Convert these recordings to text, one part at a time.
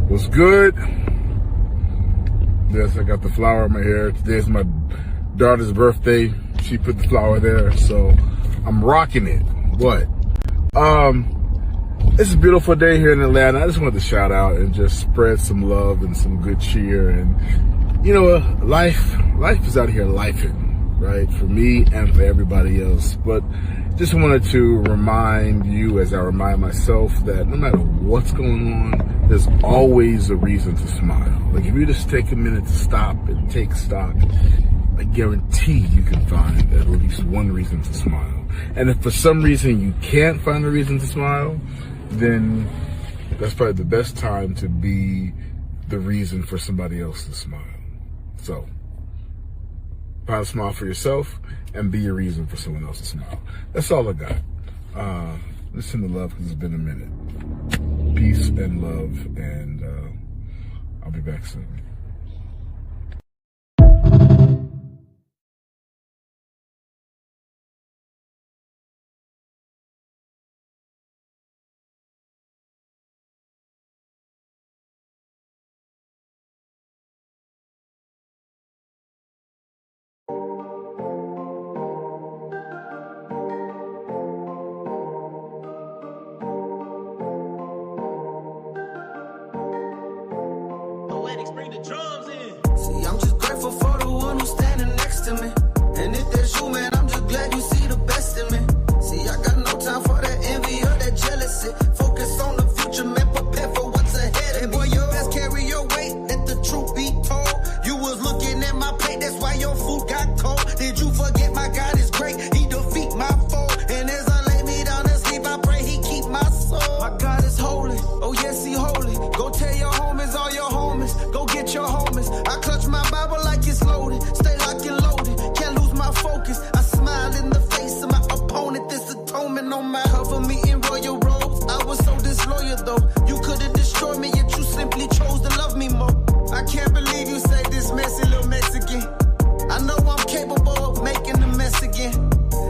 What's good? Yes, I got the flower in my hair. Today's my daughter's birthday. She put the flower there, so I'm rocking it. What? It's a beautiful day here in Atlanta. I just wanted to shout out and just spread some love and some good cheer. And you know, life is out here lifing, right? For me and for everybody else. But just wanted to remind you, as I remind myself, that no matter what's going on, there's always a reason to smile. Like, if you just take a minute to stop and take stock, I guarantee you can find at least one reason to smile. And if for some reason you can't find a reason to smile, then that's probably the best time to be the reason for somebody else to smile. So, find a smile for yourself and be a reason for someone else to smile. That's all I got. Listen to love because it's been a minute. Peace and love, and I'll be back soon. Bring the drums in. See, I'm just grateful for the one who's standing next to me. And if that's you, man, I'm just glad you see the best in me. See, I got no time for that envy or that jealousy. Focus on the future, man, prepare for what's ahead. And boy, you best carry your weight, let the truth be told. You was looking at my plate, that's why your food got cold. Did you forget my God is great? He defeat my foe. And as I lay me down to sleep, I pray he keep my soul. My God is holy, oh yes, he holy. Go tell your homies, all your homies. Go get your homies. I clutch my Bible like it's loaded. Stay locked and loaded. Can't lose my focus. I smile in the face of my opponent. This atonement on my cover me in royal robes. I was so disloyal though. You could have destroyed me, yet you simply chose to love me more. I can't believe you say this messy little Mexican. I know I'm capable of making a mess again.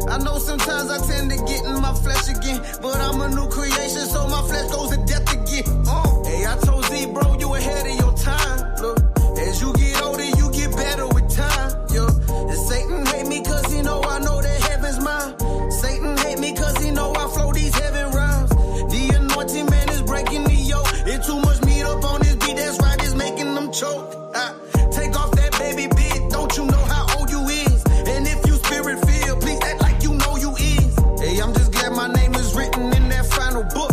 I know sometimes I tend to get in my flesh again, but I'm a new creation, so my flesh goes to death again. Hey, I told Z, bro, you ahead of your time. Look, as you get older, you get better with time. Yo, and Satan hate me cause he know I know that heaven's mine. Satan hate me cause he know I flow these heaven rhymes. The anointing man is breaking the yoke. It's too much meat up on this beat, that's right, it's making them choke. Take off that baby bit, don't you know how old you is? And if you spirit filled, please act like you know you is. Hey, I'm just glad my name is written in that final book.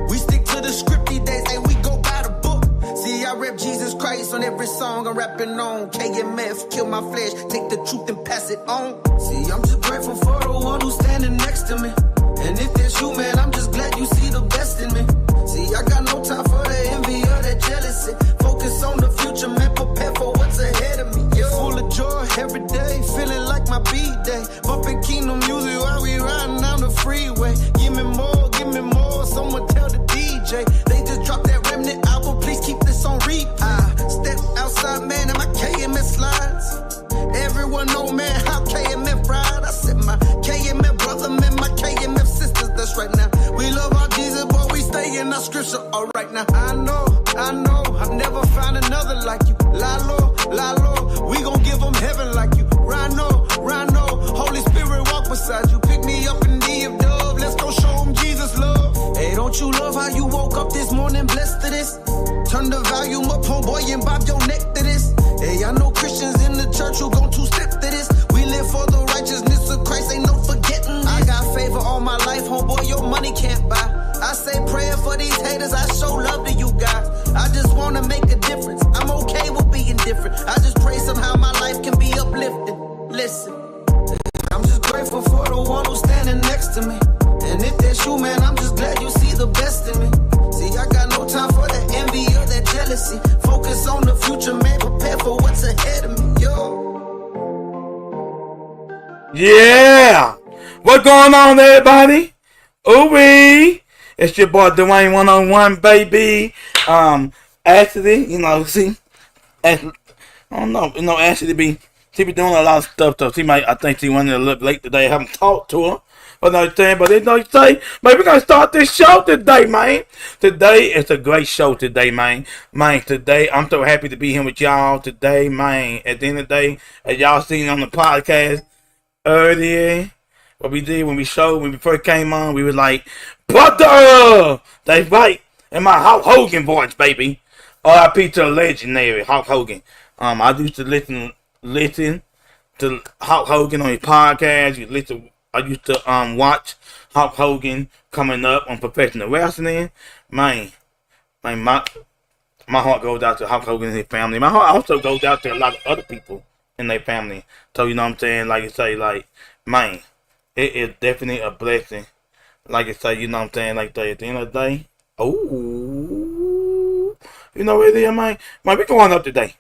We stick to the script these days, hey, we go by the book. See, I rep Jesus Christ on every song I'm rapping on. KMF, kill my flesh, take the truth and pass it on. See, I'm just grateful for the one who's standing next to me. And if that's you, man, I'm just glad you see the best in me. See, I got no time for the envy or that jealousy. Focus on the future, man, prepare for what's ahead of me. Yo. Full of joy every day, feeling like my B-day. Bumping Kingdom music while we riding down the freeway. Give me more, someone tell the DJ. They just dropped that Remnant album, please keep this on repeat. I step outside, man, and my KMS slides. Everyone know, man, how KMF ride. I said my KMF brother, man, my KMF sisters, that's right now. We love our Jesus, boy, we stay in our scripture, all right now. I know, I've never found another like you. Lalo, we gon' give them heaven like you. Rhino, Holy Spirit walk beside you. Pick me up in the of dove, let's go show them Jesus love. Hey, don't you love how you woke up this morning blessed to this? Turn the volume up, homeboy, and bob your neck to this. Hey, I know Christians in the church who gon' two-step to this. We live for the righteousness of Christ, ain't no forgetting this. I got favor all my life, homeboy, your money can't buy. I say prayer for these haters, I show love to you guys. I just wanna make a difference, I'm okay with being different. I just pray somehow my life can be uplifted. Listen, I'm just grateful for the one who's standing next to me. And if that's you, man, I'm just glad you see the best in me. See, I got no time for that envy or that jealousy. Focus on the future, man, prepare for what's ahead of me, yo. Yeah! What's going on, everybody? Ooh-wee! It's your boy Dwayne 101, baby. Ashley, you know, see, Ashley, I don't know, Ashley she be doing a lot of stuff. So I think she went a little late today. I haven't talked to her. But no saying, but you know what I'm saying? Man, we're gonna start this show today, man. Today is a great show today, man. Man, today I'm so happy to be here with y'all today, man. At the end of the day, as y'all seen on the podcast earlier, what we did when we first came on, we was like, brother! That's right. In my Hulk Hogan voice, baby. R.I.P. to the legendary Hulk Hogan. I used to listen to Hulk Hogan on his podcast. I used to watch Hulk Hogan coming up on professional wrestling. Man, my heart goes out to Hulk Hogan and his family. My heart also goes out to a lot of other people in their family. So you know what I'm saying? Like you say, like, man, it is definitely a blessing. Like I say, you know what I'm saying? Like at the end of the day, oh, you know what it is, man? Man, we going up today.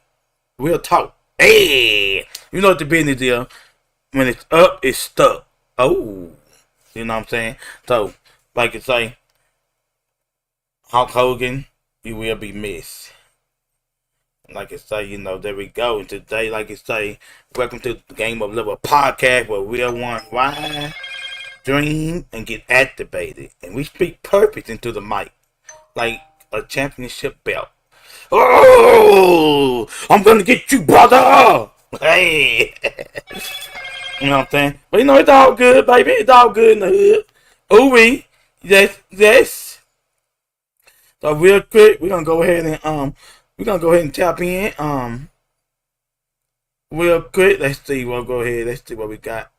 We'll talk. Hey, you know what the business is. When it's up, it's stuck. Oh, you know what I'm saying? So, like I say, Hulk Hogan, you will be missed. Like I say, you know, there we go. And today, like I say, welcome to the Game of Liver podcast where we want why dream and get activated. And we speak purpose into the mic like a championship belt. Oh, I'm gonna get you, brother. Hey. You know what I'm saying? But you know, it's all good, baby. It's all good in the hood. Ooh, yes. So real quick, we're gonna go ahead and tap in. Real quick, let's see. Let's see what we got.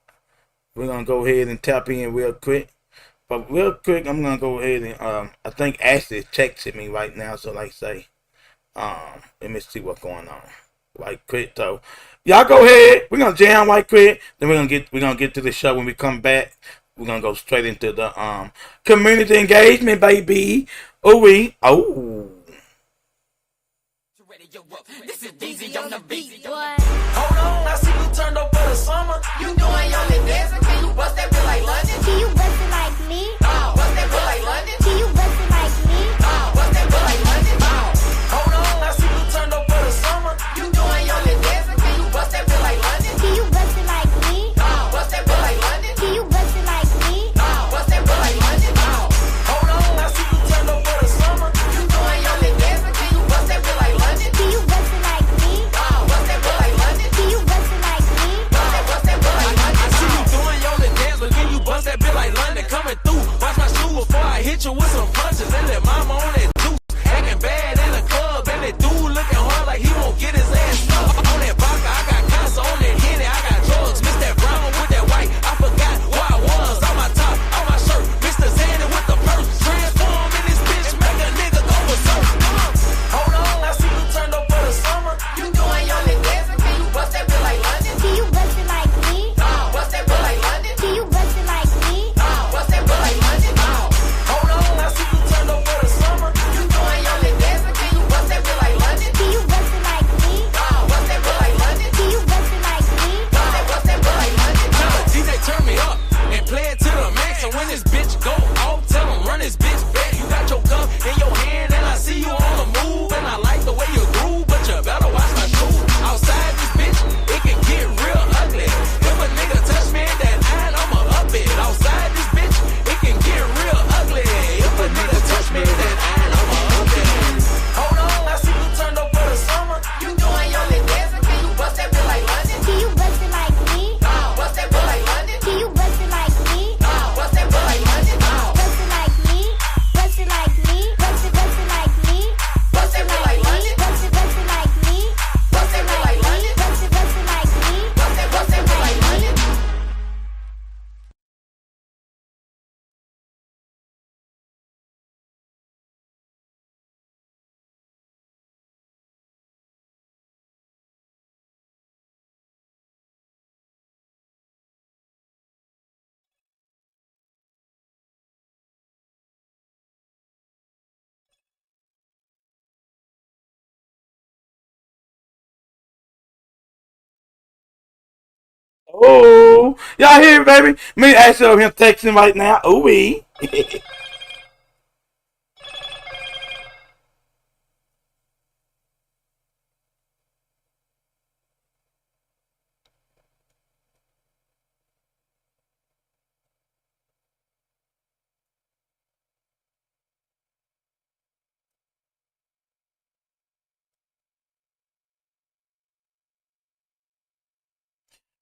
We're gonna go ahead and tap in real quick. But real quick, I'm gonna go ahead and I think Ashley is texting me right now. So like say, let me see what's going on. Right quick, so y'all go ahead. We're gonna jam right quick. Then we're gonna get to the show when we come back. We're gonna go straight into the community engagement, baby. Oh. This is DZ on the beat. Hold on, I see you turned up for the summer. You doing your little dancing? Can you bust that bill like London? Can you bust it like me? Bust that bill like London? Can you bust it like me? Bust that bill like London? Hold on, I see you turned up for the summer. You doing your little dancing? Can you bust that bill like London? Can you bust it like me? Bust that bill like London? Can you bust it like me? Bust that bill like London? Hold on, I see you turned up for the summer. You doing your little dancing? Can you bust that bill like London? Can you bust it like me? Bust that bill like London? Can you bust it like me? Bust that bill like London? I see you doing your little dance, but can you bust that bill like London? Coming through, watch my shoe before I hit you with some punches. And let mama on that juice, acting bad in the club. And that dude looking hard like he won't get his ass stuck. On that vodka, I got casa, on that Henny, I got drugs. Mix that brown with that white, I forgot where I was. On my top, on my shirt, Mr. Zanny with the purse. Transform in this bitch, make a nigga go berserk. Hold on, I see you turned up for the summer. You doing your little dancing? Can you bust that bill like London? Can you bust it like me? Bust that bill like London? Can you bust it like me? Bust that bill like London? Hold on, I see you turned up for the summer. You doing your little dancing? Can you bust that bill like London? Can you bust it like me? Bust that bill like London? Can you bust it like me? Bust that bill like London? DJ, turn me up and play it to the max. And when this bitch go off, tell him run this bitch back. You got your gun in your hand and I see you on the move. And I like the way you groove, but you better watch my shoes. Outside this bitch, it can get real ugly. If a nigga touch me in that eye, I'ma up it. Outside this bitch, it can get real ugly. If a nigga touch me in that eye, I'ma up it. Hold on, I see you turned up for the summer. You doing your little dancing? Can you bust that bill like London? Can you bust it like me? Bust that bill like London? Can you bust it like me? Bust that bill like London? Bust it like me? Bust it like me? Bust it like me? Bust that bill like London? Bust it like me? Bust that bill like London? Bust it like me? Bust that bill like London? Oh, y'all hear me, baby? Me and Ashley over here texting right now. Ooh.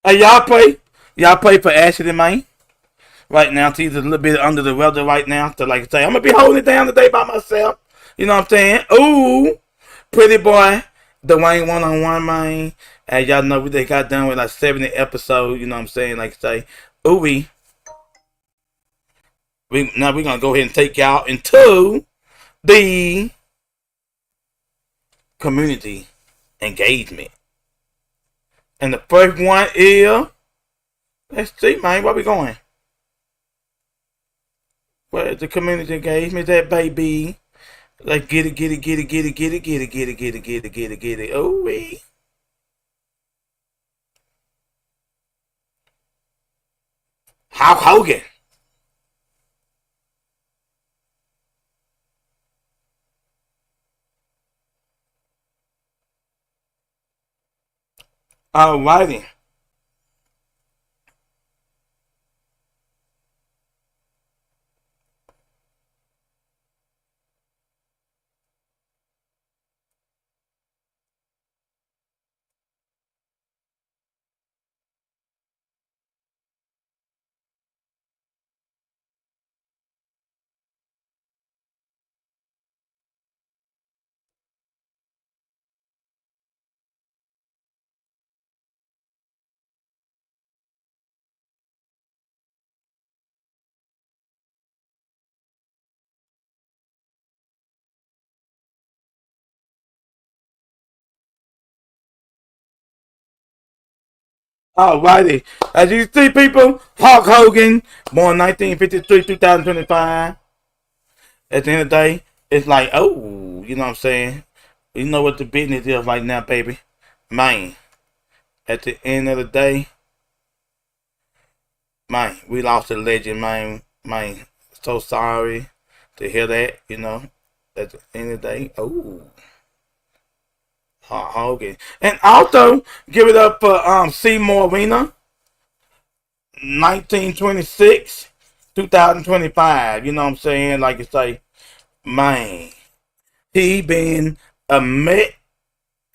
Hey, y'all pray for Ashley, man. Right now, she's a little bit under the weather right now. So, like I say, I'm gonna be holding it down today by myself. You know what I'm saying? Ooh, pretty boy, Dwayne one-on-one, man. As y'all know, they got done with like 70 episodes. You know what I'm saying? Like I say, ooh, now we're gonna go ahead and take y'all into the community engagement. And the first one is, let's see, man, where we going? Where's the community engagement at, baby? Like, get it. Oh, wee. Hulk Hogan. Alrighty. Alrighty. As you see, people, Hulk Hogan, born 1953, 2025. At the end of the day, it's like, oh, you know what I'm saying? You know what the business is right now, baby. Man, at the end of the day, man, we lost a legend, man. Man, so sorry to hear that, you know. At the end of the day, oh. Hulk Hogan. And also, give it up for Seymour Arena, 1926, 2025. You know what I'm saying? Like you say, man, he been a Met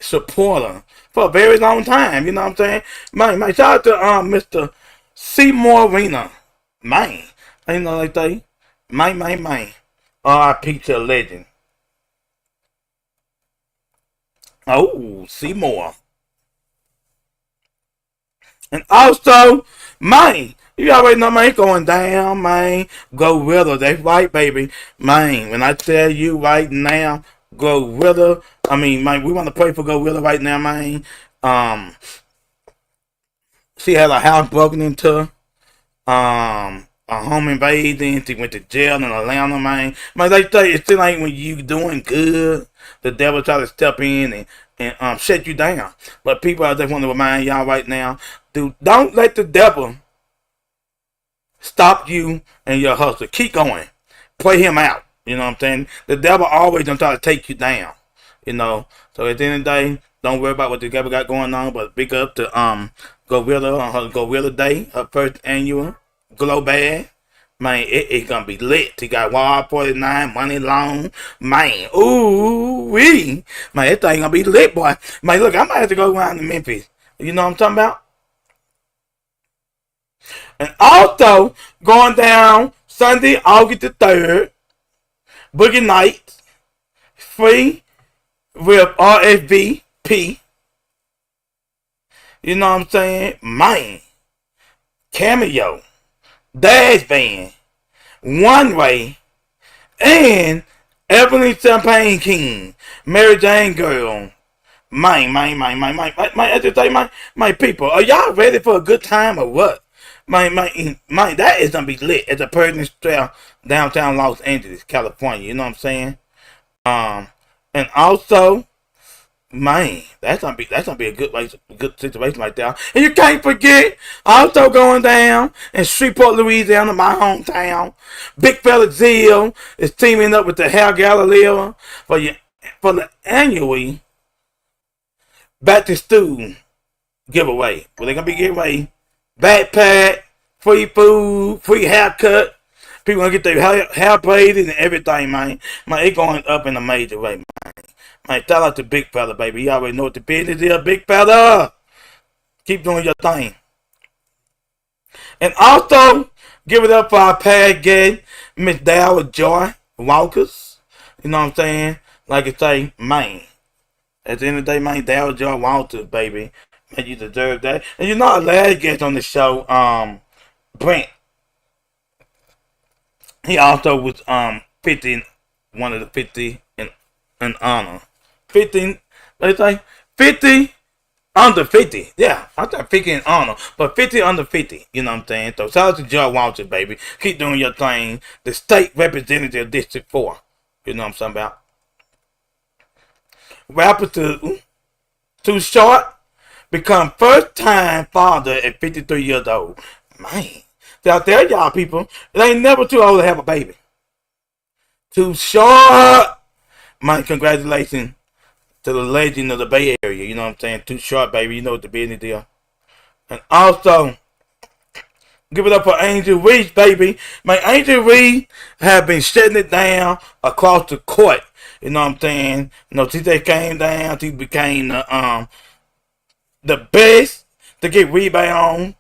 supporter for a very long time. You know what I'm saying? Man, shout out to Mr. Seymour Arena. Man, you know like they, man. R.I.P. to a legend. Oh, Seymour. And also, man, you already know, man, going down, man. Gorilla, that's right, baby. Man, when I tell you right now, Gorilla, I mean, man, we want to pray for Gorilla right now, man. She had a house broken into, a home invasion. She went to jail in Atlanta, man. Man, they say it's still like when you doing good, the devil try to step in and shut you down. But people, I just want to remind y'all right now, don't let the devil stop you and your hustle. Keep going. Play him out. You know what I'm saying? The devil always gonna try to take you down. You know. So at the end of the day, don't worry about what the devil got going on. But big up to Gorilla on her Gorilla Day, her first annual Glow Bag. Man, it's gonna be lit. He got Wild 49, Money Long. Man, ooh wee. Man, that thing gonna be lit, boy. Man, look, I might have to go around to Memphis. You know what I'm talking about? And also, going down Sunday, August the 3rd, Boogie Nights, free with RSVP. You know what I'm saying? Man, Cameo, Dash Band, One Way, and Evelyn Champagne King, Mary Jane Girl. Man, I just say, my people, are y'all ready for a good time or what? Man, that is gonna be lit at the President's Trail, downtown Los Angeles, California. You know what I'm saying? And also, man, that's gonna be a good situation right there. And you can't forget, also going down in Shreveport, Louisiana, my hometown. Big Fella Zeal is teaming up with the Hair Galileo for the annual Back to School giveaway. Well, they're gonna be giving away backpack, free food, free haircut. People gonna get their hair braided and everything, man. Man, it going up in a major way, man. Man, shout out to Big Fella, baby. You already know what the business is, Big Fella. Keep doing your thing. And also, give it up for our pad guest, Miss Dara Joy Walkers. You know what I'm saying? Like I say, man. At the end of the day, man, Dara Joy Walters, baby. Man, you deserve that. And you know our last guest on the show, Brent. He also was 50, one of the 50 in honor. 50, let's say 50 under 50. Yeah, I thought 50 in honor, but 50 under 50. You know what I'm saying? So shout out to Joe Walters, baby. Keep doing your thing. The state representative of District 4. You know what I'm talking about? Rapper Too Short become first time father at 53 years old. Man. So out there, y'all people, it ain't never too old to have a baby. Too Short. Man, congratulations to the legend of the Bay Area. You know what I'm saying? Too Short, baby. You know what the business deal. And also, give it up for Angel Reese, baby. Man, Angel Reese have been shutting it down across the court. You know what I'm saying? You know, since they came down, she became the best to get rebound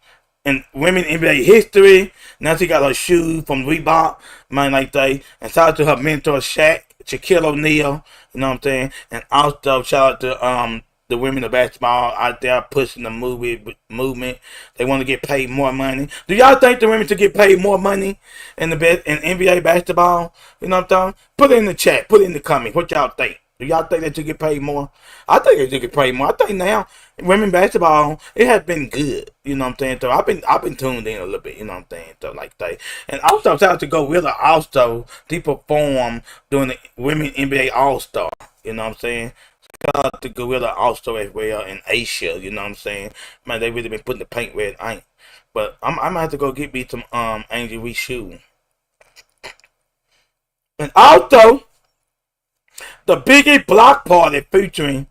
in women NBA history. Now she got her shoes from Reebok, man, like that. And shout out to her mentor, Shaquille O'Neal. You know what I'm saying? And also shout out to the women of basketball out there pushing the movement. They want to get paid more money. Do y'all think the women should get paid more money in NBA basketball? You know what I'm saying? Put it in the chat. Put it in the comments. What y'all think? Do y'all think they should get paid more? I think they should get paid more. I think now women basketball, it has been good. You know what I'm saying? So I've been tuned in a little bit. You know what I'm saying? So like that. And also shout out to Gorilla also to perform during the Women NBA All Star. You know what I'm saying? Shout out to Gorilla also as well in Asia. You know what I'm saying? Man, they really been putting the paint where it ain't. But I'm gonna have to go get me some Angel Reese shoes. And also, the Biggie Block Party featuring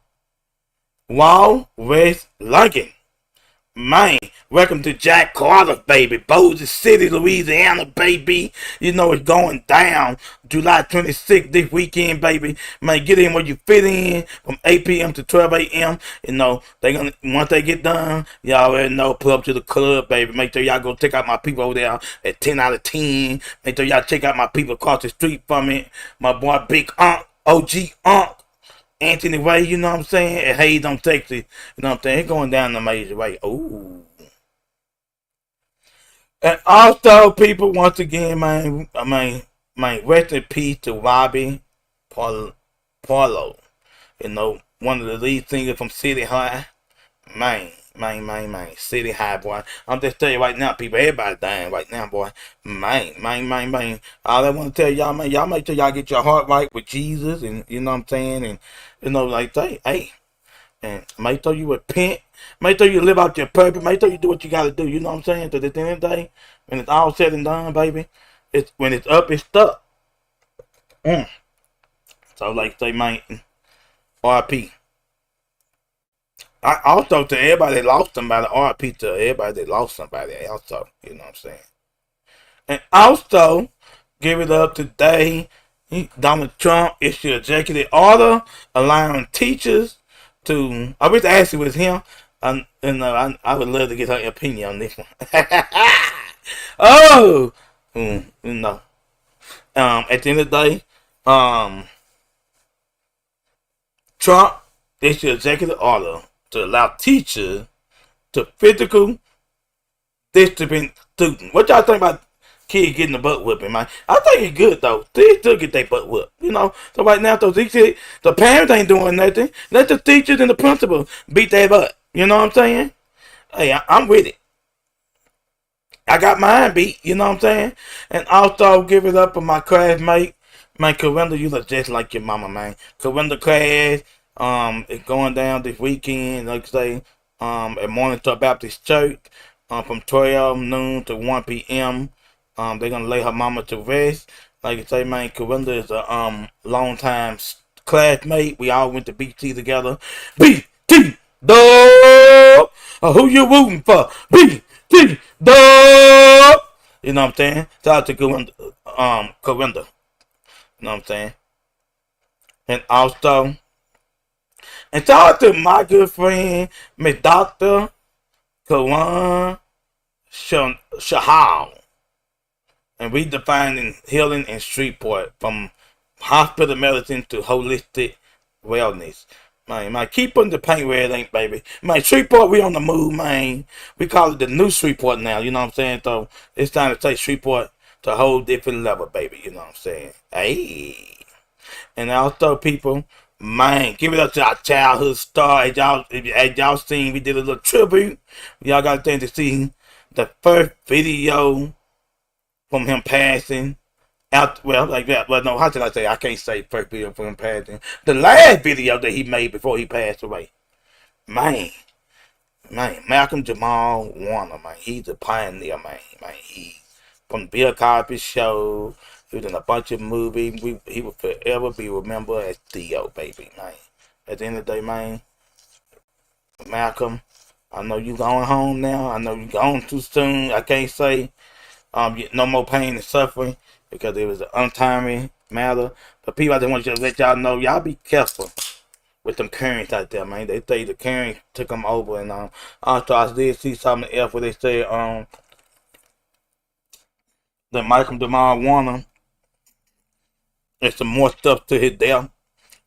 Wild West Lunkin. Man, welcome to Jack Carter, baby. Bossier City, Louisiana, baby. You know it's going down July 26th this weekend, baby. Man, get in where you fit in from 8 p.m. to 12 a.m. You know, once they get done, y'all already know, pull up to the club, baby. Make sure y'all go check out my people over there at 10 out of 10. Make sure y'all check out my people across the street from me. My boy Big Unc, OG Unc. Anthony Way, you know what I'm saying? And Hayes on Texas, you know what I'm saying? It's going down the major way. Ooh. And also, people, once again, man, rest in peace to Robbie Paulo. You know, one of the lead singers from City High. Man. City High, boy. I'm just telling you right now, people, everybody dying right now, boy. Man. All I want to tell y'all, man, y'all make sure y'all get your heart right with Jesus, and you know what I'm saying, and you know, like that, hey, and make sure you repent, make sure you live out your purpose, make sure you do what you gotta do, you know what I'm saying, because at the end of the day, when it's all said and done, baby, when it's up, it's stuck. So like say, man, RP. I also to everybody that lost somebody, RP to everybody that lost somebody also, you know what I'm saying. And also, give it up today, Donald Trump issued an executive order allowing teachers to, I wish Ashley was him, I would love to get her opinion on this one. You know. At the end of the day, Trump issued an executive order to allow teachers to physical discipline students. What y'all think about kids getting the butt whipping, man? I think it's good though. They still get their butt whipped, you know. So right now, the parents ain't doing nothing. Let the teachers and the principal beat their butt. You know what I'm saying? Hey, I'm with it. I got mine beat. You know what I'm saying? And also give it up for my classmate, man. Corinda, you look just like your mama, man. Corinda class. It's going down this weekend, like I say, at Morningstar Baptist Church, from 12 noon to 1 p.m. They're gonna lay her mama to rest. Like I say, man, Corinda is a long time classmate. We all went to BT together. BT dog. Who you rooting for? BT dog. You know what I'm saying? Shout out to Corinda. Corinda. You know what I'm saying? And also. And shout out to my good friend, Miss Dr. Kawan Shahal, and redefining healing in Shreveport from hospital medicine to holistic wellness. Man, keep putting the paint where it ain't, baby. Man, Shreveport, we on the move, man. We call it the new Shreveport now, you know what I'm saying? So it's time to take Shreveport to a whole different level, baby, you know what I'm saying? Hey. And also, people, man, give it up to our childhood star. As y'all seen, we did a little tribute. Y'all got a thing to see the first video from him passing. Like that. Well, no, how should I say? I can't say first video from him passing. The last video that he made before he passed away. Man, Malcolm Jamal Warner, man, he's a pioneer, man. He from the Bill Cosby Show. He was in a bunch of movies. He will forever be remembered as Theo, baby, man. At the end of the day, man, Malcolm, I know you going home now. I know you gone too soon. I can't say no more pain and suffering, because it was an untimely matter. But people, I just want to let y'all know, y'all be careful with them currents out there, man. They say the current took them over, and also I did see something else where they say that Malcolm Jamal Warner, there's some more stuff to his death.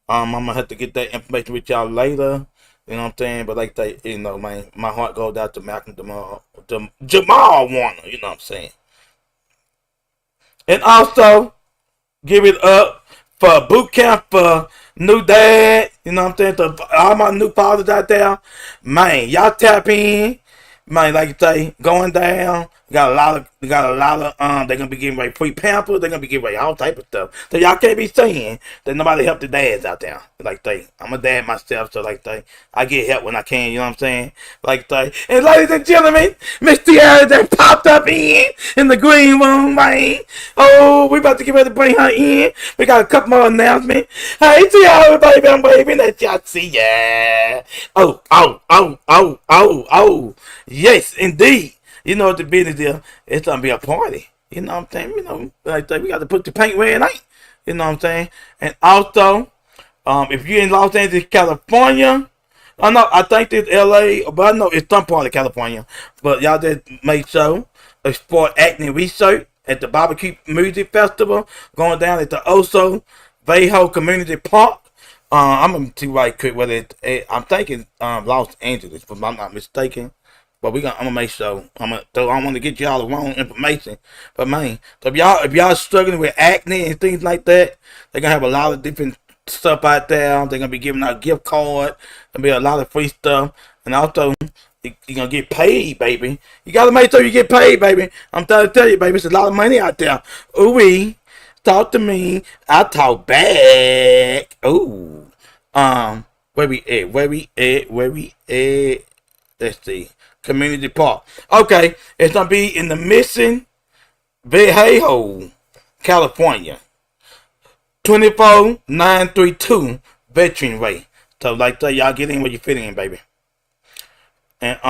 I'm gonna have to get that information with y'all later. You know what I'm saying? But like that, you know, man, my heart goes out to Malcolm Jamal Warner. You know what I'm saying? And also, give it up for boot camp for new dad. You know what I'm saying? To all my new fathers out there, man, y'all tap in. Man, like you say, going down. Got a lot of they're gonna be giving away free pampers, they're gonna be giving away all type of stuff. So y'all can't be saying that nobody helped the dads out there. Like I'm a dad myself, so I get help when I can, you know what I'm saying? And ladies and gentlemen, Miss Tiara that popped up in the green room, man. Oh, we about to get ready to bring her in. We got a couple more announcements. Hey Tiara, baby, I'm waving at y'all. See ya. Oh. Yes, indeed. You know what the business is? It's gonna be a party. You know what I'm saying? You know, we got to put the paint where it ain't. You know what I'm saying? And also, if you're in Los Angeles, California, I think it's LA, but I know it's some part of California. But y'all just make sure explore acting research at the Barbecue Music Festival going down at the Oso Vallejo Community Park. I'm gonna see right quick whether I'm thinking Los Angeles, if I'm not mistaken. But I'm gonna make sure. I don't want to get y'all the wrong information. But man, so if y'all struggling with acne and things like that, they're gonna have a lot of different stuff out there. They're gonna be giving out gift cards. There'll be a lot of free stuff, and also you're gonna get paid, baby. You gotta make sure you get paid, baby. I'm trying to tell you, baby, it's a lot of money out there. Ooh, talk to me. I talk back. Ooh, where we at? Let's see. Community Park. Okay, it's gonna be in the Mission Vallejo, California. 24932 Veteran Way. So y'all get in where you fit in, baby. And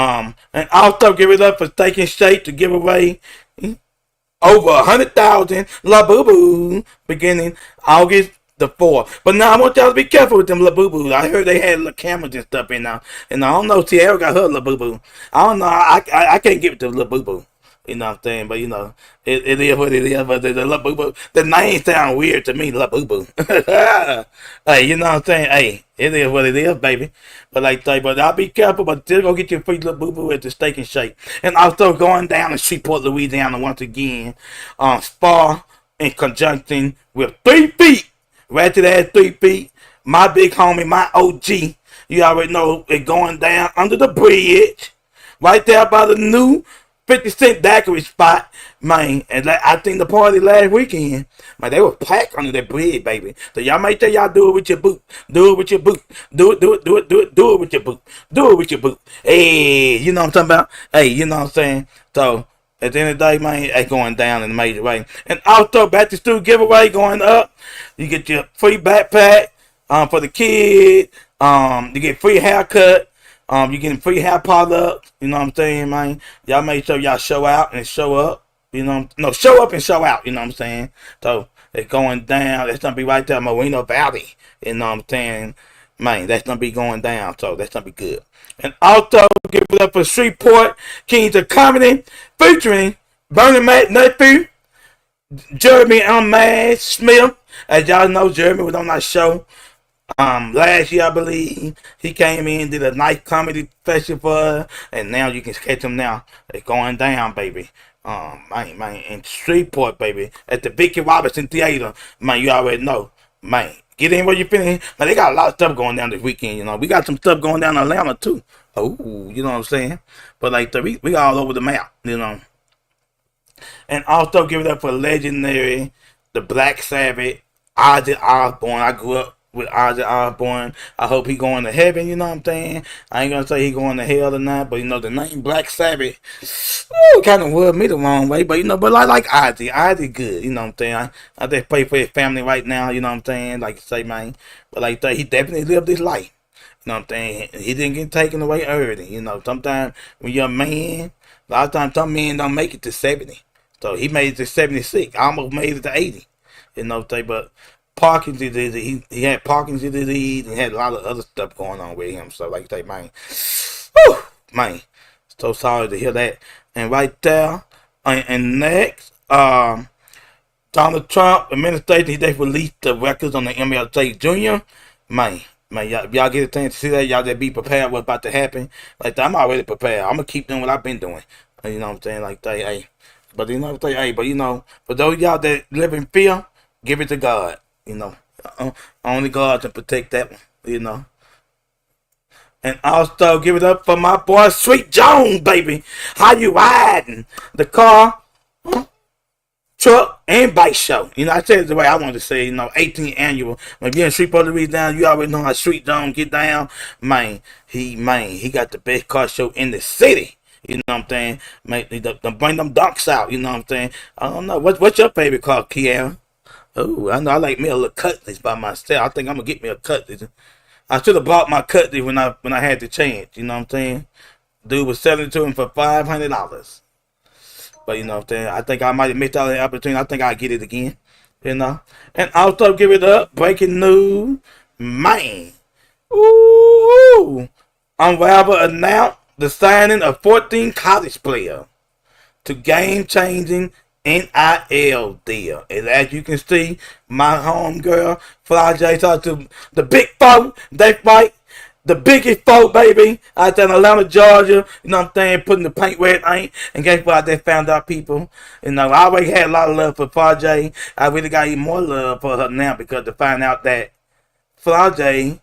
also give it up for Steak and Shake to give away over 100,000 La Boo Boo beginning August the 4th. But now I want y'all to be careful with them La Boo Boos. I heard they had little cameras and stuff in now. And I don't know, Tiara got her La Boo Boo. I don't know, I can't give it to La Boo Boo. You know what I'm saying? But you know, it is what it is. But the La Boo Boo, the name sound weird to me, La Boo Boo. Hey, you know what I'm saying? Hey, it is what it is, baby. But but I'll be careful, but still go get your free La Boo Boo at the Steak and Shake. And also going down to Shreveport, Louisiana once again. Spa in conjunction with 3 Feet. Ratchet ass 3 Feet, my big homie, my OG. You already know it going down under the bridge, right there by the new 50 Cent daiquiri spot, man. And I think the party last weekend, man, they were packed under that bridge, baby. So y'all make sure y'all do it with your boot. Do it with your boot. Do it with your boot. Do it with your boot. Hey, you know what I'm talking about? Hey, you know what I'm saying? So at the end of the day, man, it's going down in a major way. And also, back to school giveaway going up. You get your free backpack for the kid. You get free haircut. You getting free hair products. You know what I'm saying, man? Y'all make sure y'all show out and show up. You know, no, show up and show out. You know what I'm saying? So it's going down. It's gonna be right there, Moreno Valley. You know what I'm saying? Man, that's gonna be going down, so that's gonna be good. And also give it up for Shreveport Kings of Comedy, featuring Bernie Mac nephew, Jeremy Smith. As y'all know, Jeremy was on that show last year, I believe. He came in, did a nice comedy festival, and now you can catch him now. It's going down, baby. Man, in Shreveport, baby, at the Vicki Robinson Theater. Man, you already know. Man, get in where you feeling. Man, they got a lot of stuff going down this weekend, you know. We got some stuff going down in Atlanta, too. Oh, you know what I'm saying? But, like, we all over the map, you know. And also give it up for legendary, the Black Sabbath, Ozzy Osbourne. I grew up with Ozzy Osbourne. I hope he going to heaven, you know what I'm saying? I ain't gonna say he going to hell or not, but you know, the name Black Sabbath, kind of rubbed me the wrong way, but you know, but I like Ozzy. Ozzy good, you know what I'm saying? I just pray for his family right now, you know what I'm saying? Like you say, man. But like he definitely lived his life. You know what I'm saying? He didn't get taken away early, you know. Sometimes when you're a man, a lot of times some men don't make it to 70. So he made it to 76. I almost made it to 80. You know what I'm saying? But Parkinson's disease, he had Parkinson's disease and had a lot of other stuff going on with him. So like you say, man, whew, man, so sorry to hear that. And right there, and next, Donald Trump administration, he just released the records on the MLK Jr. Man, y'all get a chance to see that, y'all just be prepared what's about to happen. Like that, I'm already prepared. I'm gonna keep doing what I've been doing. You know what I'm saying? Like that, hey. But you know what I'm saying? Hey, but you know, for those y'all that live in fear, give it to God. You know, only God can protect that one. You know. And also give it up for my boy Sweet Jones, baby. How you riding? The car, truck, and bike show. You know, I said it the way I wanted to say. You know, 18th annual. When you're in Shreveport, Louisiana, you already know how Sweet Jones get down. Man, he got the best car show in the city. You know what I'm saying? Make them bring them dunks out. You know what I'm saying? I don't know. What's your favorite car, Kiara? Oh, I know I like me a little Cutlass by myself. I think I'm gonna get me a Cutlass. I should have bought my Cutlass when I had the chance. You know what I'm saying? Dude was selling it to him for $500. But you know what I'm saying? I think I might have missed out on the opportunity. I think I'll get it again. You know? And also give it up. Breaking news. Man. Ooh. Unravel announced the signing of 14 college players to game-changing NIL deal. And as you can see, my homegirl, Fly J, talked to the big four. They fight the biggest four, baby, out there in Atlanta, Georgia. You know what I'm saying? Putting the paint where it ain't. And guess what? I just found out people. You know, I always had a lot of love for Fly J. I really got even more love for her now because to find out that Fly J,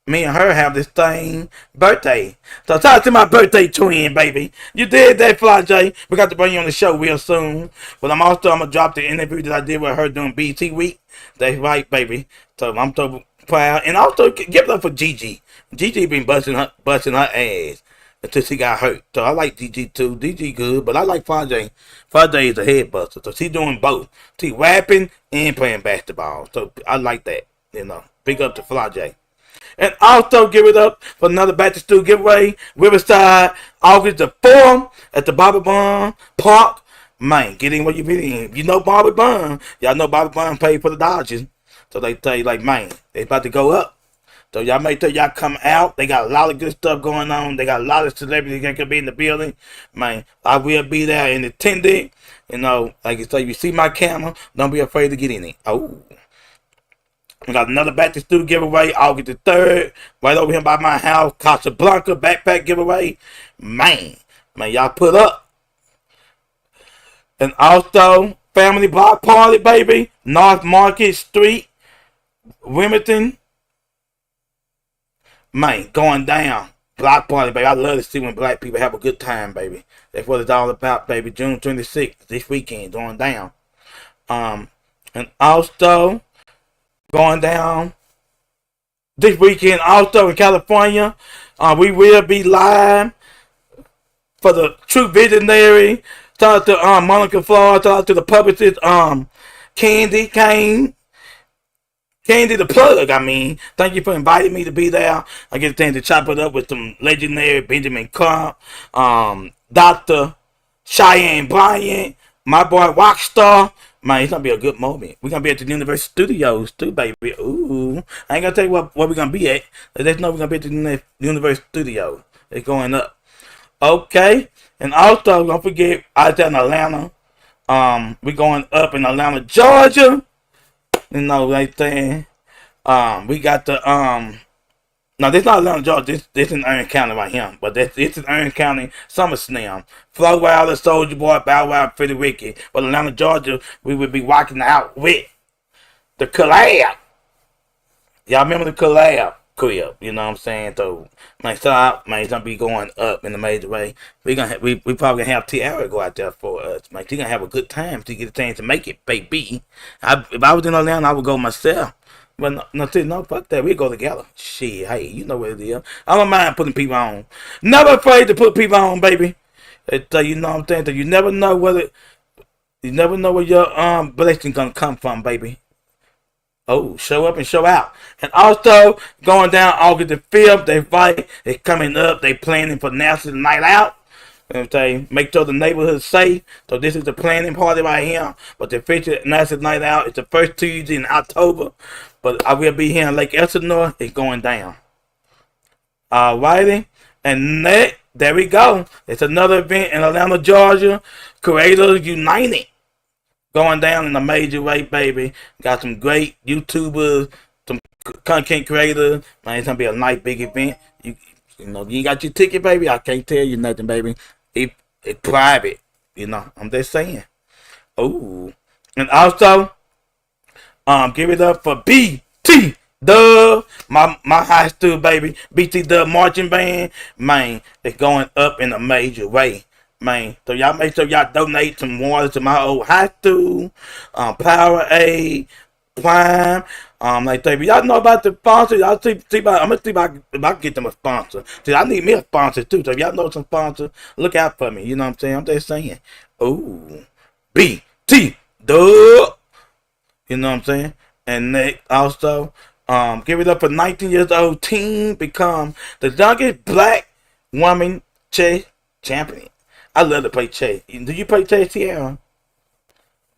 me and her have the same birthday. So shout out to my birthday twin, baby. You did that, Fly J. We got to bring you on the show real soon. But I'm going to drop the interview that I did with her during BT Week. That's right, baby. So I'm so proud. And also give it up for Gigi. Gigi been busting her ass until she got hurt. So I like Gigi too. Gigi good, but I like Fly J. Fly J is a head buster. So she doing both. She rapping and playing basketball. So I like that. You know. Big up to Fly J. And also give it up for another Back to School giveaway. Riverside, August the 4th at the Bobby Bond Park. Man, get in where you fit in. You know Bobby Bond. Y'all know Bobby Bond paid for the Dodgers. So they tell you like, man, they about to go up. So y'all make sure y'all come out. They got a lot of good stuff going on. They got a lot of celebrities that could be in the building. Man, I will be there in attendance. You know, like I say, if you see my camera, don't be afraid to get in it. Oh. We got another Back to School giveaway August the 3rd. Right over here by my house. Casablanca backpack giveaway. Man, y'all put up. And also, family block party, baby. North Market Street. Wilmington. Man, going down. Block party, baby. I love to see when black people have a good time, baby. That's what it's all about, baby. June 26th, this weekend, going down. And also, going down this weekend also in California. We will be live for the True Visionary. Shout out to Monica Flores. Shout out to the publicist Candy the Plug, I mean. Thank you for inviting me to be there. I get a chance to chop it up with some legendary Benjamin Crump, Dr. Cheyenne Bryant, my boy Rockstar, Man, it's gonna be a good moment. We're gonna be at the Universal Studios too, baby. Ooh. I ain't gonna tell you what we're gonna be at. But just know we're gonna be at the Universal Studios. It's going up. Okay. And also don't forget out there in Atlanta. We're going up in Atlanta, Georgia. You know, right there. We got the no, this not Atlanta, Georgia. This in Erin County right here. But this is Erin County, SummerSlam. Flow Wilder, Soulja Boy, Bow Wow, Pretty Ricky. But Atlanta, Georgia, we would be walking out with the collab. Y'all remember the collab crib? You know what I'm saying? So, man, it's gonna be going up in a major way. We probably gonna have Tiara go out there for us. Man, she gonna have a good time to get a chance to make it, baby. If I was in Atlanta, I would go myself. But no, fuck that. We go together. Shit, hey, you know what it is. I don't mind putting people on. Never afraid to put people on, baby. You know what I'm saying? You never know where your blessing gonna come from, baby. Oh, show up and show out. And also, going down August the 5th, they fight. They coming up. They planning for National Night Out. Okay, make sure the neighborhood's safe. So this is the planning party right here. But the official National Night Out is the first Tuesday in October. But I will be here in Lake Elsinore. It's going down. Alrighty. And there we go. It's another event in Atlanta, Georgia. Creators United. Going down in a major way, baby. Got some great YouTubers, some content creators. Man, it's gonna be a nice big event. You know, you got your ticket, baby. I can't tell you nothing, baby. It's private. You know, I'm just saying. Ooh. And also, give it up for BT Dub, my high school baby. BT Dub marching band. Man, it's going up in a major way. Man, so y'all make sure y'all donate some water to my old high school, Powerade, Prime. Like baby, y'all know about the sponsor. Y'all see about. I'm gonna see if I can get them a sponsor. See, I need me a sponsor too. So if y'all know some sponsor, look out for me. You know what I'm saying? I'm just saying. Ooh, BT Dub. You know what I'm saying? And they also, give it up for 19 years old teen become the youngest black woman chess champion. I love to play chess. Do you play chess, Tiara?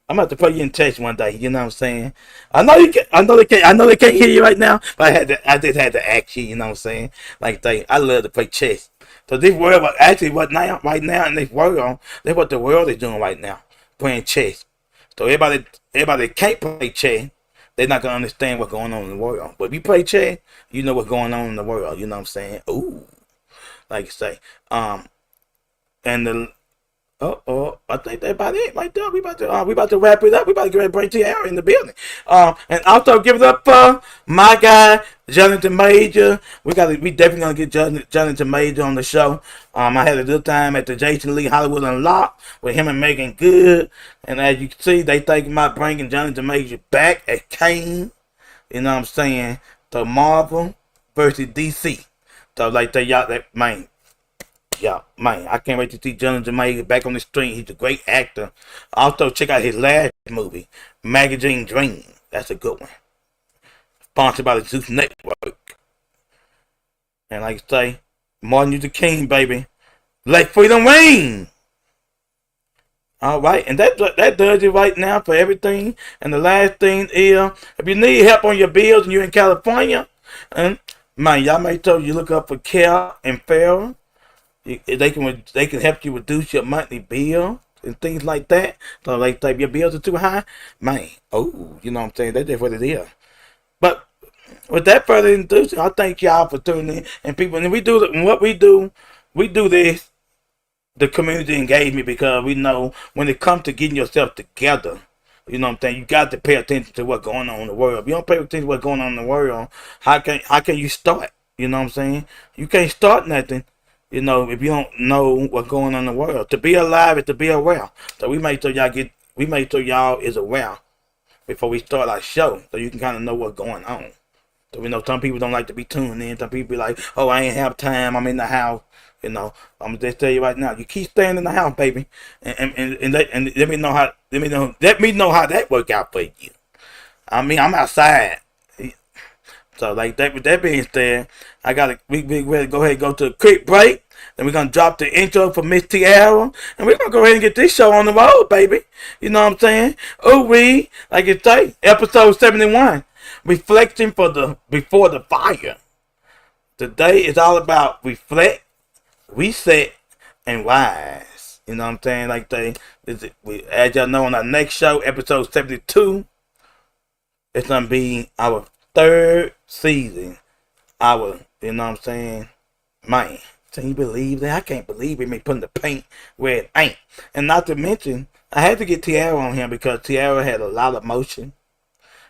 I'm about to play you in chess one day. You know what I'm saying? I know they can't hear you right now, but I just had to ask you. You know what I'm saying? Like I love to play chess. So this world, actually, right now in this world, that's what the world is doing right now, playing chess. So everybody that can't play chess, they're not gonna understand what's going on in the world. But if you play chess, you know what's going on in the world. You know what I'm saying? Ooh, like you say, and the I think that's about it right there. We about to wrap it up. We about to get ready to bring Tiara in the building. And also give it up for my guy Jonathan Major. We definitely gonna get Jonathan Major on the show. I had a good time at the Jason Lee Hollywood Unlocked with him and Megan Good. And as you can see, they thinking about bringing Jonathan Major back at Kane. You know what I'm saying? To Marvel versus DC. So like man. Yeah, man, I can't wait to see Jonathan Major back on the screen. He's a great actor. Also, check out his last movie, Magazine Dream. That's a good one. Sponsored by the Zeus Network. And like I say, Martin Luther King, baby. Let freedom reign. All right, and that does it right now for everything. And the last thing is, if you need help on your bills and you're in California, and man, y'all make sure you look up for Care and Farrell. They can help you reduce your monthly bill and things like that. So like if your bills are too high, man, you know what I'm saying? That's just what it is. But with that further ado, I thank y'all for tuning in. And people, and we do this, the community engagement, because we know when it comes to getting yourself together, you know what I'm saying, you got to pay attention to what's going on in the world. If you don't pay attention to what's going on in the world, how can you start? You know what I'm saying? You can't start nothing. You know, if you don't know what's going on in the world. To be alive is to be aware. So we make sure y'all is aware before we start our show, so you can kind of know what's going on. So we know some people don't like to be tuned in. Some people be like, oh, I ain't have time, I'm in the house. You know, I'm gonna just tell you right now, you keep staying in the house, baby, and let me know how that work out for you. I mean, I'm outside. So like that, with that being said, we ready to go ahead and go to a quick break. Then we're going to drop the intro for Miss Tiara. And we're going to go ahead and get this show on the road, baby. You know what I'm saying? Oh, we, like you say, episode 71. Reflecting before the fire. Today is all about reflect, reset, and rise. You know what I'm saying? Like as y'all know, on our next show, episode 72, it's going to be our 3rd season. You know what I'm saying? Man, can you believe that? I can't believe it. Me putting the paint where it ain't. And not to mention, I had to get Tiara on here because Tiara had a lot of motion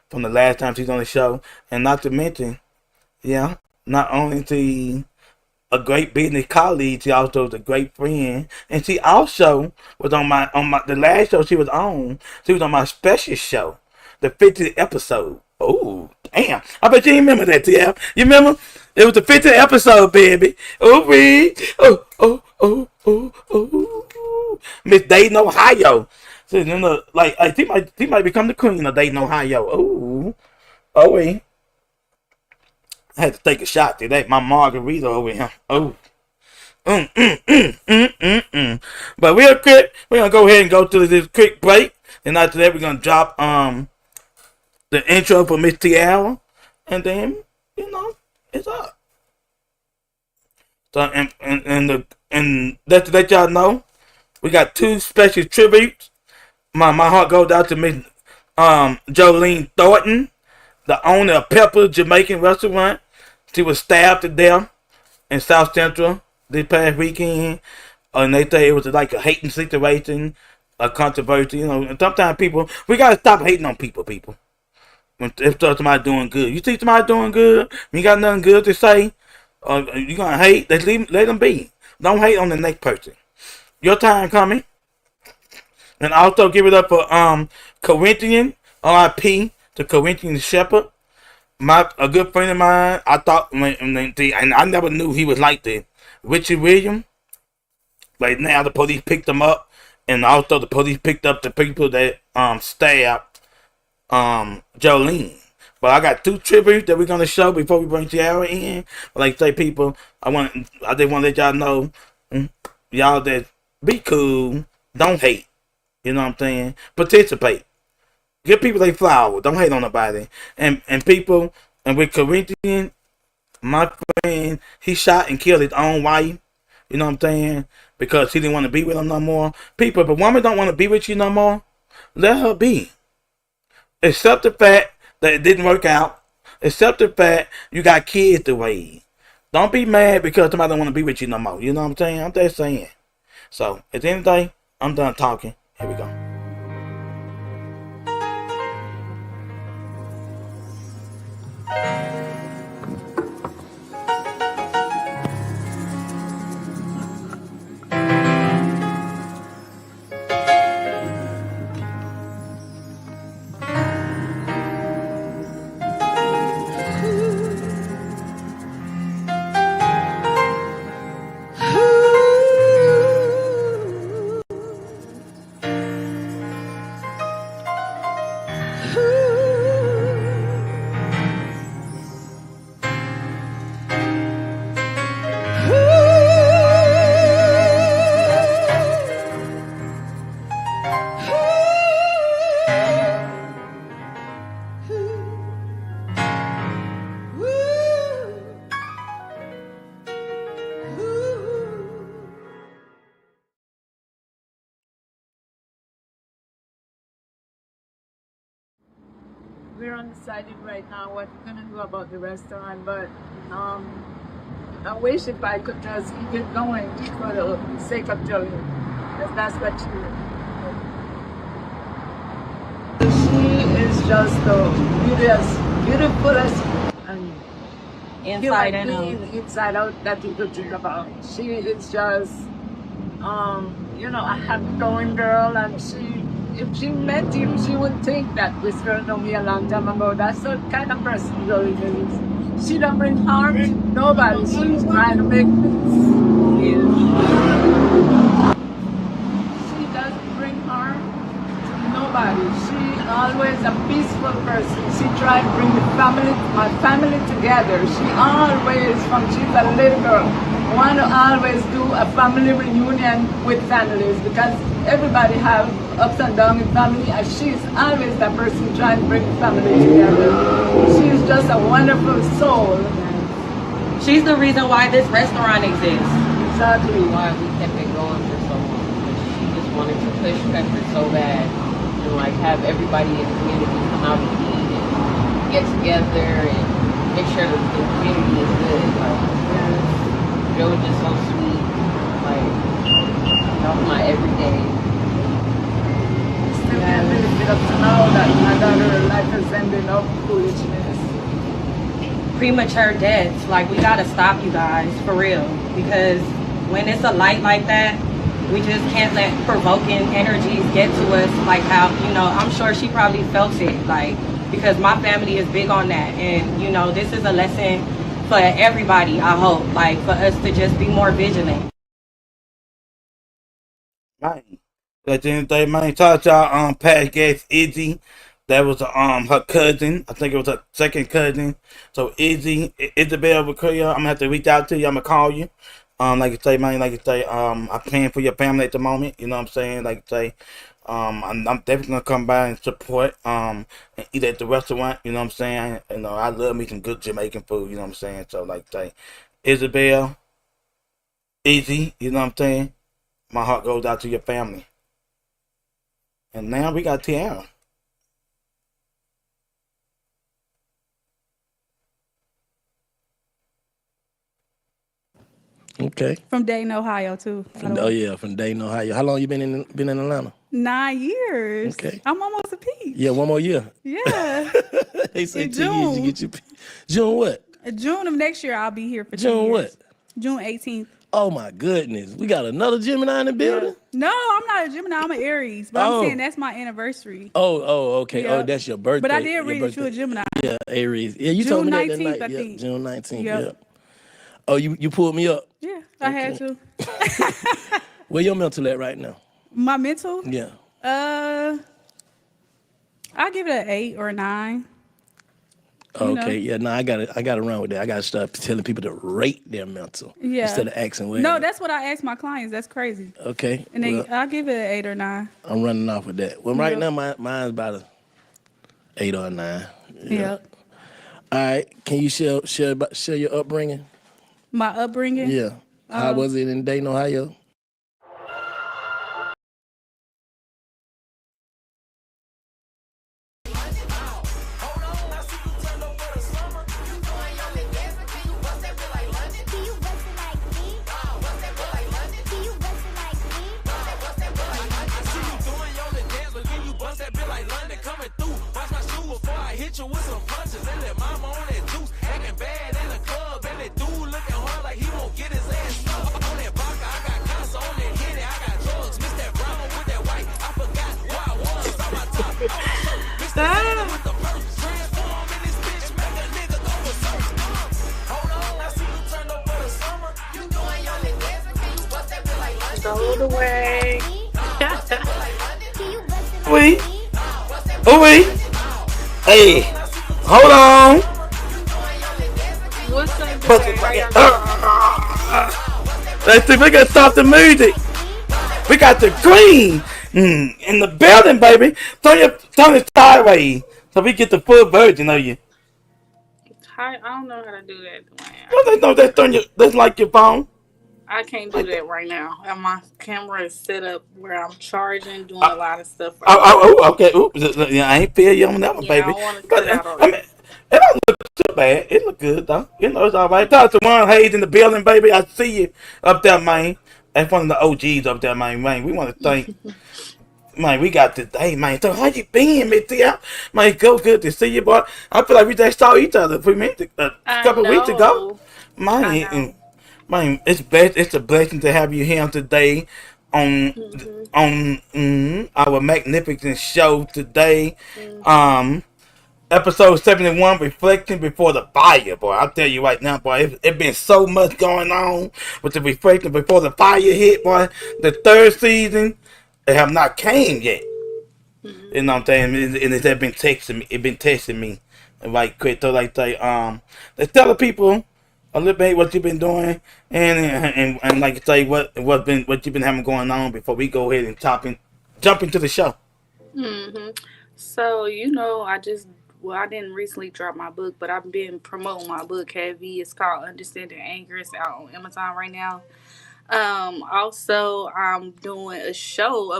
from the last time she's on the show. And not to mention, yeah, not only is she a great business colleague, she also is a great friend. And she also was on the last show she was on my special show, the 50th episode. Oh, damn. I bet you remember that, Tiara. You remember? It was the 50th episode, baby. Oh, Miss Dayton, Ohio. So, you know, like she might become the queen of Dayton, Ohio. I had to take a shot today. My margarita over here. But real quick, we're gonna go ahead and go to this quick break. And after that, we're gonna drop the intro for Miss Tiara, and then it's up. So and that's to let y'all know, we got 2 special tributes. My heart goes out to Miss Jolene Thornton, the owner of Pepper's Jamaican restaurant. She was stabbed to death in South Central this past weekend, and they say it was like a hating situation, a controversy. And sometimes we gotta stop hating on people. If somebody doing good, you see somebody doing good, you got nothing good to say, you gonna hate, let them be. Don't hate on the next person. Your time coming. And also give it up for Corinthian, R.I.P. to Corinthian Shepherd. A good friend of mine, I thought, and I never knew he was like the Richard Williams. Like now the police picked him up, and also the police picked up the people that stabbed Jolene. But I got 2 tributes that we're gonna show before we bring Tiara in. But like I say, people, I just want to let y'all know, y'all that be cool, don't hate. You know what I'm saying? Participate. Give people their flowers. Don't hate on nobody. And people, and with Corinthian, my friend, he shot and killed his own wife. You know what I'm saying? Because he didn't want to be with him no more. People, if a woman don't want to be with you no more, let her be. Accept the fact that it didn't work out. Accept the fact you got kids to raise. Don't be mad because somebody don't want to be with you no more. You know what I'm saying? I'm just saying. So, at the end of the day, I'm done talking. Here we go. We're undecided right now what we're gonna do about the restaurant, but I wish if I could just keep it going for the sake of Jolene, because that's what she is. She is just the beautifulest and inside and out. Inside out that you could think about. She is just, a happy going girl, and if she met him, she would think that this girl know me a long time ago. That's the kind of person Jolene is. She don't bring harm to nobody. She's trying to make things. She doesn't bring harm to nobody. She always a peaceful person. She tried to bring my family together. She always, from she's a little girl, want to always do a family reunion with families because everybody have ups and downs in family, and she's always the person trying to bring family together. She's just a wonderful soul. She's the reason why this restaurant exists. Exactly. Why we kept it going for so long. Because she just wanted to push Pepper so bad and like have everybody in the community come out and eat and get together and make sure that the community is good. Like, Joe was just so sweet. Like, talking about every day. Still can't believe it up to now that my daughter life is ending up foolishness. Premature deaths, like we gotta stop, you guys, for real. Because when it's a light like that, we just can't let provoking energies get to us. Like how, you know, I'm sure she probably felt it, like, because my family is big on that. And, you know, this is a lesson for everybody, I hope, like, for us to just be more vigilant. Man, at the end of the day, man, talk y'all past guest Izzy. That was her cousin. I think it was her second cousin. So Izzy, Isabel Victoria, I'm gonna have to reach out to you. I'm gonna call you. Like you say, man, like you say, I'm praying for your family at the moment. You know what I'm saying? Like you say, I'm definitely gonna come by and support. And eat at the restaurant. You know what I'm saying? You know, I love me some good Jamaican food. You know what I'm saying? So like you say, Isabel, Izzy, you know what I'm saying? My heart goes out to your family. And now we got Tiara. Okay. From Dayton, Ohio, too. From Dayton, Ohio. How long you been in Atlanta? 9 years. Okay. I'm almost a peach. Yeah, one more year. Yeah. They say In 2 years to June. get you. June what? June of next year, I'll be here for 2 June years. what? June 18th. Oh my goodness, we got another Gemini in the building. No, I'm not a Gemini. I'm an Aries. But Oh. I'm saying that's my anniversary. Oh, okay. Yeah. Oh, that's your birthday. But I did Your read that you're a birthday. Gemini. Yeah, Aries. Yeah, you June told me that 19th, night. I Yeah, think. June 19th. Yep. Yeah. Oh, you pulled me up. Yeah, I had to. Where your mental at right now? My mental? Yeah. I'll give it an 8 or a 9. You know. Okay. Yeah. No, I got to run with that. I got to start telling people to rate their mental instead of asking where. No, that's what I ask my clients. That's crazy. Okay. And then well, I'll give it an 8 or 9. I'm running off with that. Well, right Yep. now mine's about a 8 or a 9. Yep. All right. Can you share your upbringing? My upbringing? Yeah. How was it in Dayton, Ohio? Can you bust it like me? Can you bust it like me? Go away. Can you bust it like Oui. me? Oh, wait. Hey, hold on. What's up? But, let's see, we gotta stop the music. We got the queen in the building, baby. Turn it sideways so we get the full version of you. I don't know how to do that, Dwayne. No, that's like your phone. I can't do that right now. And my camera is set up where I'm charging, doing a lot of stuff. Okay. Oops, yeah, I ain't feel you on that one, Yeah, baby. I don't wanna cut out all I mean, it don't look too bad. It look good though. You know, it's all right. Talk to Warren Hayes in the building, baby. I see you up there, man. That's one of the OGs up there, man. We want to thank. Man, we got this. Hey, man, so how you been, Miss Tia? Man, go good to see you, boy. I feel like we just saw each other a couple weeks ago. Man, it's a blessing to have you here today on our magnificent show today. Episode 71, Reflecting Before the Fire, boy. I'll tell you right now, boy, it's been so much going on with the Reflecting Before the Fire hit, boy. The third season, they have not came yet. You know what I'm saying? And it's been texting me. It been texting me. Right quick. So like they tell the people a little bit what you've been doing, and like say what you've been having going on before we go ahead and jump into the show. So, I didn't recently drop my book, but I've been promoting my book heavy. It's called Understanding Anger. It's out on Amazon right now. Also, I'm doing a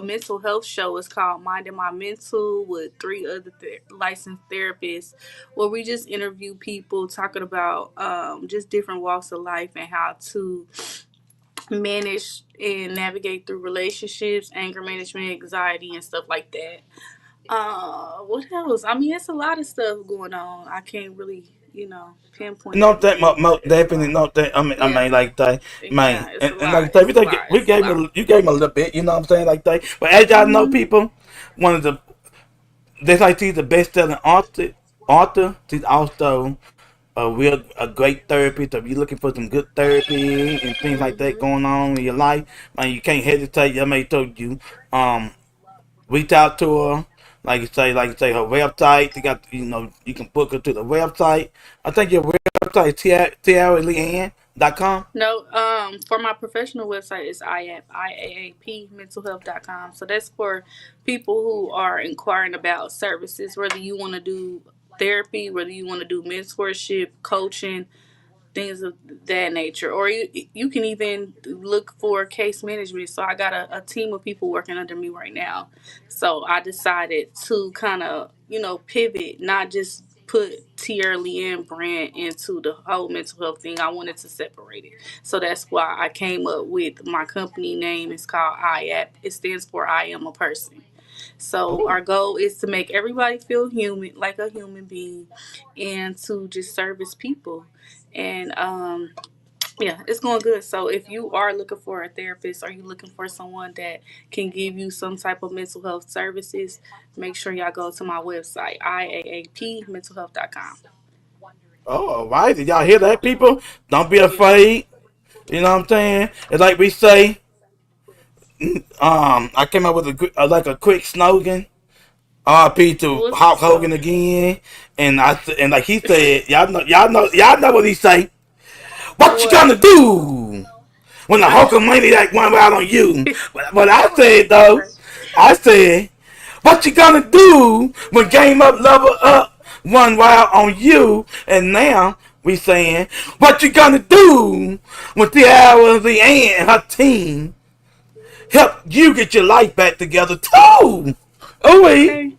mental health show. It's called Minding My Mental with three other licensed therapists, where we just interview people talking about just different walks of life and how to manage and navigate through relationships, anger management, anxiety, and stuff like that. What else? I mean, it's a lot of stuff going on. I can't really, pinpoint. No, that definitely everything. not that. I Yeah, mean, like that, man, yeah, it's a and lot. like that, It's a lot. we It's a gave lot. him, you gave him a little bit. You know what I'm saying, like that. But as y'all know, people, one of the they like he's the best-selling author. She's also a great therapist. So if you're looking for some good therapy and things like that going on in your life, man, you can't hesitate. I may told you, reach out to her. Like you say, her website. You got, you can book her to the website. I think your website is tiaraleanne.com. No, for my professional website is IAAPmentalhealth.com. So that's for people who are inquiring about services, whether you want to do therapy, whether you want to do mentorship, coaching, things of that nature, or you can even look for case management. So I got a team of people working under me right now. So I decided to kind of pivot, not just put Tierra Leanne brand into the whole mental health thing. I wanted to separate it. So that's why I came up with my company name. It's called IAP. It stands for I Am a Person. So our goal is to make everybody feel human, like a human being, and to just service people. And yeah, it's going good. So if you are looking for a therapist, or you looking for someone that can give you some type of mental health services, make sure y'all go to my website, IAAPmentalhealth.com. Oh, all right. Did y'all hear that, people? Don't be afraid. You know what I'm saying? It's like we say. I came up with a quick slogan. RP to What's the Hulk Hogan slogan? again, and like he said, y'all know what he say. What you What? gonna do when the Hulkamaniac run out on you? But I said though, Okay. I said, what you gonna do when Game Up Level Up run wild on you? And now we saying, what you gonna do when Tiara Leanne and her team help you get your life back together too? Ooh, Okay.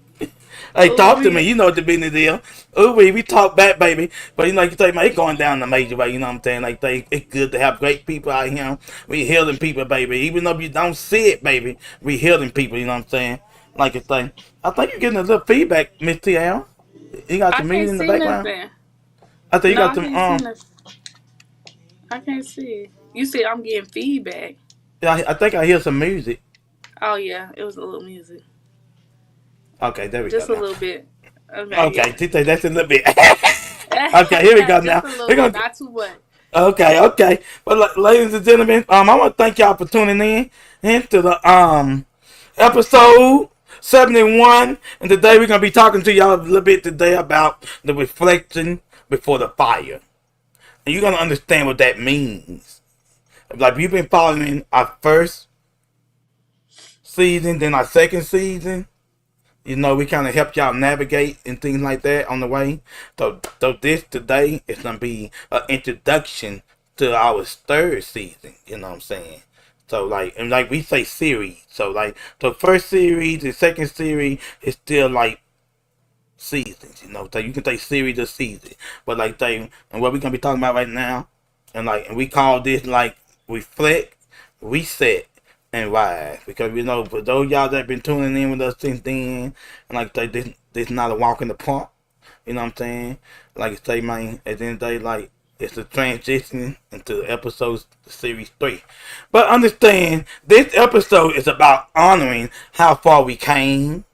hey, Oh, talk to me. we. You know what the business is. Ooh, we talk back, baby. But like you say, man, it's going down the major way. You know what I'm saying? It's good to have great people out here. We healing people, baby. Even though you don't see it, baby, we healing people. You know what I'm saying? Like you say, I think you're getting a little feedback, Miss T.L. You got I some can't music in the see background. nothing. I think you No, got I some. can't see nothing. I can't see it. You said I'm getting feedback. Yeah, I think I hear some music. Oh yeah, it was a little music, Okay, there we go just a now. little bit. Okay, Okay, yeah. T.T., that's a little bit. Okay, here we go Just now. a little We're bit, gonna. not too much. Okay. But ladies and gentlemen, I want to thank y'all for tuning in into the episode 71, and today we're gonna be talking to y'all a little bit today about the reflection before the fire, and you're gonna understand what that means. Like we've been following our first season, then our second season. We kind of help y'all navigate and things like that on the way. So this today is gonna be an introduction to our third season. You know what I'm saying? So like we say series. So the first series, the second series is still like seasons. So you can say series or season. But and what we're gonna be talking about right now, and we call this like reflect, reset, and rise, because for those y'all that been tuning in with us since then, and this not a walk in the park. You know what I'm saying? Like I say, man, at the end of the day, it's a transition into episode series 3. But understand, this episode is about honoring how far we came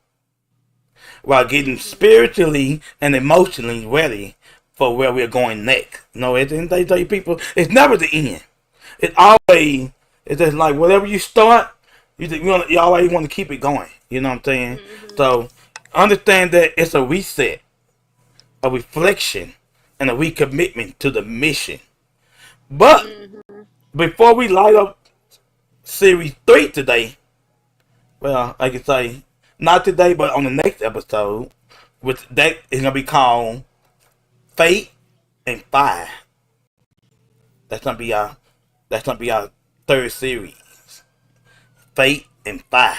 while getting spiritually and emotionally ready for where we're going next. At the end of the day, people, it's never the end. It's just like whatever you start, you always want to keep it going. You know what I'm saying? So understand that it's a reset, a reflection, and a recommitment to the mission. But Mm-hmm. before we light up series 3 today, well, I can say not today, but on the next episode, which that is gonna be called Fate and Fire. That's gonna be our third series, Fate and Fire.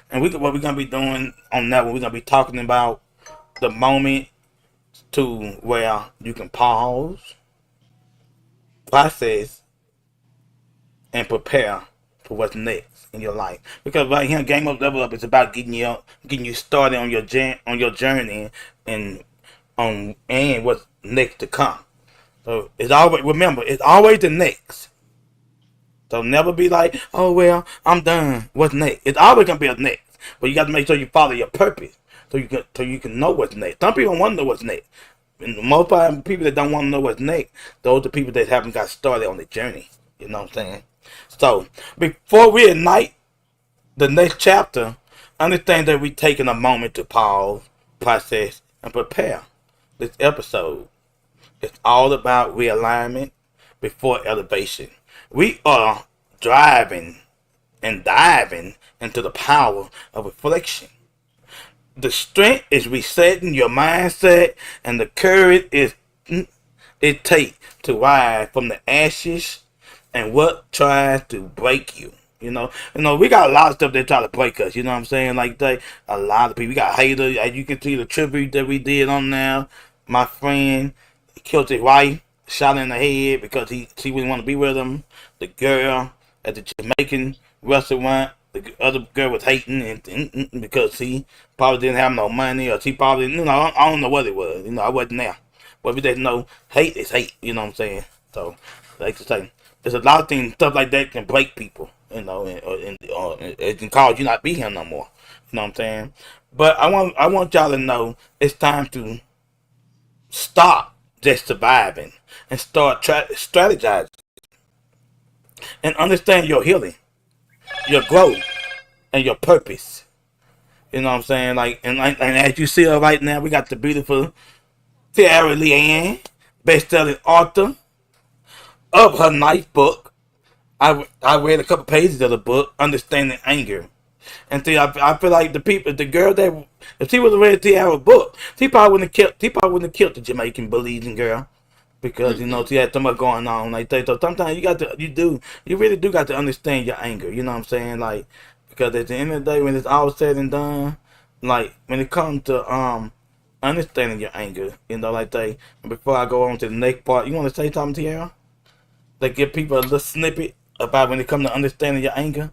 And what we're gonna be doing on that one, we're gonna be talking about the moment to where you can pause, process, and prepare for what's next in your life. Because right here, Game Up Level Up is about getting you started on your journey and what's next to come. So it's always the next. So never be like, oh well, I'm done. What's next? It's always gonna be a next, but you got to make sure you follow your purpose, so you can know what's next. Some people don't want to know what's next. And most of the people that don't want to know what's next, those are people that haven't got started on the journey. You know what I'm saying? So before we ignite the next chapter, understand that we're taking a moment to pause, process, and prepare. This episode is all about realignment before elevation. We are driving and diving into the power of reflection. The strength is resetting your mindset, and the courage it takes to rise from the ashes and what tries to break you. You know, we got a lot of stuff that try to break us. You know what I'm saying? Like a lot of people. We got haters. As you can see, the tribute that we did on there. My friend killed his wife, shot her in the head because she wouldn't want to be with him. The girl at the Jamaican restaurant, the other girl was hating and because she probably didn't have no money, or she probably, I don't know what it was. I wasn't there. But we just know hate is hate. You know what I'm saying? So, like to say, there's a lot of things, stuff like that can break people. Or it can cause you not be here no more. You know what I'm saying? But I want y'all to know it's time to stop just surviving and start strategizing and understand your healing, your growth, and your purpose. You know what I'm saying? And as you see her right now, we got the beautiful Tiara Leanne, best-selling author of her ninth book. I read a couple pages of the book, Understanding Anger. And see, I feel like the girl that, if she would have read Tiara's book, she probably wouldn't have killed the Jamaican believing girl. Because she had so much going on like that. So sometimes you really do got to understand your anger. You know what I'm saying? Like, because at the end of the day, when it's all said and done, like when it comes to understanding your anger, like that. And before I go on to the next part, you want to say something, Tiara? Like give people a little snippet about when it comes to understanding your anger.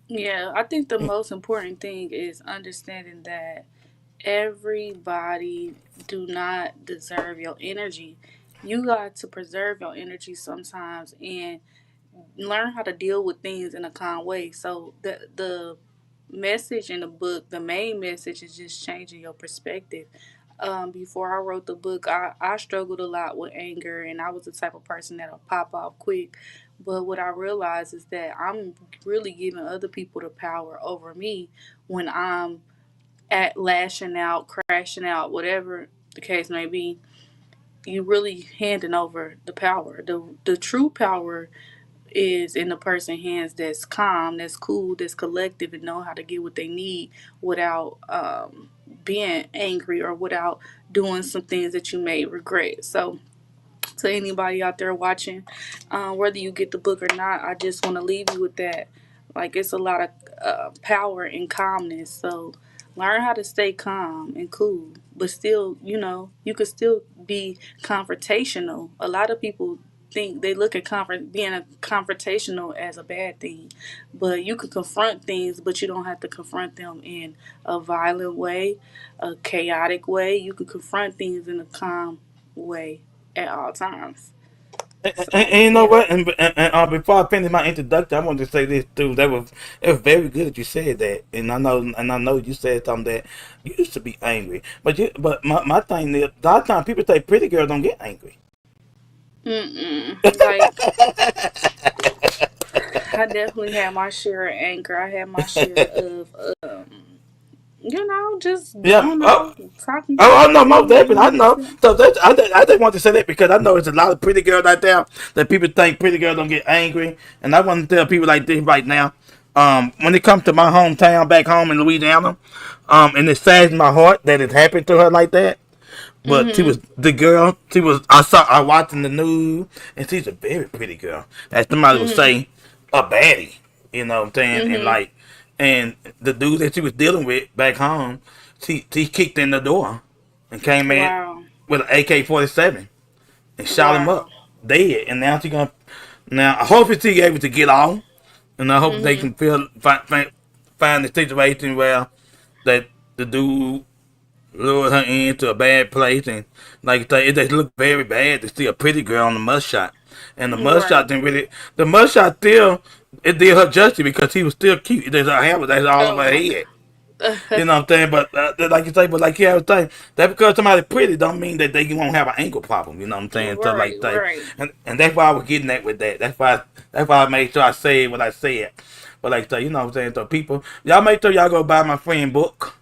Yeah, I think the most important thing is understanding that everybody do not deserve your energy. You got to preserve your energy sometimes and learn how to deal with things in a calm way. So the message in the book, the main message is just changing your perspective. Before I wrote the book, I struggled a lot with anger, and I was the type of person that'll pop off quick. But what I realized is that I'm really giving other people the power over me when I'm at lashing out, crashing out, whatever the case may be. You really handing over the power. The true power is in the person's hands that's calm, that's cool, that's collective, and know how to get what they need without being angry or without doing some things that you may regret. So to anybody out there watching, whether you get the book or not, I just want to leave you with that. Like, it's a lot of power in calmness. So learn how to stay calm and cool, but still, you could still be confrontational. A lot of people think they look at being a confrontational as a bad thing, but you can confront things, but you don't have to confront them in a violent way, a chaotic way. You can confront things in a calm way at all times. And you know what? And before I finish my introduction, I want to say this too. It was very good that you said that. And I know you said something that you used to be angry. But my thing is, a lot of times people say pretty girls don't get angry. Like, I definitely had my share of anger. I had my share of, just, Yeah. I don't know, talking to Oh, no, you. most definitely. I know. Yeah. So I just want to say that because I know there's a lot of pretty girls out there that people think pretty girls don't get angry. And I want to tell people like this right now. When it comes to my hometown back home in Louisiana, and it saddens my heart that it happened to her like that. But she was the girl. I watching the news, and she's a very pretty girl. As somebody would say, a baddie. You know what I'm saying? And the dude that she was dealing with back home, she kicked in the door and came in Wow. with an AK-47 and shot him Wow. up dead. And now I hope she able to get off, and I hope they can find the situation where that the dude lured her into a bad place, and like I say, it just looked very bad to see a pretty girl on the must shot, and the must Right. shot didn't really. The must shot still it did her justice because he was still cute. There's her hair, that's all Oh over her my head. God. You know what I'm saying? But like you say, but like you have to say, that because somebody pretty don't mean that they won't have an ankle problem. You know what I'm saying? So Right. like that, Right. and that's why I was getting at with that. That's why I made sure I said what I said. But like say, you know what I'm saying? So people, y'all make sure y'all go buy my friend book.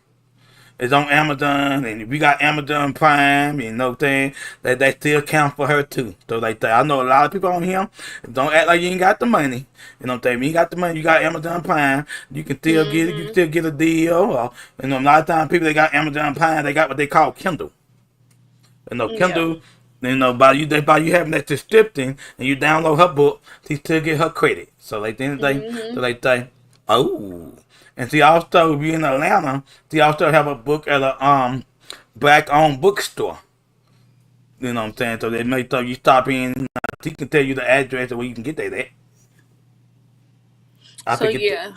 It's on Amazon, and if you got Amazon Prime, you know what I'm saying, that still count for her too. So like that, I know a lot of people on here don't act like you ain't got the money. You know what I'm saying? When you got the money, you got Amazon Prime, you can still get it. You can still get a deal. Or, you know, a lot of times people that got Amazon Prime, they got what they call Kindle. You know, Yeah. Kindle. You know, by you having that subscription and you download her book, she still get her credit. So like the end of the day, so like they, oh, and she also if you're in Atlanta, she also have a book at a black owned bookstore. You know what I'm saying? So they make sure you stop in. She can tell you the address of where you can get that at. I So forget. yeah,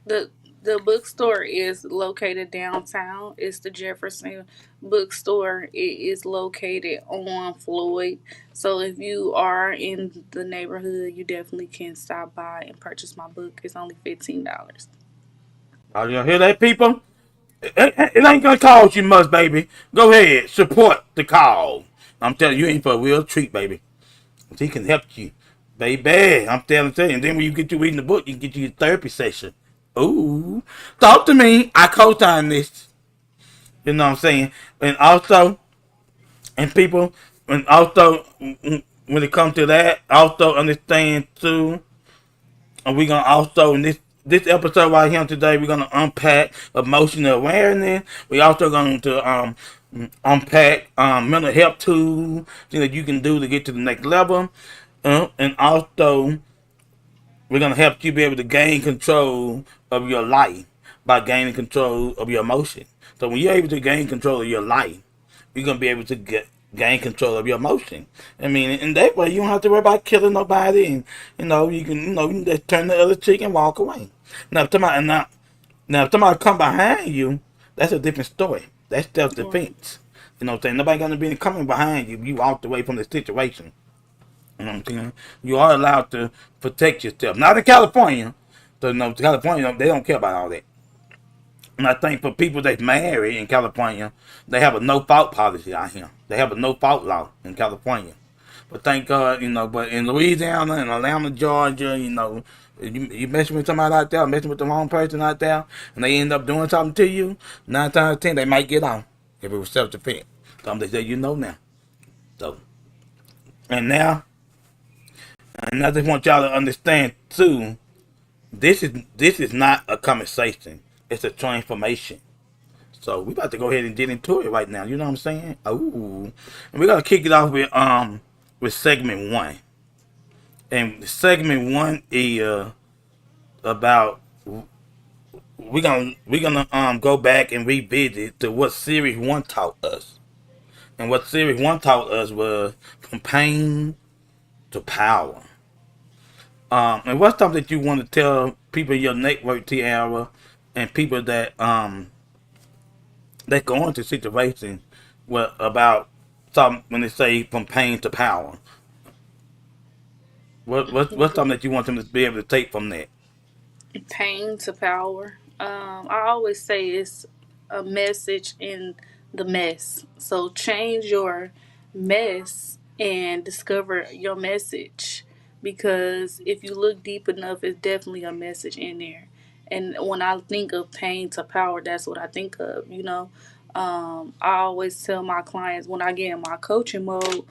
the the bookstore is located downtown. It's the Jefferson Bookstore. It is located on Floyd. So if you are in the neighborhood, you definitely can stop by and purchase my book. It's only $15. Oh, you hear that, people? It ain't gonna cost you much, baby. Go ahead, support the cause. I'm telling you, you ain't for a real treat, baby. He can help you, baby. I'm telling you. And then when you get you reading the book, you can get you a therapy session. Ooh, talk to me. I co-sign this. You know what I'm saying? And also, and people, and also when it comes to that, also understand too. And we're gonna also in this episode right here today, we're gonna unpack emotional awareness. We also going to unpack mental health tools, things that you can do to get to the next level. And also we're gonna help you be able to gain control of your life by gaining control of your emotion. So when you're able to gain control of your life, you're gonna be able to gain control of your emotion. I mean, in that way, you don't have to worry about killing nobody, and you can just turn the other cheek and walk away. Now, if somebody come behind you, that's a different story. That's self Right. defense. You know what I'm saying? Nobody gonna be coming behind you. You walked away from the situation. You know what I'm saying? You are allowed to protect yourself. Not in California. So no, California they don't care about all that. And I think for people that's married in California, they have a no fault policy out here. They have a no fault law in California. But thank God, but in Louisiana and Atlanta, Georgia, you messing with somebody out there, messing with the wrong person out there, and they end up doing something to you, 9 times 10 they might get off if it was self defense. Something they say now. So and I just want y'all to understand too, this is not a conversation. It's a transformation. So we about to go ahead and get into it right now. You know what I'm saying? Ooh. And we're gonna kick it off with segment one. And segment one is about we're gonna go back and revisit to what series one taught us. And what series one taught us was from pain to power. And what's something that you want to tell people in your network, Tiara, and people that go into situations about something when they say from pain to power? What's something that you want them to be able to take from that? Pain to power. I always say it's a message in the mess. So change your mess and discover your message. Because if you look deep enough, it's definitely a message in there. And when I think of pain to power, that's what I think of. I always tell my clients when I get in my coaching mode,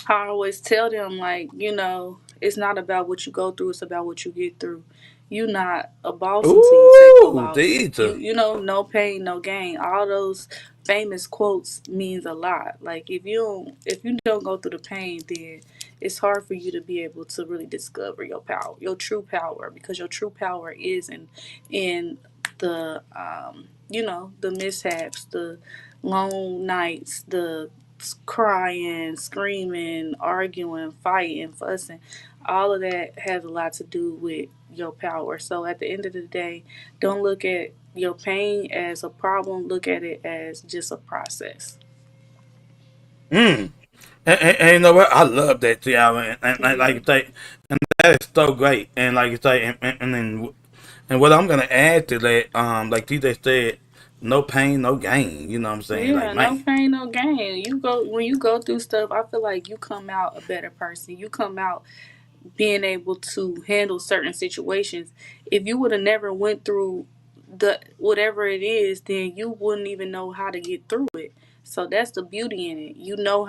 I always tell them, like, it's not about what you go through, it's about what you get through. You're not a boss until you take a Ooh, loss. teacher. No pain, no gain. All those famous quotes means a lot. Like, if you don't go through the pain, then it's hard for you to be able to really discover your power, your true power, because your true power is in the the mishaps, the long nights, the crying, screaming, arguing, fighting, fussing. All of that has a lot to do with your power. So at the end of the day, don't look at your pain as a problem. Look at it as just a process. Mm. And you know what? I love that, Tiara. And like you say, and that is so great. And like you say, and then and what I'm gonna add to that, like TJ said, no pain, no gain. You know what I'm saying? Yeah, Like, no man. pain, no gain. When you go through stuff, I feel like you come out a better person. You come out being able to handle certain situations. If you would have never went through the whatever it is, then you wouldn't even know how to get through it. So that's the beauty in it. You know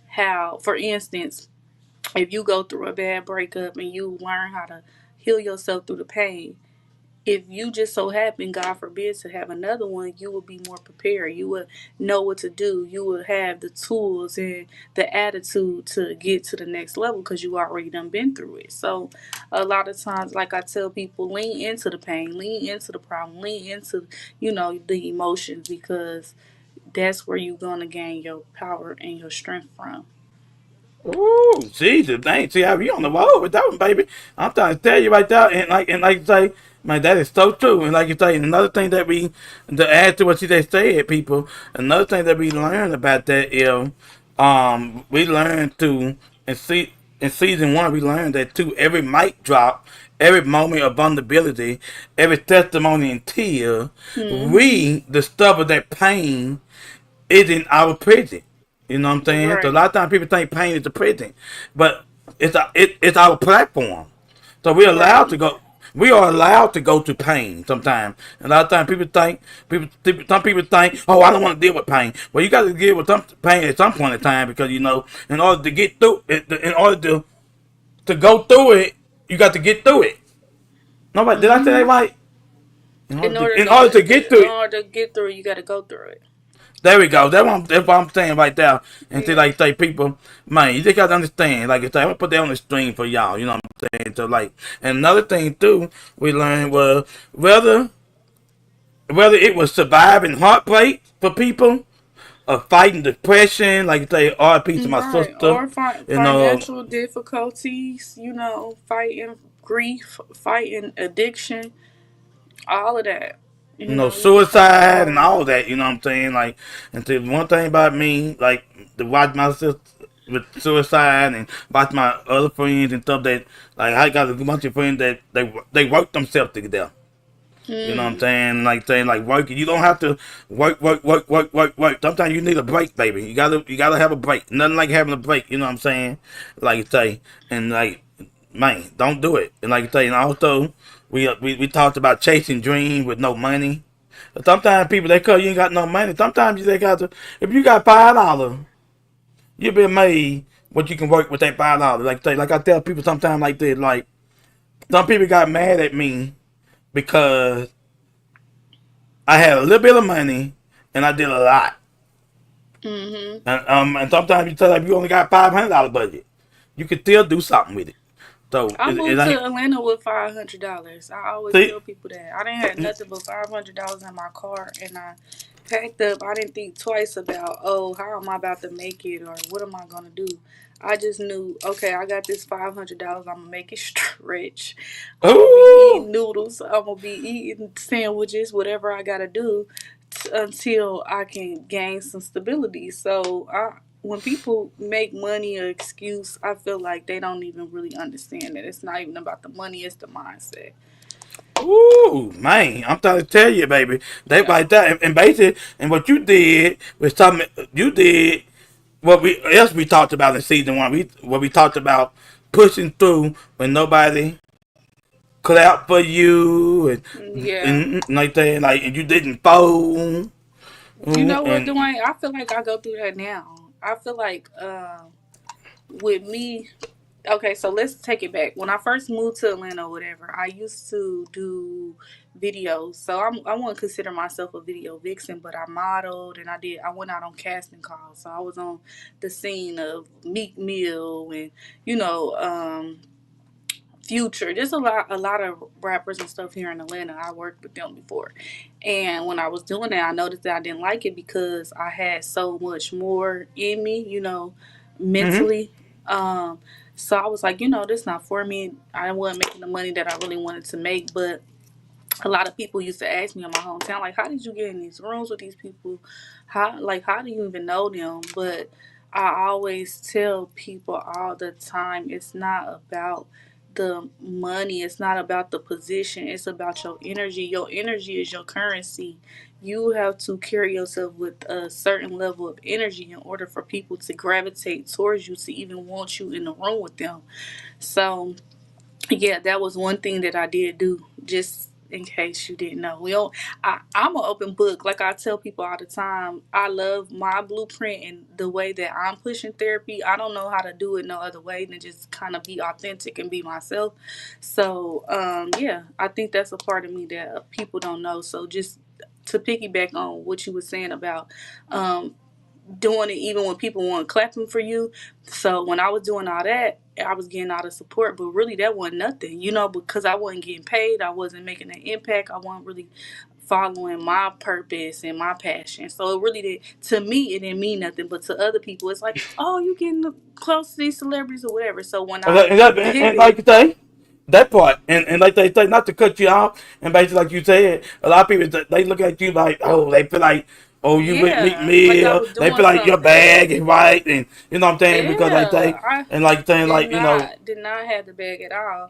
how, for instance, if you go through a bad breakup and you learn how to heal yourself through the pain, if you just so happen, God forbid, to have another one, you will be more prepared. You will know what to do. You will have the tools and the attitude to get to the next level because you already done been through it. So a lot of times, like I tell people, lean into the pain, lean into the problem, lean into, the emotions, because that's where you're going to gain your power and your strength from. Ooh, Jesus, dang, see how you on the wall with that one, baby. I'm trying to tell you right there, and like you say, man, that is so true. And like you say, another thing that to add to what you just said, people, another thing that we learned about that is, we learned to in season one, we learned that too. Every mic drop, every moment of vulnerability, every testimony and tear, we discover that pain is in our prison. You know what I'm saying? So a Right. lot of times people think pain is the prison, but it's our platform. So we're allowed Right. to go. We are allowed to go to pain sometimes. And a lot of times some people think, oh, I don't want to deal with pain. Well, you got to deal with some pain at some point in time because in order to get through it, in order to go through it, you got to get through it. Nobody did I say that hmm right? In order In order to get through in it. order to get through it, you got to go through it. There we go. That's what I'm saying right there. And see, Yeah. like, say, people, man, you just gotta understand. Like I say, I'm gonna put that on the screen for y'all. You know what I'm saying? So, like, and another thing too, we learned was whether it was surviving heartbreak for people, or fighting depression, like you say, RP to my Right. sister. Or You know, financial difficulties, fighting grief, fighting addiction, all of that. You can fight suicide and all of all that. that. You know what I'm saying? Like, and see, one thing about me, like, to watch my sister with suicide and watch my other friends and stuff that, like, I got a bunch of friends that they work themselves to death. You know what I'm Mm. saying? Like working. You don't have to work. Sometimes you need a break, baby. You gotta have a break. Nothing like having a break. You know what I'm saying? Like you say, and like, man, don't do it. And like you say, and also we talked about chasing dreams with no money. Sometimes people they call you ain't got no money. Sometimes you they got to. If you got $5, you be amazed what you can work with that $5. Like I tell people sometimes like this. Like some people got mad at me because I had a little bit of money and I did a lot. Mhm. And sometimes you tell them you only got $500 budget, you can still do something with it. So I it moved ain't to Atlanta with $500. I always see. tell people that I didn't have nothing but $500 in my car, and I packed up. I didn't think twice about, oh, how am I about to make it, or what am I gonna do. I just knew, okay, I got this $500. I'm gonna make it stretch. I'm gonna be Ooh, eating noodles. I'm gonna be eating sandwiches, whatever I gotta do until I can gain some stability. So when people make money an excuse, I feel like they don't even really understand that it's not even about the money; it's the mindset. ooh, man! I'm trying to tell you, baby. They Yeah. like that, and basically, and what you did was something you did. What we talked about in season one. We talked about pushing through when nobody clap for you Yeah. and like that, like, and you didn't fold. You know what, And Dwayne? I feel like I go through that now. I feel like with me, okay, so let's take it back. When I first moved to Atlanta or whatever, I used to do videos. So I wouldn't consider myself a video vixen, but I modeled and I went out on casting calls. So I was on the scene of Meek Mill and, you know, Future. There's a lot of rappers and stuff here in Atlanta. I worked with them before. And when I was doing that, I noticed that I didn't like it because I had so much more in me, you know, mentally. Um, so I was like, you know, this not for me. I wasn't making the money that I really wanted to make, but a lot of people used to ask me in my hometown, like, how did you get in these rooms with these people? How do you even know them? But I always tell people all the time, it's not about the money. It's not about the position. It's about your energy. Your energy is your currency. You have to carry yourself with a certain level of energy in order for people to gravitate towards you, to even want you in the room with them. So yeah, that was one thing that I did do, just in case you didn't know. I'm an open book. Like I tell people all the time, I love my blueprint and the way that I'm pushing therapy. I don't know how to do it no other way than just kind of be authentic and be myself. So, yeah, I think that's a part of me that people don't know. So just to piggyback on what you were saying about um, doing it even when people weren't clapping for you. So when I was doing all that, I was getting all the support, but really that wasn't nothing, you know, because I wasn't getting paid. I wasn't making an impact. I wasn't really following my purpose and my passion. So it really did, to me, it didn't mean nothing, but to other people, it's like, oh, you getting close to these celebrities or whatever. So when I and like pivot, you say, that part, and like they say, not to cut you off, and basically like you said, a lot of people they look at you like, oh, they feel like, oh, you with Meek yeah, like I Mill, was they doing feel like your something. bag is right, and you know what I'm saying, because like Yeah, they, I and like saying did like, you know, not did not have the bag at all.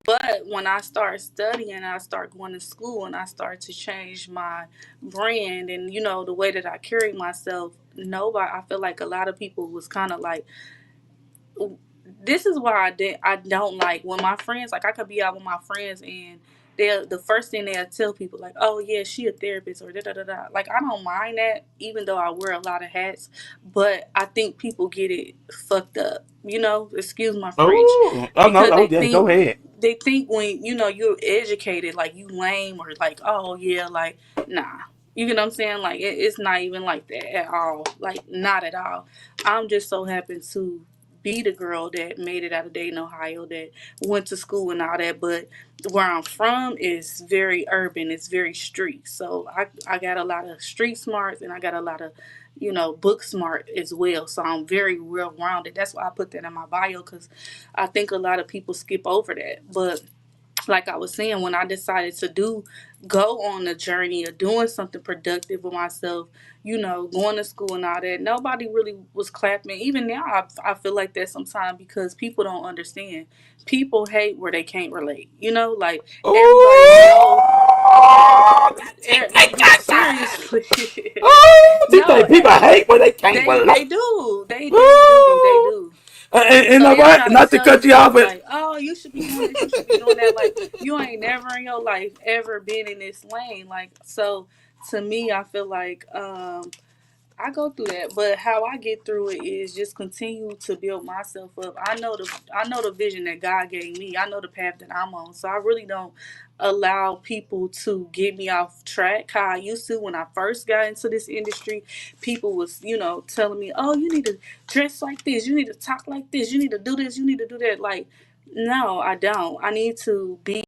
But when I start studying, I start going to school and I start to change my brand and, you know, the way that I carry myself. Nobody, I feel like a lot of people was kind of like, this is why I don't like when my friends, like I could be out with my friends and the first thing they'll tell people like, oh yeah, she a therapist or da da da da. Like I don't mind that, even though I wear a lot of hats, but I think people get it fucked up, you know, excuse my French, oh no, because oh yeah, go ahead. they think when, you know, you're educated, like you lame or like, oh yeah, like nah. You get what I'm saying? Like it's not even like that at all. Like not at all. I'm just so happy to be the girl that made it out of Dayton, Ohio, that went to school and all that. But where I'm from is very urban. It's very street. So I got a lot of street smarts and I got a lot of, you know, book smart as well. So I'm very well rounded. That's why I put that in my bio, because I think a lot of people skip over that. But like I was saying, when I decided to go on a journey of doing something productive with myself, you know, going to school and all that, nobody really was clapping. Even now, I feel like that sometimes because people don't understand. People hate where they can't relate. You know, like everybody know. Oh, Seriously, oh, no, people hate when they can't they relate. do, they Ooh. do. And So like they'll what? try to Not to tell you cut you off, stuff but like, "Oh, you should be doing this. You should be doing that." Like you ain't never in your life ever been in this lane. Like so, to me, I feel like I go through that, but how I get through it is just continue to build myself up. I know the vision that God gave me. I know the path that I'm on. So I really don't allow people to get me off track how I used to when I first got into this industry. People was, you know, telling me, "Oh, you need to dress like this. You need to talk like this. You need to do this. You need to do that." Like, no, I don't. I need to be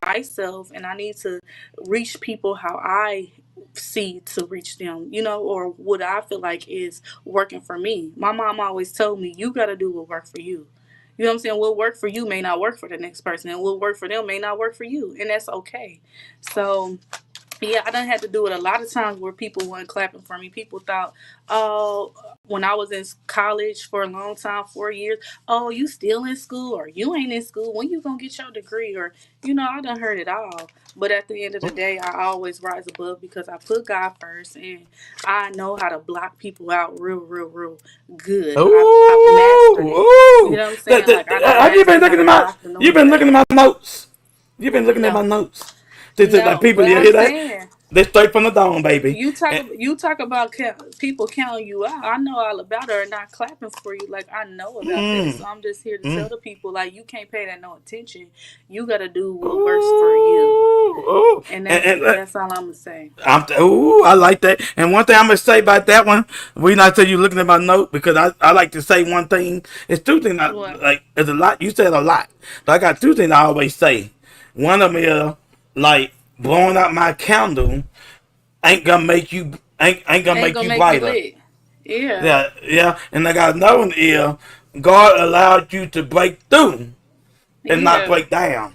myself and I need to reach people how I see to reach them, you know, or what I feel like is working for me. My mom always told me, you got to do what work for you. You know what I'm saying? What work for you may not work for the next person, and what work for them may not work for you, and that's okay. So yeah, I done had to do it a lot of times where people weren't clapping for me. People thought, oh, when I was in college for a long time, 4 years, oh, you still in school or you ain't in school. When you gonna get your degree? Or, you know, I done heard it all. But at the end of the day, I always rise above because I put God first and I know how to block people out real good. I've mastered it. You ooh, know what I'm saying? Like I done have you been mastered how looking to at my? block the You've noise been looking out. at my notes. You've been looking at my No, notes. This is like no. people, But you I'm hear that? saying. They straight from the dome, baby. And, You talk about people counting you out. I know all about her and not clapping for you. Like I know about that. So I'm just here to tell the people like you can't pay that no attention. You got to do what works for you, ooh. and And, that's all I'm gonna say. I like that. And one thing I'm gonna say about that one, we not tell you looking at my note because I like to say one thing. It's two things. What? Like it's a lot. You said a lot. But I got two things I always say. One of them is like blowing out my candle ain't gonna make you Ain't gonna make you brighter. lit. Yeah. Yeah. And I got another one is God allowed you to break through and not Yeah. break down.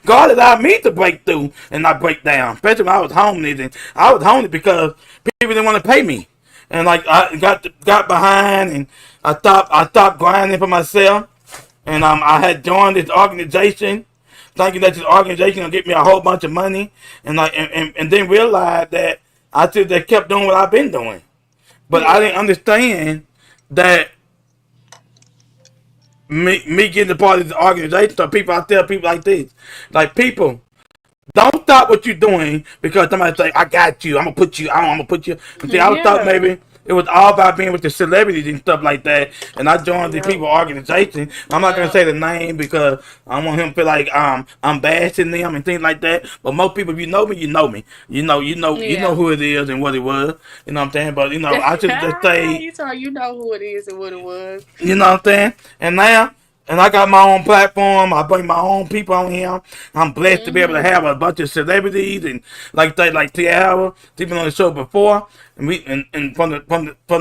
God allowed me to break through and not break down. Especially when I was homeless. And I was homeless because people didn't want to pay me. And like I got behind and I stopped grinding for myself. And I had joined this organization, thinking that this organization gonna get me a whole bunch of money. And like and then realized that I should have kept doing what I've been doing. But I didn't understand that me getting a part of this organization. So I tell people like this, like people, don't stop what you're doing because somebody say, I got you, I'm gonna put you on, I'm gonna put you. And see, I thought Yeah. maybe it was all about being with the celebrities and stuff like that. And I joined the Yep. people organization. I'm not gonna Yep. say the name because I want him to feel like I'm bashing them and things like that. But most people, if you know me, you know me. You know Yeah. who it is and what it was. You know what I'm saying? But I should just say, you know who it is and what it was. you know what I'm saying? And now, and I got my own platform. I bring my own people on here. I'm blessed to be able to have a bunch of celebrities and like Tiara. She's been on the show before, and from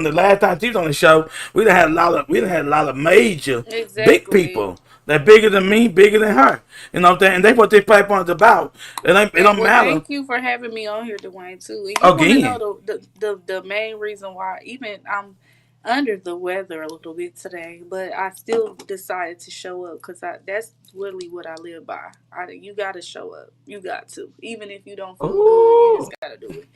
the last time she was on the show, we done had a lot of major big Exactly. people. They're bigger than me, bigger than her. You know what I'm saying? And that's what this platform is about. It don't Well, matter. thank you for having me on here, Dwayne. Too. And you want to Again. know the main reason why even I'm under the weather a little bit today, but I still decided to show up because that's really what I live by. You got to show up. You got to, even if you don't feel good, you just got to do it.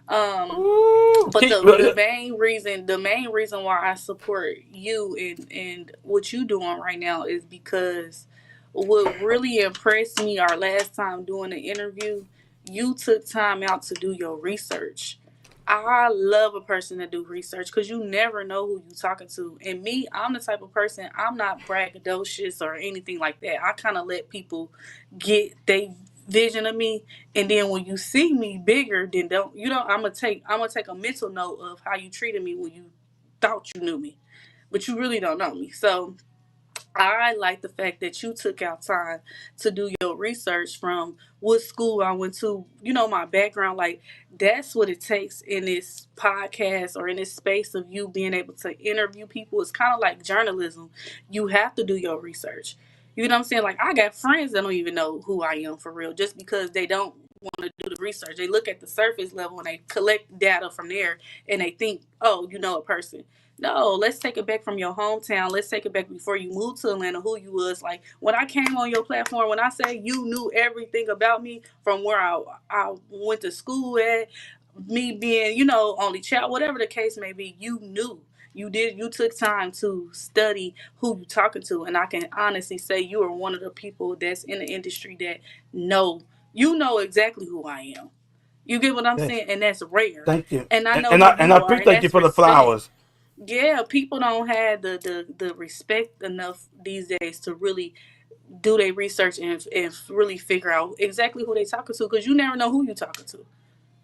But the main reason why I support you and what you doing right now is because what really impressed me our last time doing the interview, you took time out to do your research. I love a person to do research because you never know who you're talking to. And me, I'm the type of person, I'm not braggadocious or anything like that. I kind of let people get they vision of me, and then when you see me bigger, then I'm gonna take a mental note of how you treated me when you thought you knew me, but you really don't know me. So I like the fact that you took out time to do your research from what school I went to, my background. Like, that's what it takes in this podcast or in this space of you being able to interview people. It's kind of like journalism. You have to do your research. You know what I'm saying? Like, I got friends that don't even know who I am for real just because they don't want to do the research. They look at the surface level and they collect data from there and they think, oh, you know a person. No, let's take it back from your hometown. Let's take it back before you moved to Atlanta, who you was. Like, when I came on your platform, when I say you knew everything about me from where I went to school at, me being, only child, whatever the case may be, you knew. You took time to study who you talking to. And I can honestly say you are one of the people that's in the industry that you know exactly who I am. You get what I'm Yes. saying? And that's rare. Thank you. And I know And who I you are, appreciate you that's for the respect. flowers. Yeah, people don't have the respect enough these days to really do their research and really figure out exactly who they talking to, because you never know who you talking to.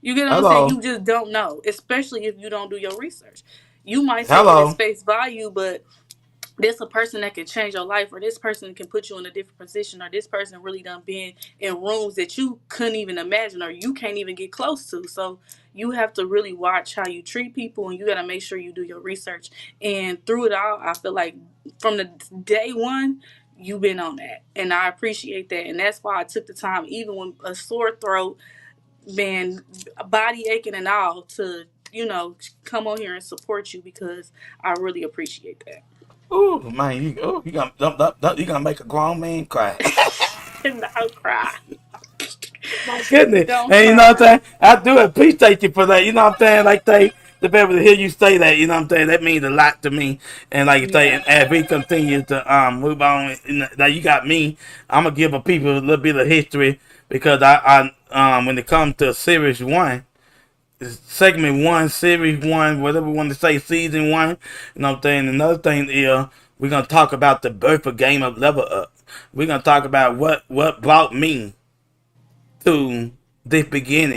You get what I'm saying? Hello. You just don't know, especially if you don't do your research. You might take it Hello. as face value, but this a person that can change your life, or this person can put you in a different position, or this person really done been in rooms that you couldn't even imagine or you can't even get close to. So you have to really watch how you treat people, and you got to make sure you do your research. And through it all, I feel like from the day one, you've been on that, and I appreciate that. And that's why I took the time, even when a sore throat, man, body aching and all, to come on here and support you, because I really appreciate that. Ooh, man, you gonna make a grown man cry. Don't cry. My goodness. Don't And you know what I'm cry. saying? I do appreciate you for that. You know what I'm saying? Like to be able to hear you say that, you know what I'm saying, that means a lot to me. And like you say, and as we continue to move on, now you got me. I'm gonna give a people a little bit of history because I when it comes to series 1, segment 1, series 1, whatever we want to say, season 1, you know what I'm saying. Another thing is we're gonna talk about the birth of Game of Level Up. We're gonna talk about what brought me to this beginning.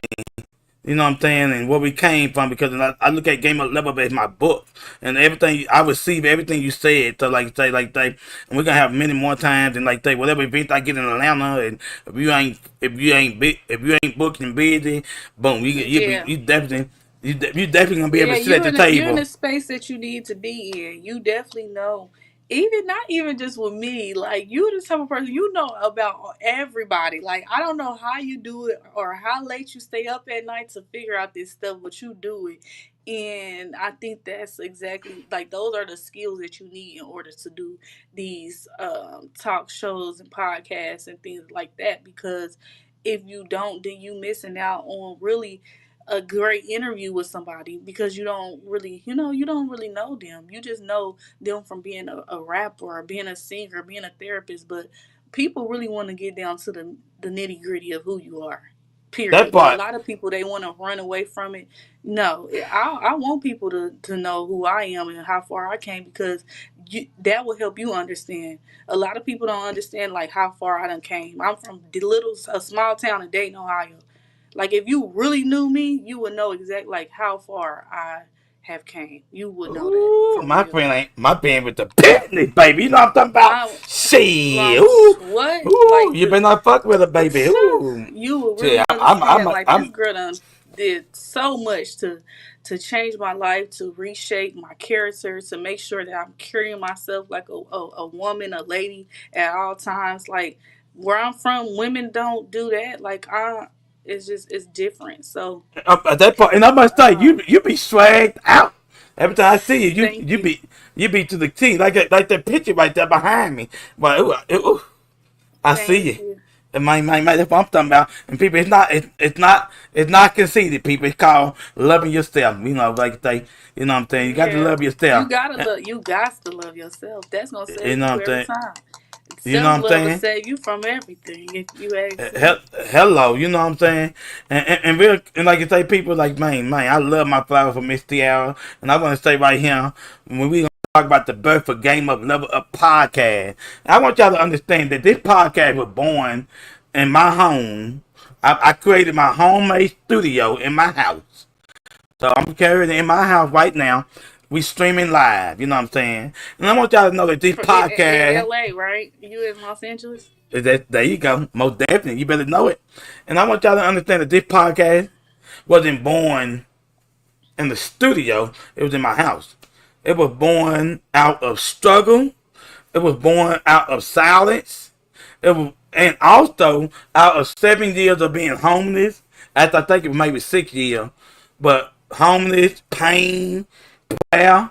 You know what I'm saying, and where we came from, because I look at Game of Level Up as my book, and everything I receive everything you said. So like say, and we're gonna have many more times, and like say whatever event I get in Atlanta, and if you ain't booked and busy, boom, you definitely gonna be able to sit at the You're in table. the space that you need to be in. You definitely know. Even not even just with me, like you the type of person you know about everybody. Like I don't know how you do it or how late you stay up at night to figure out this stuff, but you do it. And I think that's exactly like those are the skills that you need in order to do these talk shows and podcasts and things like that. Because if you don't, then you missing out on really a great interview with somebody because you don't really, you don't really know them. You just know them from being a rapper or being a singer, being a therapist. But people really want to get down to the nitty gritty of who you are. That Period. But a part. lot of people they want to run away from it. No, I want people to know who I am and how far I came because that will help you understand. A lot of people don't understand like how far I done came. I'm from a small town in Dayton, Ohio. Like if you really knew me, you would know exactly like how far I have came. You would know that Ooh, for my real. friend ain't my band with the business, baby. You know what I'm talking about? Shit. Ooh, What? ooh, Like you better not fuck with her, baby. Ooh. you would really Yeah, understand. Like I'm this girl done did so much to change my life, to reshape my character, to make sure that I'm carrying myself like a woman, a lady at all times. Like where I'm from, women don't do that. Like it's different. So at that point, and I must say, you be swagged out. Every time I see you, thank you. you be to the T, like that picture right there behind me. But ooh, I see Thank you. you. And that's what I'm talking about. And people, it's not conceited. People, it's called loving yourself. You know, like they, you know what I'm saying. You got to Yeah. love yourself. You got to love yourself. That's gonna You save know you what I'm every saying. time. You know what Self I'm love will saying. save you from everything if you ask me. Hello, you know what I'm saying? And like you say, people like, man, I love my flower for Miss Tiara. And I want to say right here, when we going to talk about the birth of Game of Level Up podcast, I want y'all to understand that this podcast was born in my home. I created my homemade studio in my house. So I'm carrying it in my house right now. We streaming live, you know what I'm saying? And I want y'all to know that this In podcast, LA, right? You in Los Angeles? there you go. Most definitely. You better know it. And I want y'all to understand that this podcast wasn't born in the studio. It was in my house. It was born out of struggle. It was born out of silence. And also out of 7 years of being homeless. After I think it was maybe 6 years. But homeless, pain, prayer,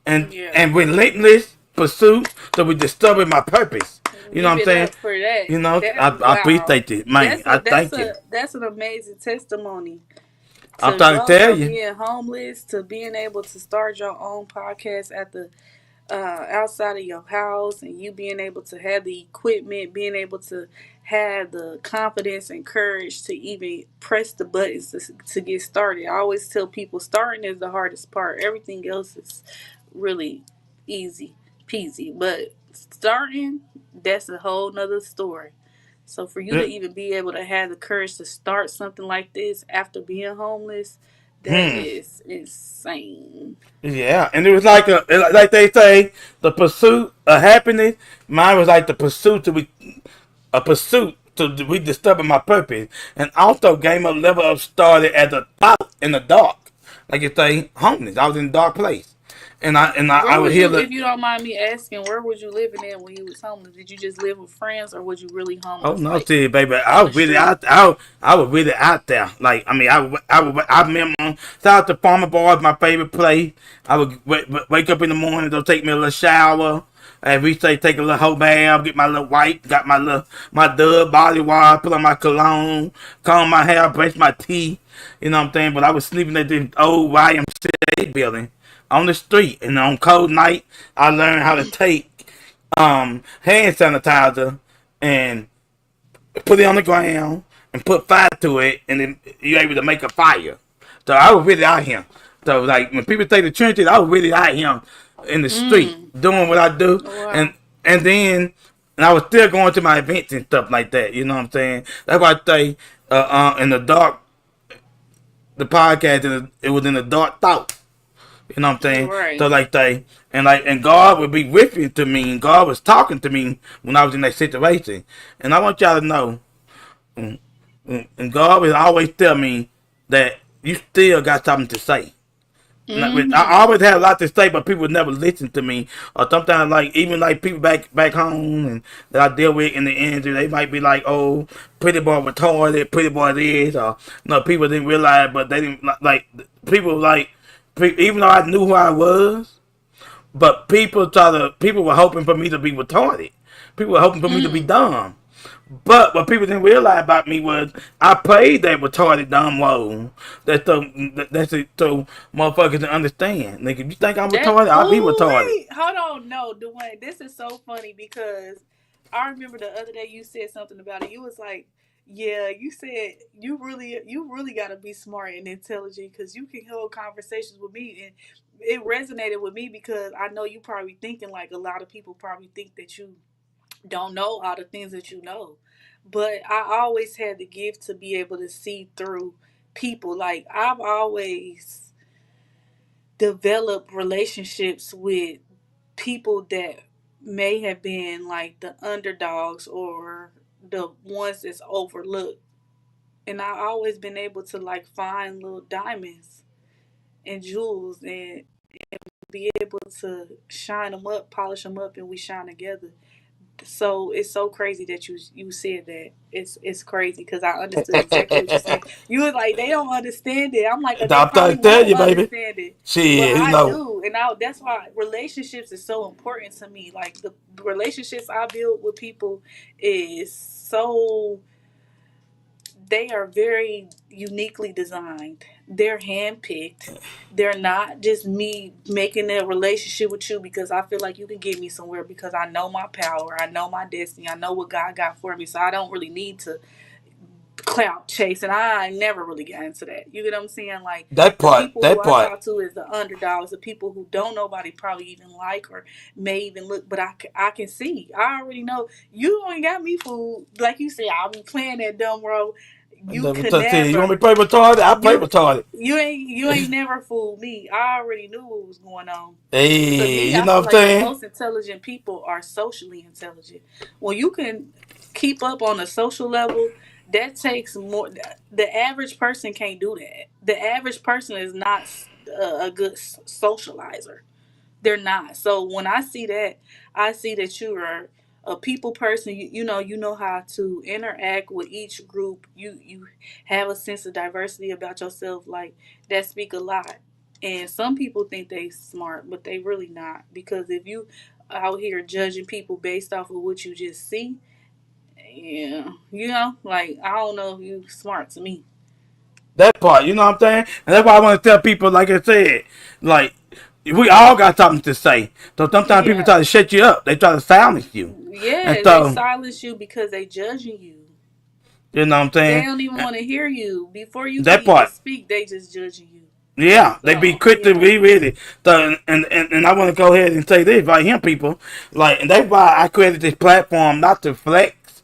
and relentless pursuit. So we discovered my purpose. You know what I'm Give it saying? up for that. You know, I Wow. appreciate it, man. I thank you. That's an amazing testimony. I'm To trying to go tell from you. being homeless to being able to start your own podcast at the outside of your house, and you being able to have the equipment, being able to have the confidence and courage to even press the buttons to get started. I always tell people starting is the hardest part. Everything else is really easy peasy, but starting, that's a whole nother story. So for you to even be able to have the courage to start something like this after being homeless, that is insane. Yeah, and it was like they say, the pursuit of happiness. Mine was like the pursuit to rediscover my purpose, and also Game of Level Up started as a thought in the dark, like you say, homeless. I was in a dark place, and I Where would was hear you, the. if you don't mind me asking, where was you living in when you was homeless? Did you just live with friends, or was you really Oh homeless, no, like see, baby, I on was the really street? out. I was really out there. Like, I mean, I remember. Shout out to Farmer Boys, my favorite place. I would wake up in the morning, they'll take me a little shower, And we say take a little whole bath, get my little wipe, got my Dove body wash, put on my cologne, comb my hair, brush my teeth. You know what I'm saying? But I was sleeping at this old YMCA building on the street, and on cold night, I learned how to take hand sanitizer and put it on the ground and put fire to it, and then you're able to make a fire. So I was really out here. So like when people take the trenches, I was really out here in the street doing what I do, Wow. and then I was still going to my events and stuff like that. You know what I'm saying? That's why I say in the dark, the podcast it was in the dark thought. You know what I'm saying? Right. So and God would be with you to me, and God was talking to me when I was in that situation. And I want y'all to know, and God would always tell me that you still got something to say. I always had a lot to say, but people would never listen to me. Or sometimes, like even like people back home and that I deal with in the industry, they might be like, "Oh, pretty boy retarded, pretty boy this," or no, people didn't realize, but they didn't like people like even though I knew who I was, but people were hoping for me to be retarded. People were hoping for me to be dumb. But what people didn't realize about me was I played that retarded dumb role. That's so motherfuckers to understand. Nigga, if you think I'm retarded, I'll be retarded. Wait, hold on, no, Dwayne. This is so funny because I remember the other day you said something about it. You was like, "Yeah," you said you really got to be smart and intelligent because you can hold conversations with me, and it resonated with me because I know you probably thinking like a lot of people probably think that you don't know all the things that you know. But I always had the gift to be able to see through people. Like I've always developed relationships with people that may have been like the underdogs or the ones that's overlooked. And I always been able to like find little diamonds and jewels and be able to shine them up, polish them up, and we shine together. So it's so crazy that you said that. It's crazy because I understood exactly what you're saying. You was like they don't understand it. I'm like they I'm probably trying to tell won't you, baby. understand it, but Shit, you I know. do, and that's why relationships is so important to me. Like the relationships I build with people is so they are very uniquely designed. They're handpicked. They're not just me making a relationship with you because I feel like you can get me somewhere because I know my power, I know my destiny, I know what God got for me. So I don't really need to clout chase, and I never really got into that. You get what I'm saying? Like That the part, people who that I part. talk to is the underdogs, the people who don't nobody probably even like or may even look, but I can see. I already know you ain't got me fooled. Like you said, I'll be playing that dumb role. You could You want me never. to play retarded? I play You retarded. you ain't never fooled me. I already knew what was going on. To Hey, me, you I know feel what I'm like the saying? most intelligent people are socially intelligent. When you can keep up on a social level, that takes more. The average person can't do that. The average person is not a good socializer. They're not. So when I see that, I see that you are a people person. You know how to interact with each group. You have a sense of diversity about yourself. Like that speak a lot. And some people think they smart, but they really not. Because if you out here judging people based off of what you just see, yeah, like I don't know if you smart to me. That part, you know what I'm saying? And that's why I want to tell people, like I said, like, we all got something to say. So sometimes people Yeah, try to shut you up. They try to silence you. And yeah, they so, silence you because they judging you. you know what I'm They saying? don't even want to hear you. Before you can That even part. speak, they just judging you. Yeah, they be So, quick to yeah. be ready. So, and I want to go ahead and say this right here, people. Like, and that's why I created this platform, not to flex,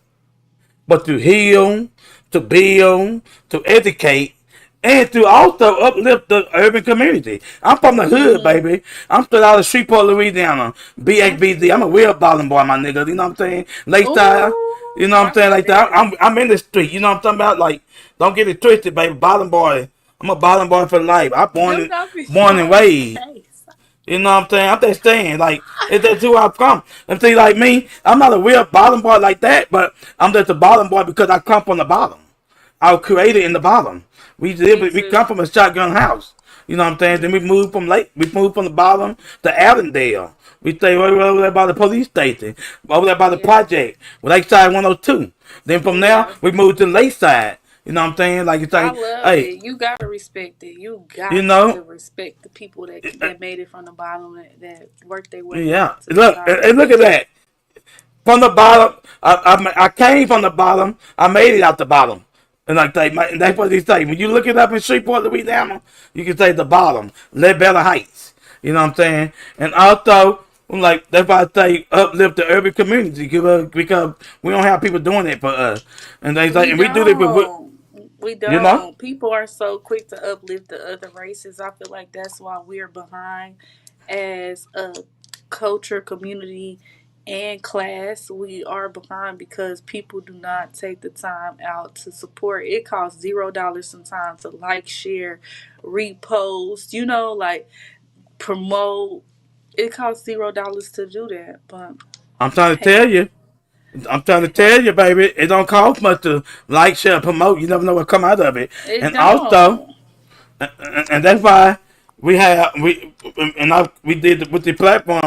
but to heal, to build, to educate, and to also uplift the urban community. I'm from the hood, Mm-hmm. baby. I'm straight out of Shreveport, Louisiana. BXBZ. I'm a real ballin' boy, my nigga. You know what I'm saying? Lakeside. You Ooh, know what I'm that's saying? my Like that. daddy. I'm in the street. You know what I'm talking about? Like, don't get it twisted, baby. Ballin' boy. I'm a ballin' boy for life. I Them don't be born and showing their raised. face. You know what I'm saying? I'm just saying, like, that's who I've come. And see, like me, I'm not a real bottom boy like that, but I'm just a bottom boy because I come from the bottom. I was created in the bottom. Me We too. come from a shotgun house. You know what I'm saying? Then we moved from the bottom to Avondale. We stay right over there by the police station, over there by the project, Lakeside 102. Then from there, we moved to Lakeside. You know what I'm saying? Like, it's I like, love hey, it. You gotta respect it. You got you know, to respect the people that made it from the bottom, that worked their way yeah. up to the Look, top. and look at that. From the bottom, I came from the bottom. I made it out the bottom. And like that's what they say. When you look it up in Shreveport, Louisiana, you can say the bottom, Ledbetter Heights. You know what I'm saying? And also, like, that's why I say uplift the urban community because we don't have people doing it for us. And they like, and we do this for. We don't. You know? People are so quick to uplift the other races. I feel like that's why we're behind as a culture, community, and class. We are behind because people do not take the time out to support. It costs $0 sometimes to like, share, repost, like promote. It costs $0 to do that. But I'm trying to tell you. I'm trying to tell you, baby, it don't cost much to like, share, promote. You never know what come out of it. it And don't. also, and that's why we did with the platform,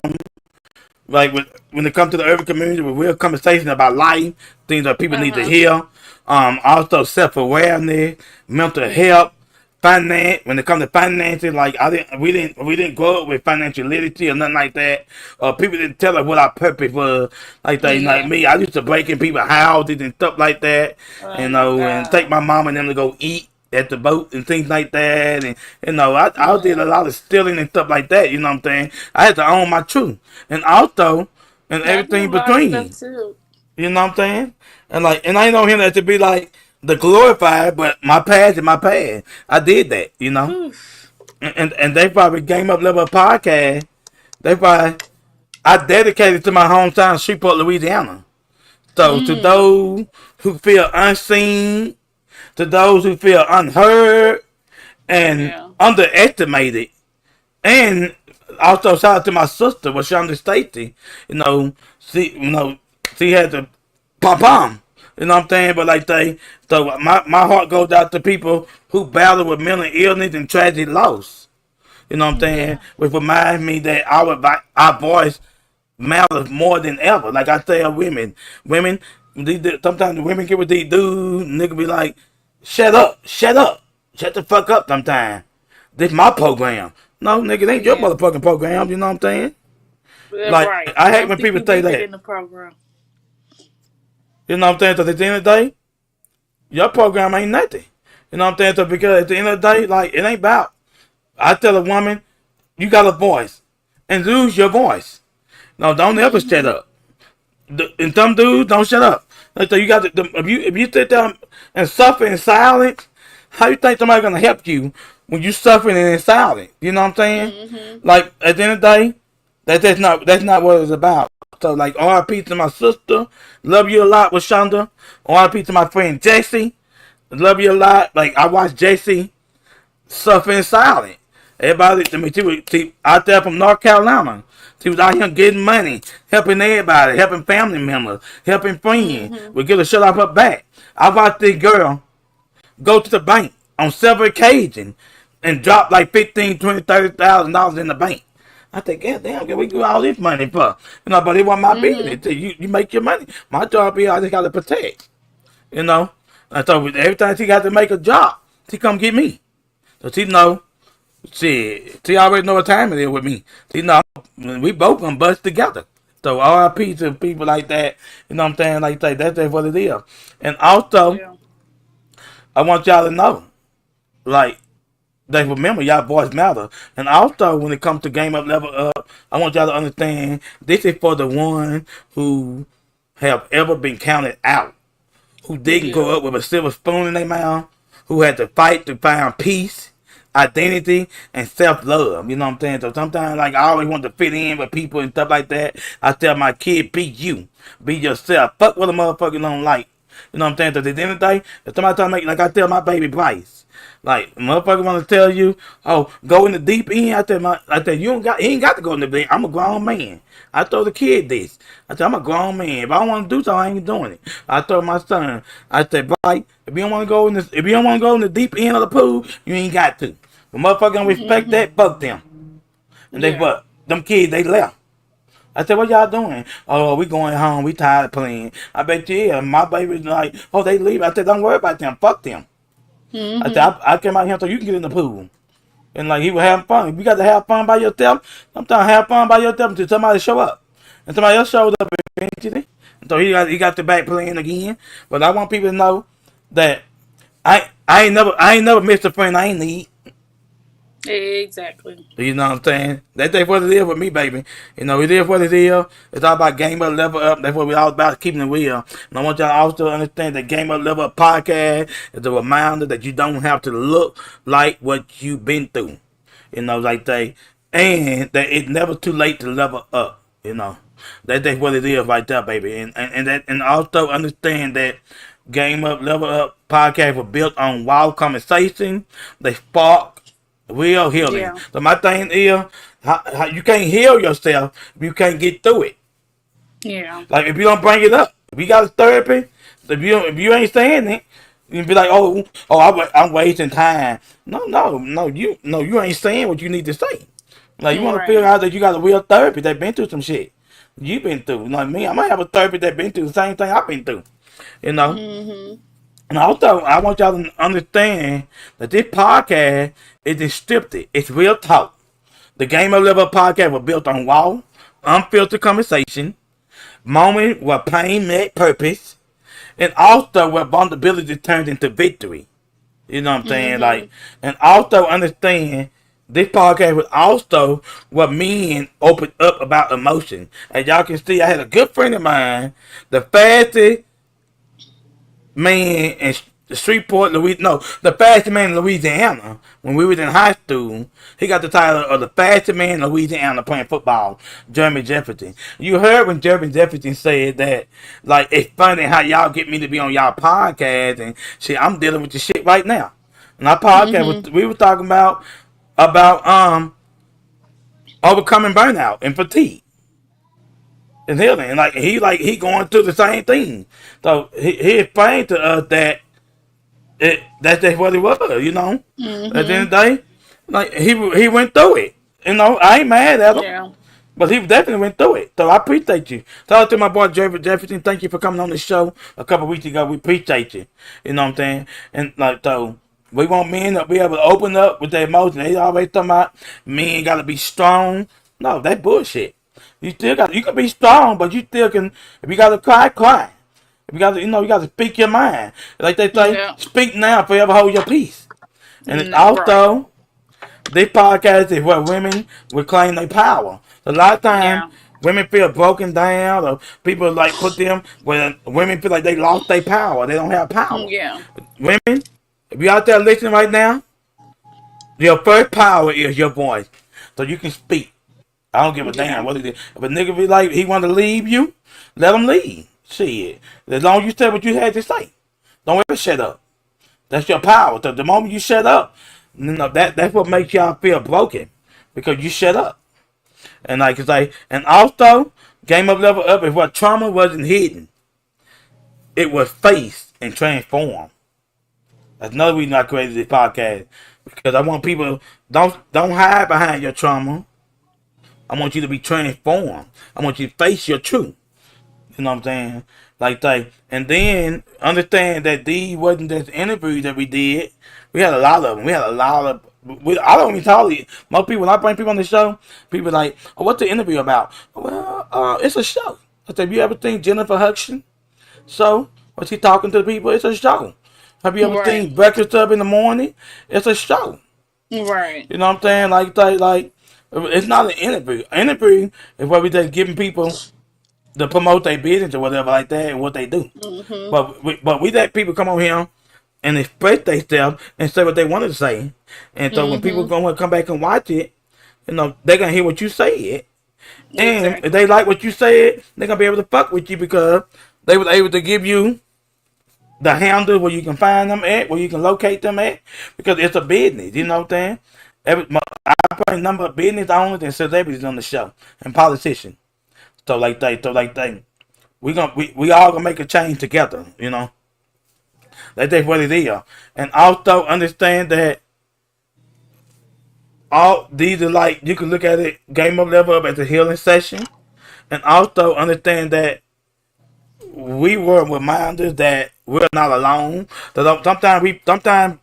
like when it comes to the urban community, with real conversation about life, things that people need to hear. Also self-awareness, mental health, finance. When it comes to finances, like we didn't grow up with financial literacy or nothing like that. People didn't tell us what our purpose was. Like they, like me, I used to break in people's houses and stuff like that. And take my mom and them to go eat at the boat and things like that. And I did a lot of stealing and stuff like that. You know what I'm saying? I had to own my truth, and also and everything between. You know what I'm saying? And I ain't on here to be like the glorified, but my past is my past. I did that, and they probably Game Up Level podcast. I dedicated to my hometown, Shreveport, Louisiana. So to those who feel unseen, to those who feel unheard and underestimated, and also shout out to my sister, Washonda Stacy. She had to pom. You know what I'm saying? But so my heart goes out to people who battle with mental illness and tragic loss. You know what I'm saying? Which reminds me that our voice matters more than ever. Like I tell women, sometimes the women get with these dudes, and nigga be like, shut up, shut the fuck up sometimes. This my program. No, nigga, it ain't your motherfucking program, you know what I'm saying? Right. I hate when people say that. In the program. You know what I'm saying? So at the end of the day, your program ain't nothing. You know what I'm saying? So because at the end of the day, it ain't about. I tell a woman, you got a voice, and lose your voice. No, don't ever shut up. And some dudes don't shut up. So you got to, if you sit down and suffer in silence, how you think somebody's gonna help you when you suffering in silence? You know what I'm saying? Like at the end of the day, that's not what it's about. So RIP to my sister, love you a lot, Washonda. RIP to my friend Jesse, love you a lot. I watched Jesse suffer in silence. Everybody, she was out there from North Carolina. She was out here getting money, helping everybody, helping family members, helping friends. We get a shut off her back. I watched this girl go to the bank on several occasions and drop $15,000, $20,000, $30,000 in the bank. I think, God damn, we do all this money for? But it wasn't my business. You make your money. My job is I just got to protect. And so every time she got to make a job, she come get me. So she know, she already know what time it is with me. She know we both gonna bust together. So RIP to people like that. You know what I'm saying? Like that. That's what it is. And also, I want y'all to know, they remember y'all voice matter. And also when it comes to Game Up Level Up, I want y'all to understand this is for the one who have ever been counted out, who didn't grow up with a silver spoon in their mouth, who had to fight to find peace, identity, and self-love. You know what I'm saying? So sometimes I always want to fit in with people and stuff like that. I tell my kid, be you. Be yourself. Fuck what a motherfucker don't like. You know what I'm saying? So at the end of the day, if somebody tell me, I tell my baby Bryce, motherfucker want to tell you, oh, go in the deep end. I tell he ain't got to go in the deep end. I'm a grown man. I told the kid this. I said, I'm a grown man. If I don't want to do something, I ain't doing it. I told my son, I said, Bryce, if you don't want to go in the deep end of the pool, you ain't got to. When motherfuckers don't respect that, fuck them. And they what? Them kids, they left. I said, what y'all doing? Oh, we going home. We tired of playing. I bet you, yeah. My baby's like, oh, they leave. I said, don't worry about them. Fuck them. I said, I came out here so you can get in the pool. And like, he was having fun. You got to have fun by yourself. Sometimes have fun by yourself until somebody show up. And somebody else showed up eventually. And so he got the back playing again. But I want people to know that I ain't never missed a friend I ain't need. Exactly. You know what I'm saying? That's what it is with me, baby. You know, it is what it is. It's all about game up, level up. That's what we all about, keeping it real. And I want y'all also to understand that Game Up, Level Up podcast is a reminder that you don't have to look like what you've been through. You know, like and that it's never too late to level up. You know, that's what it is right there, baby. And also understand that Game Up, Level Up podcast was built on wild conversation. They spark real healing. Yeah. So my thing is, how you can't heal yourself if you can't get through it. Yeah. Like if you don't bring it up, if you got a therapy, if you ain't saying it, you be like, I'm wasting time. No, you ain't saying what you need to say. Like you want to figure out that you got a real therapy that been through some shit you been through. Like me, I might have a therapist that been through the same thing I've been through. You know. And also, I want y'all to understand that this podcast is scripted. It's real talk. The Game Up, Level Up podcast was built on raw, unfiltered conversation, moment where pain met purpose, and also where vulnerability turned into victory. You know what I'm saying? Like, and also understand this podcast was also what men opened up about emotion. As y'all can see, I had a good friend of mine, the fastest man in Shreveport, the fastest man in Louisiana. When we was in high school, he got the title of the fastest man in Louisiana playing football, Jeremy Jefferson. You heard when Jeremy Jefferson said that, like, it's funny how y'all get me to be on y'all podcast and shit. I'm dealing with the shit right now. And our podcast, we were talking about overcoming burnout and fatigue. And healing, and he going through the same thing. So he explained to us that that's just what it was, you know. At the end of the day, like he went through it. You know, I ain't mad at him. Yeah. But he definitely went through it. So I appreciate you. Shout out to my boy Jeremy Jefferson. Thank you for coming on the show a couple weeks ago. We appreciate you. You know what I'm saying? And like so we want men to be able to open up with their emotions. They always talking about men gotta be strong. No, that's bullshit. You can be strong, but you still can. If you gotta cry, cry. If you gotta, you gotta speak your mind. Like they say, speak now, forever hold your peace. And it's also, this podcast is where women reclaim their power. So a lot of times, women feel broken down, or people like put them where women feel like they lost their power. They don't have power. Yeah. Women, if you out there listening right now, your first power is your voice. So you can speak. I don't give a damn what it is. If a nigga be like, he want to leave you, let him leave. Shit. As long as you said what you had to say. Don't ever shut up. That's your power. So the moment you shut up, that's what makes y'all feel broken. Because you shut up. And and also, Game Up, Level Up is what trauma wasn't hidden. It was faced and transformed. That's another reason I created this podcast. Because I want people, don't hide behind your trauma. I want you to be transformed. I want you to face your truth. You know what I'm saying? And then understand that these wasn't just interviews that we did. We had a lot of them. We had a lot of. I don't even tell you. Most people, when I bring people on the show, people like, oh, what's the interview about? Well, it's a show. I said, have you ever seen Jennifer Hudson show? Was she talking to the people? It's a show. Have you ever seen Breakfast Club in the Morning? It's a show. Right. You know what I'm saying? It's not an interview. An interview is where we just giving people to promote their business or whatever like that and what they do. But we let people come on here and express themselves and say what they wanted to say. And so when people going to come back and watch it, they're going to hear what you said. And if they like what you said, they're going to be able to fuck with you because they was able to give you the handle where you can find them at, where you can locate them at, because it's a business. You know what I'm saying? I bring a number of business owners and celebrities on the show and politicians. So we all gonna make a change together, you know. That's what it is. And also understand that all these are like, you can look at it, game up, level up as a healing session, and also understand that we were reminders that we're not alone. That sometimes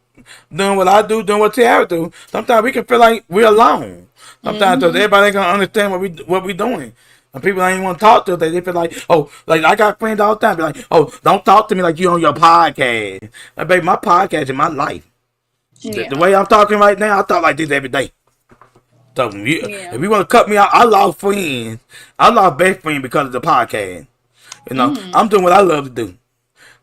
doing what I do, doing what Tiara do, sometimes we can feel like we're alone. Sometimes everybody ain't gonna understand what we doing. And people ain't want to talk to us. They feel like, oh, like I got friends all the time. Be like, oh, don't talk to me like you on your podcast. Like, baby, my podcast is my life. The way I'm talking right now, I talk like this every day. So if you want to cut me out, I lost friends. I lost best friends because of the podcast. You know, I'm doing what I love to do.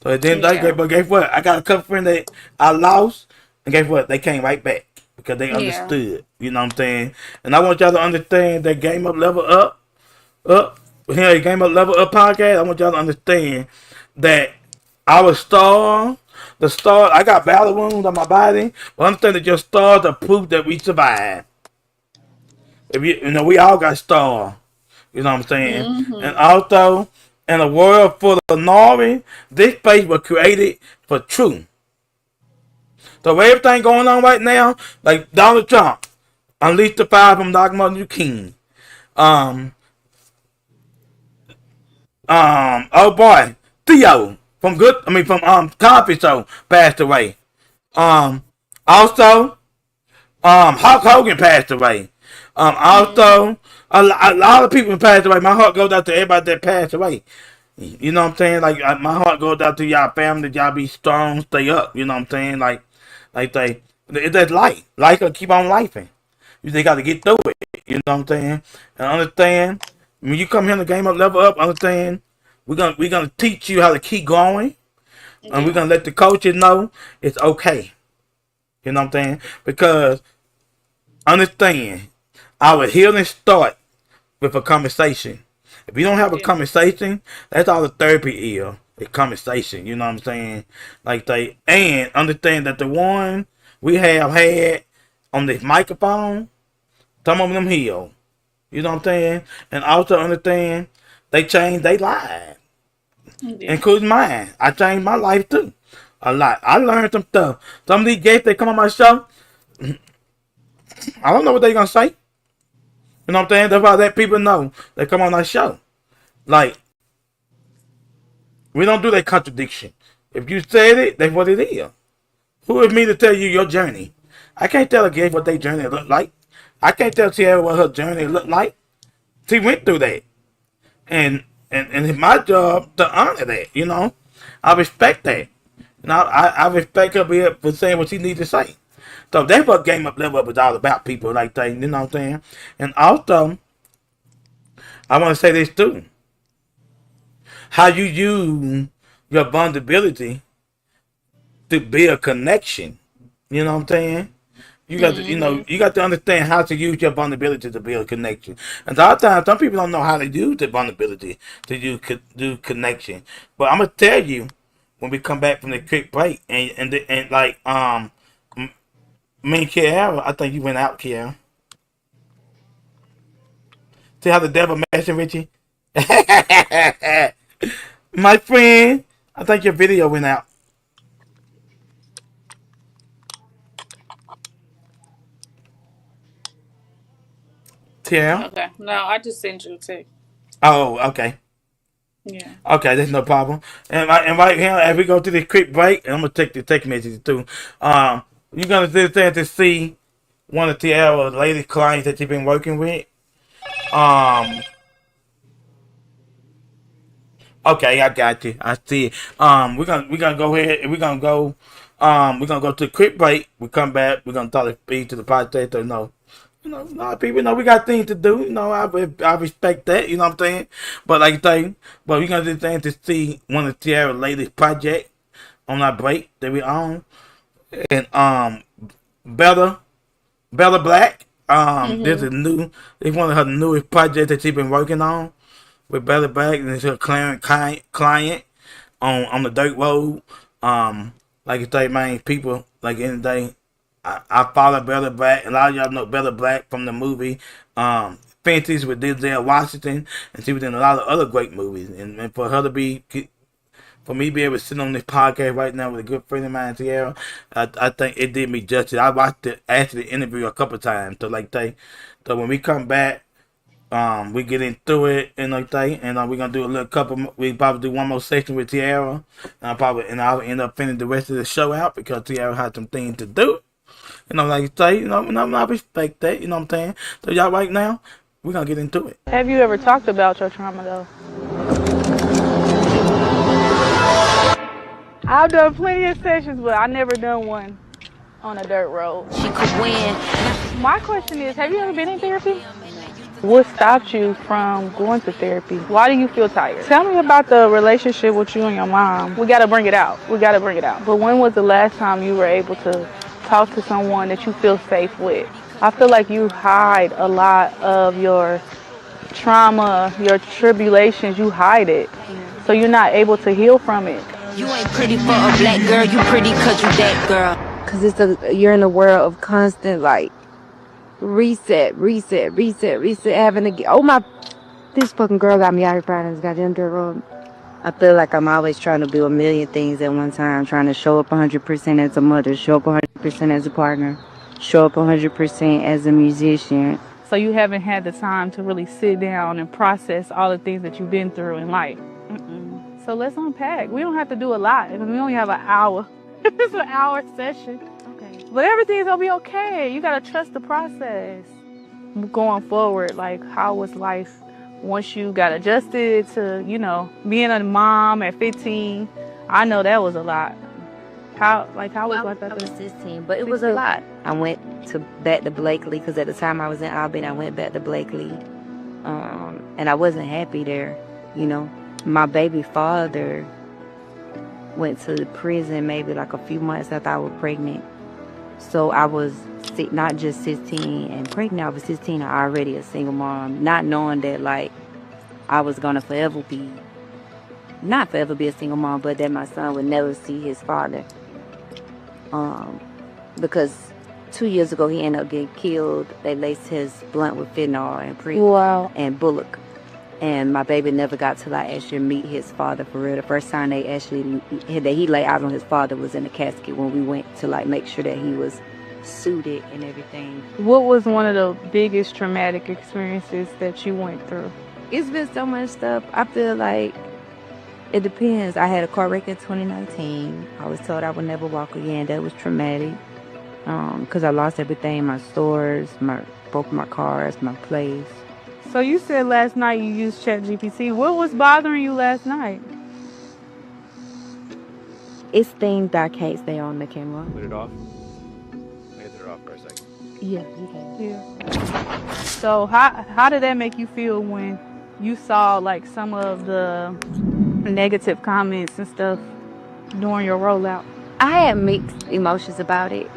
So at the end of the day, but guess what? I got a couple friends that I lost, and guess what? They came right back because they understood. You know what I'm saying? And I want y'all to understand that Game Up Level Up, here Game Up Level Up podcast. I want y'all to understand that our star, the star, I got battle wounds on my body, but understand that your stars are proof that we survived. If you know, we all got stars. You know what I'm saying? And also, in a world full of Nori, this space was created for truth. So everything going on right now, like Donald Trump, unleashed the fire from Dr. Martin Luther King. Oh boy, Theo from Cosby Show passed away. Also, Hulk Hogan passed away. Also, a lot of people passed away. My heart goes out to everybody that passed away. You know what I'm saying? Like, my heart goes out to y'all family. Y'all be strong, stay up. You know what I'm saying? Like that's life. Life will keep on lifing. You just got to get through it. You know what I'm saying? And understand, when you come here in the Game Up Level Up, understand, we're gonna teach you how to keep going. And we're gonna let the coaches know it's okay. You know what I'm saying? Because understand, our healing start with a conversation. If you don't have a conversation, that's all the therapy is. A conversation. You know what I'm saying? And understand that the one we have had on this microphone, some of them heal. You know what I'm saying? And also understand they changed their lives. Including mine. I changed my life too. A lot. I learned some stuff. Some of these guests that come on my show, I don't know what they're gonna say. You know what I'm saying? That's why I let people know they come on our show. Like, we don't do that contradiction. If you said it, that's what it is. Who is me to tell you your journey? I can't tell a guest what their journey look like. I can't tell Tiara what her journey looked like. She went through that. And it's my job to honor that, you know. I respect that. Now I respect her for saying what she needs to say. So that's what Game Up Level Up is all about, people like that, you know what I'm saying? And also, I want to say this too. How you use your vulnerability to build connection. You know what I'm saying? You got to, you got to understand how to use your vulnerability to build connection. And a lot of times, some people don't know how to use the vulnerability to do connection. But I'm gonna tell you when we come back from the quick break, and me and Kiara, I think you went out, Kiara. See how the devil messing with you? My friend, I think your video went out. Tiara? Okay. No, I just sent you a text. Oh, okay. Yeah. Okay, that's no problem. And right here, as we go to this quick break, and I'm gonna take the text messages too. You're gonna sit there to see one of Tiara's latest clients that you've been working with. Okay, I got you. I see it. We're gonna go ahead. We're gonna go to a quick break. We come back. We're gonna talk to speed to the podcast. A lot of people know we got things to do. I respect that. You know what I'm saying? But we're gonna do things to see one of Tiara's latest project on our break that we on. And Bella Black. This is new. It's one of her newest projects that she's been working on with Bella Black, and it's her client on the dirt road. Like I say, man, people like in the day, I follow Bella Black. A lot of y'all know Bella Black from the movie Fences with Denzel Washington, and she was in a lot of other great movies. And for her to be for me to be able to sit on this podcast right now with a good friend of mine, Tiara, I think it did me justice. I watched the actually interview a couple times. So when we come back, we get into it and like that, and we're gonna do a little couple. We probably do one more section with Tiara, and I'll end up finishing the rest of the show out because Tiara had some things to do. Like you say, and I respect that. You know what I'm saying? So y'all, right now, we're gonna get into it. Have you ever talked about your trauma though? I've done plenty of sessions, but I never done one on a dirt road. She could win. My question is, have you ever been in therapy? What stopped you from going to therapy? Why do you feel tired? Tell me about the relationship with you and your mom. We gotta bring it out. But when was the last time you were able to talk to someone that you feel safe with? I feel like you hide a lot of your trauma, your tribulations, you hide it. So you're not able to heal from it. You ain't pretty for a black girl, you pretty cause you that girl. Cause you're in a world of constant like reset, having to get, this fucking girl got me out here crying in this goddamn dirt road. I feel like I'm always trying to do a million things at one time, trying to show up 100% as a mother, show up 100% as a partner, show up 100% as a musician. So you haven't had the time to really sit down and process all the things that you've been through in life. So let's unpack. We don't have to do a lot. We only have an hour. It's an hour session. Okay. But everything's gonna be okay. You gotta trust the process. Going forward, like how was life once you got adjusted to, being a mom at 15? I know that was a lot. How was life? I was 16, but it was a lot. I went back to Blakely because at the time I was in Albany, I went back to Blakely. And I wasn't happy there, My baby father went to the prison maybe like a few months after I was pregnant. So I was not just 16 and pregnant, I was 16 and already a single mom, not knowing that like I was gonna not forever be a single mom, but that my son would never see his father. Because 2 years ago he ended up getting killed. They laced his blunt with fentanyl and bullock. And my baby never got to like actually meet his father for real. The first time that he lay out on his father was in the casket when we went to like make sure that he was suited and everything. What was one of the biggest traumatic experiences that you went through? It's been so much stuff. I feel like it depends. I had a car wreck in 2019. I was told I would never walk again. That was traumatic. Because I lost everything, my stores, both my cars, my place. So you said last night you used ChatGPT. What was bothering you last night? It's things that I can't stay on the camera. Put it off. I get it off for a second. Yeah, you can. Yeah. So how did that make you feel when you saw like some of the negative comments and stuff during your rollout? I had mixed emotions about it.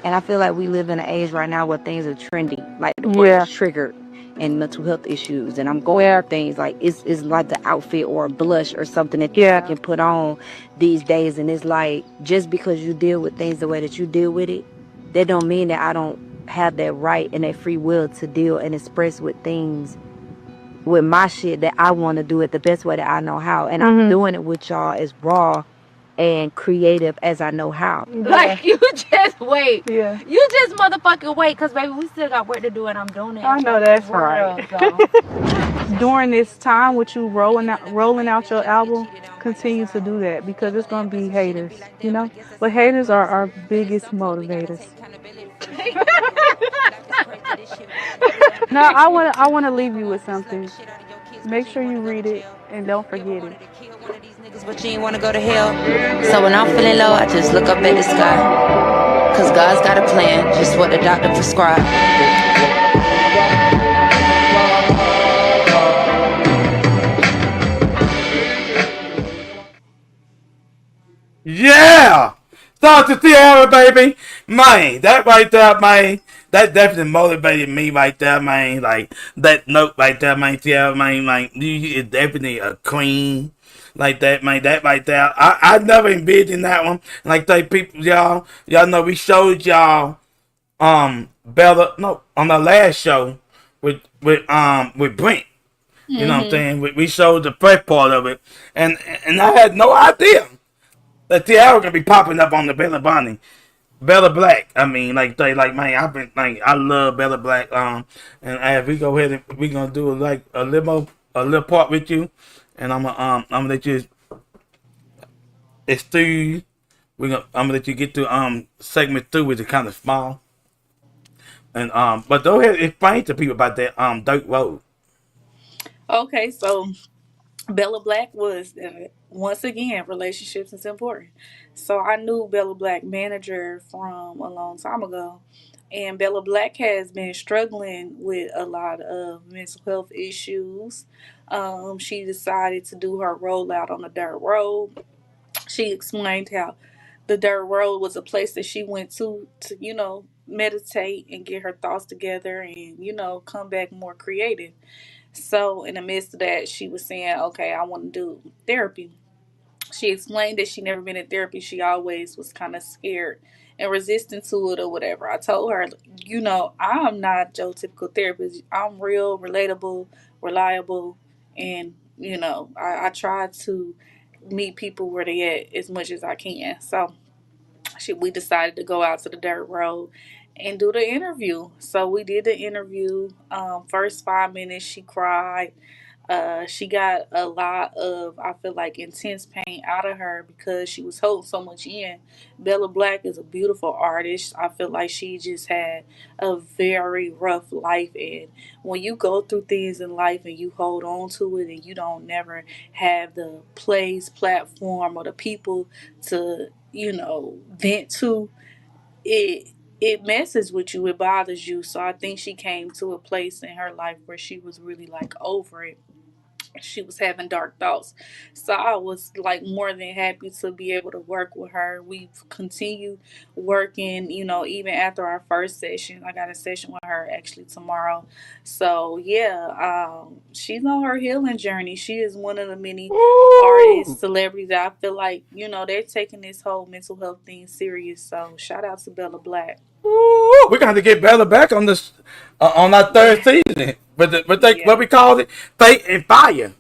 And I feel like we live in an age right now where things are trendy. Like the word is triggered. And mental health issues, and I'm going through things like it's like the outfit or a blush or something that you can put on these days, and it's like just because you deal with things the way that you deal with it, that don't mean that I don't have that right and that free will to deal and express with things with my shit that I want to do it the best way that I know how, and I'm doing it with y'all as raw and creative as I know how. Like, you just wait. Yeah. You just motherfucking wait, because, baby, we still got work to do, and I'm doing it. I know that's right. During this time with you rolling out your album, continue to do that, because it's going to be haters, But haters are our biggest motivators. Now, I want to leave you with something. Make sure you read it and don't forget it. But you ain't wanna go to hell. So when I'm feeling low, I just look up at the sky. Cause God's got a plan, just what the doctor prescribed. Yeah! Start to Tiara, baby! Man, that right there, man. That definitely motivated me right there, man. Like, that note right there, man, Tiara, man. Like, you is definitely a queen. Like that, man, that right there. I never envisioned that one. Like that, people, y'all know we showed y'all on the last show with Brent. You know what I'm Mm-hmm. saying? We showed the first part of it, and I had no idea that Tiara gonna be popping up on the Bella Bonnie. Bella Black. I mean, man, I've been like, I love Bella Black. And as we go ahead and we gonna do like a little part with you, and I'm gonna let you. It's through. I'm gonna let you get to segment 2, which is kind of small. And but go ahead and explain to people about that Dirt Road. Okay, so Bella Black was once again relationships is important. So I knew Bella Black manager from a long time ago, and Bella Black has been struggling with a lot of mental health issues. She decided to do her rollout on the dirt road. She explained how the dirt road was a place that she went to meditate and get her thoughts together and come back more creative. So in the midst of that, she was saying, "Okay, I want to do therapy." She explained that she never been in therapy. She always was kind of scared and resistant to it or whatever. I told her, I'm not your typical therapist. I'm real, relatable, reliable, and I try to meet people where they at as much as I can. So we decided to go out to the dirt road and do the interview. So we did the interview. First 5 minutes, she cried. She got a lot of, I feel like, intense pain out of her because she was holding so much in. Bella Black is a beautiful artist. I feel like she just had a very rough life. And when you go through things in life and you hold on to it and you don't never have the place, platform, or the people to, vent to, it messes with you, it bothers you. So I think she came to a place in her life where she was really like over it. She was having dark thoughts. So I was like more than happy to be able to work with her. We've continued working, even after our first session. I got a session with her actually tomorrow. So yeah, she's on her healing journey. She is one of the many artists, celebrities that I feel like, they're taking this whole mental health thing serious. So shout out to Bella Black. Ooh, we're gonna have to get Bella back on this on our third season. What we call it, Fate and Fire.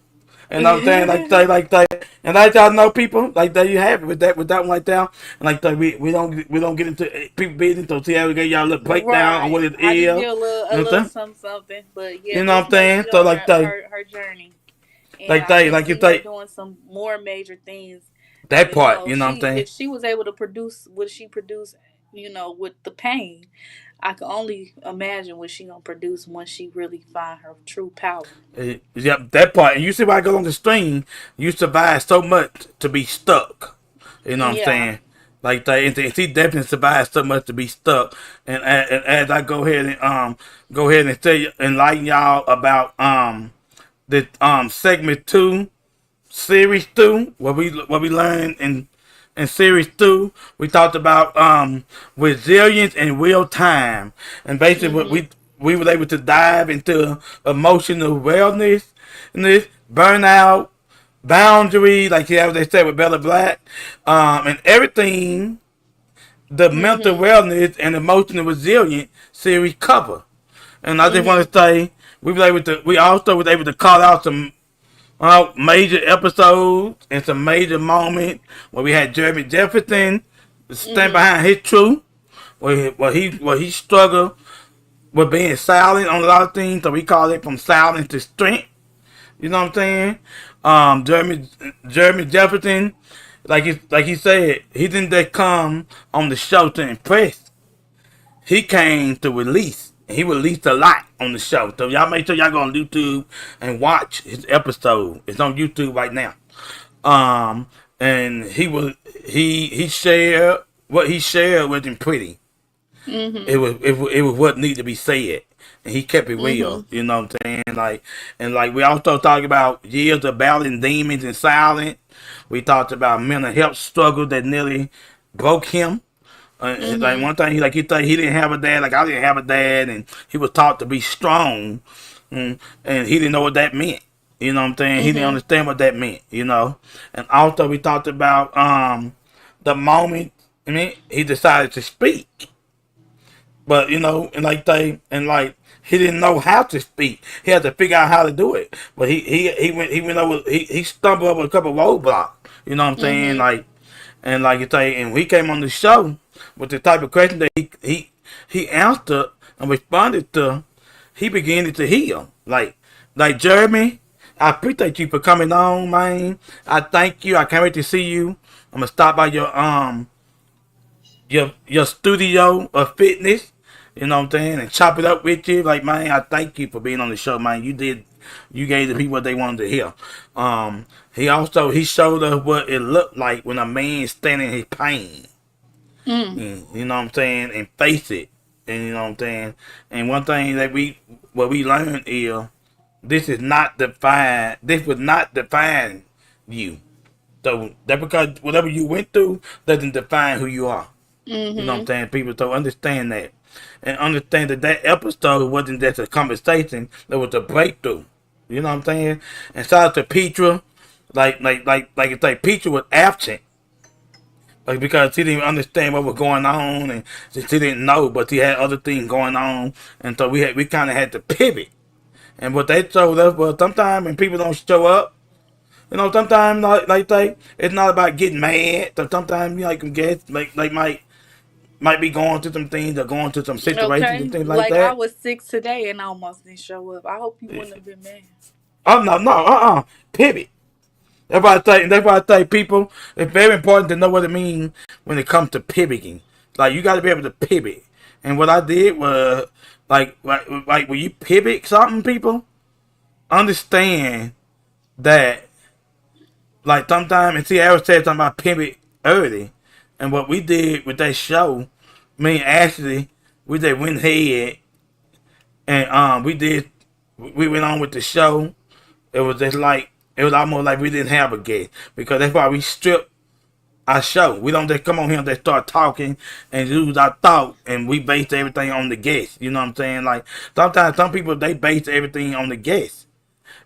You know what I'm saying? Like that, and like y'all know people like that. You have it with that one like that. And like that, we don't get into people business. So see how we get y'all a little breakdown on what it I is. just did a little something, but yeah, you know what I'm saying? So like that, her journey. And like that, like you think doing some more major things. That part, you know what I'm saying? If she was able to produce what she produced, with the pain, I can only imagine what she gonna produce once she really find her true power. Yep, that part. And you see why I go on the stream, you survive so much to be stuck. You know what I'm saying? Like that, and she definitely survived so much to be stuck. And as I go ahead and tell you, enlighten y'all about the segment 2, series 2, what we learned in series 2, we talked about resilience in real time, and basically what we were able to dive into emotional wellness and this burnout, boundary, like they said with Bella Black, and everything the mental wellness and emotional resilience series cover. And I just want to say we also was able to call out some major episodes and some major moments where we had Jeremy Jefferson stand behind his truth, where he struggled with being silent on a lot of things, so we call it from silence to strength. You know what I'm saying? Jeremy Jefferson, like he said, he didn't just come on the show to impress. He came to release. He released a lot on the show. So y'all make sure y'all go on YouTube and watch his episode. It's on YouTube right now. And he shared what he shared wasn't pretty. It was what needed to be said. And he kept it real. You know what I'm saying? Like we also talked about years of battling demons in silence. We talked about mental health struggle that nearly broke him. Like one thing, he thought he didn't have a dad, like I didn't have a dad, and he was taught to be strong, and he didn't know what that meant. You know what I'm saying? He didn't understand what that meant. And also we talked about the moment he decided to speak, but and he didn't know how to speak. He had to figure out how to do it. But he went over, he stumbled over a couple of roadblocks. You know what I'm saying? Like, and like you say, and we came on the show with the type of question that he answered and responded to, he began to heal. Like Jeremy, I appreciate you for coming on, man. I thank you. I can't wait to see you. I'm gonna stop by your studio of fitness, you know what I'm saying, and chop it up with you. Like, man, I thank you for being on the show, man. You gave the people what they wanted to hear. He showed us what it looked like when a man standing in his pain. You know what I'm saying, and face it. And you know what I'm saying. And one thing that we learned is this would not define you. So that because whatever you went through doesn't define who you are. You know what I'm saying? People don't understand that. And understand that episode wasn't just a conversation, it was a breakthrough. You know what I'm saying? And shout out to Petra. Like it's like Petra was absent. Like, because he didn't understand what was going on, and she didn't know, but he had other things going on, and so we kind of had to pivot. And what they told us was sometimes when people don't show up, you know, sometimes it's not about getting mad. So sometimes you can guess might be going through some things or going through some situations and things like that. I was sick today and I almost didn't show up. I hope you wouldn't have been mad. Oh no, pivot. That's why I say people, it's very important to know what it means when it comes to pivoting. Like, you got to be able to pivot. And what I did was, like when you pivot something, people, understand that, like, sometimes, and see, I was saying something about pivot early. And what we did with that show, me and Ashley, we just went ahead and we went on with the show. It was just like, it was almost like we didn't have a guest, because that's why we stripped our show. We don't just come on here and just start talking and lose our thought, and we base everything on the guest. You know what I'm saying? Like, sometimes some people, they base everything on the guest,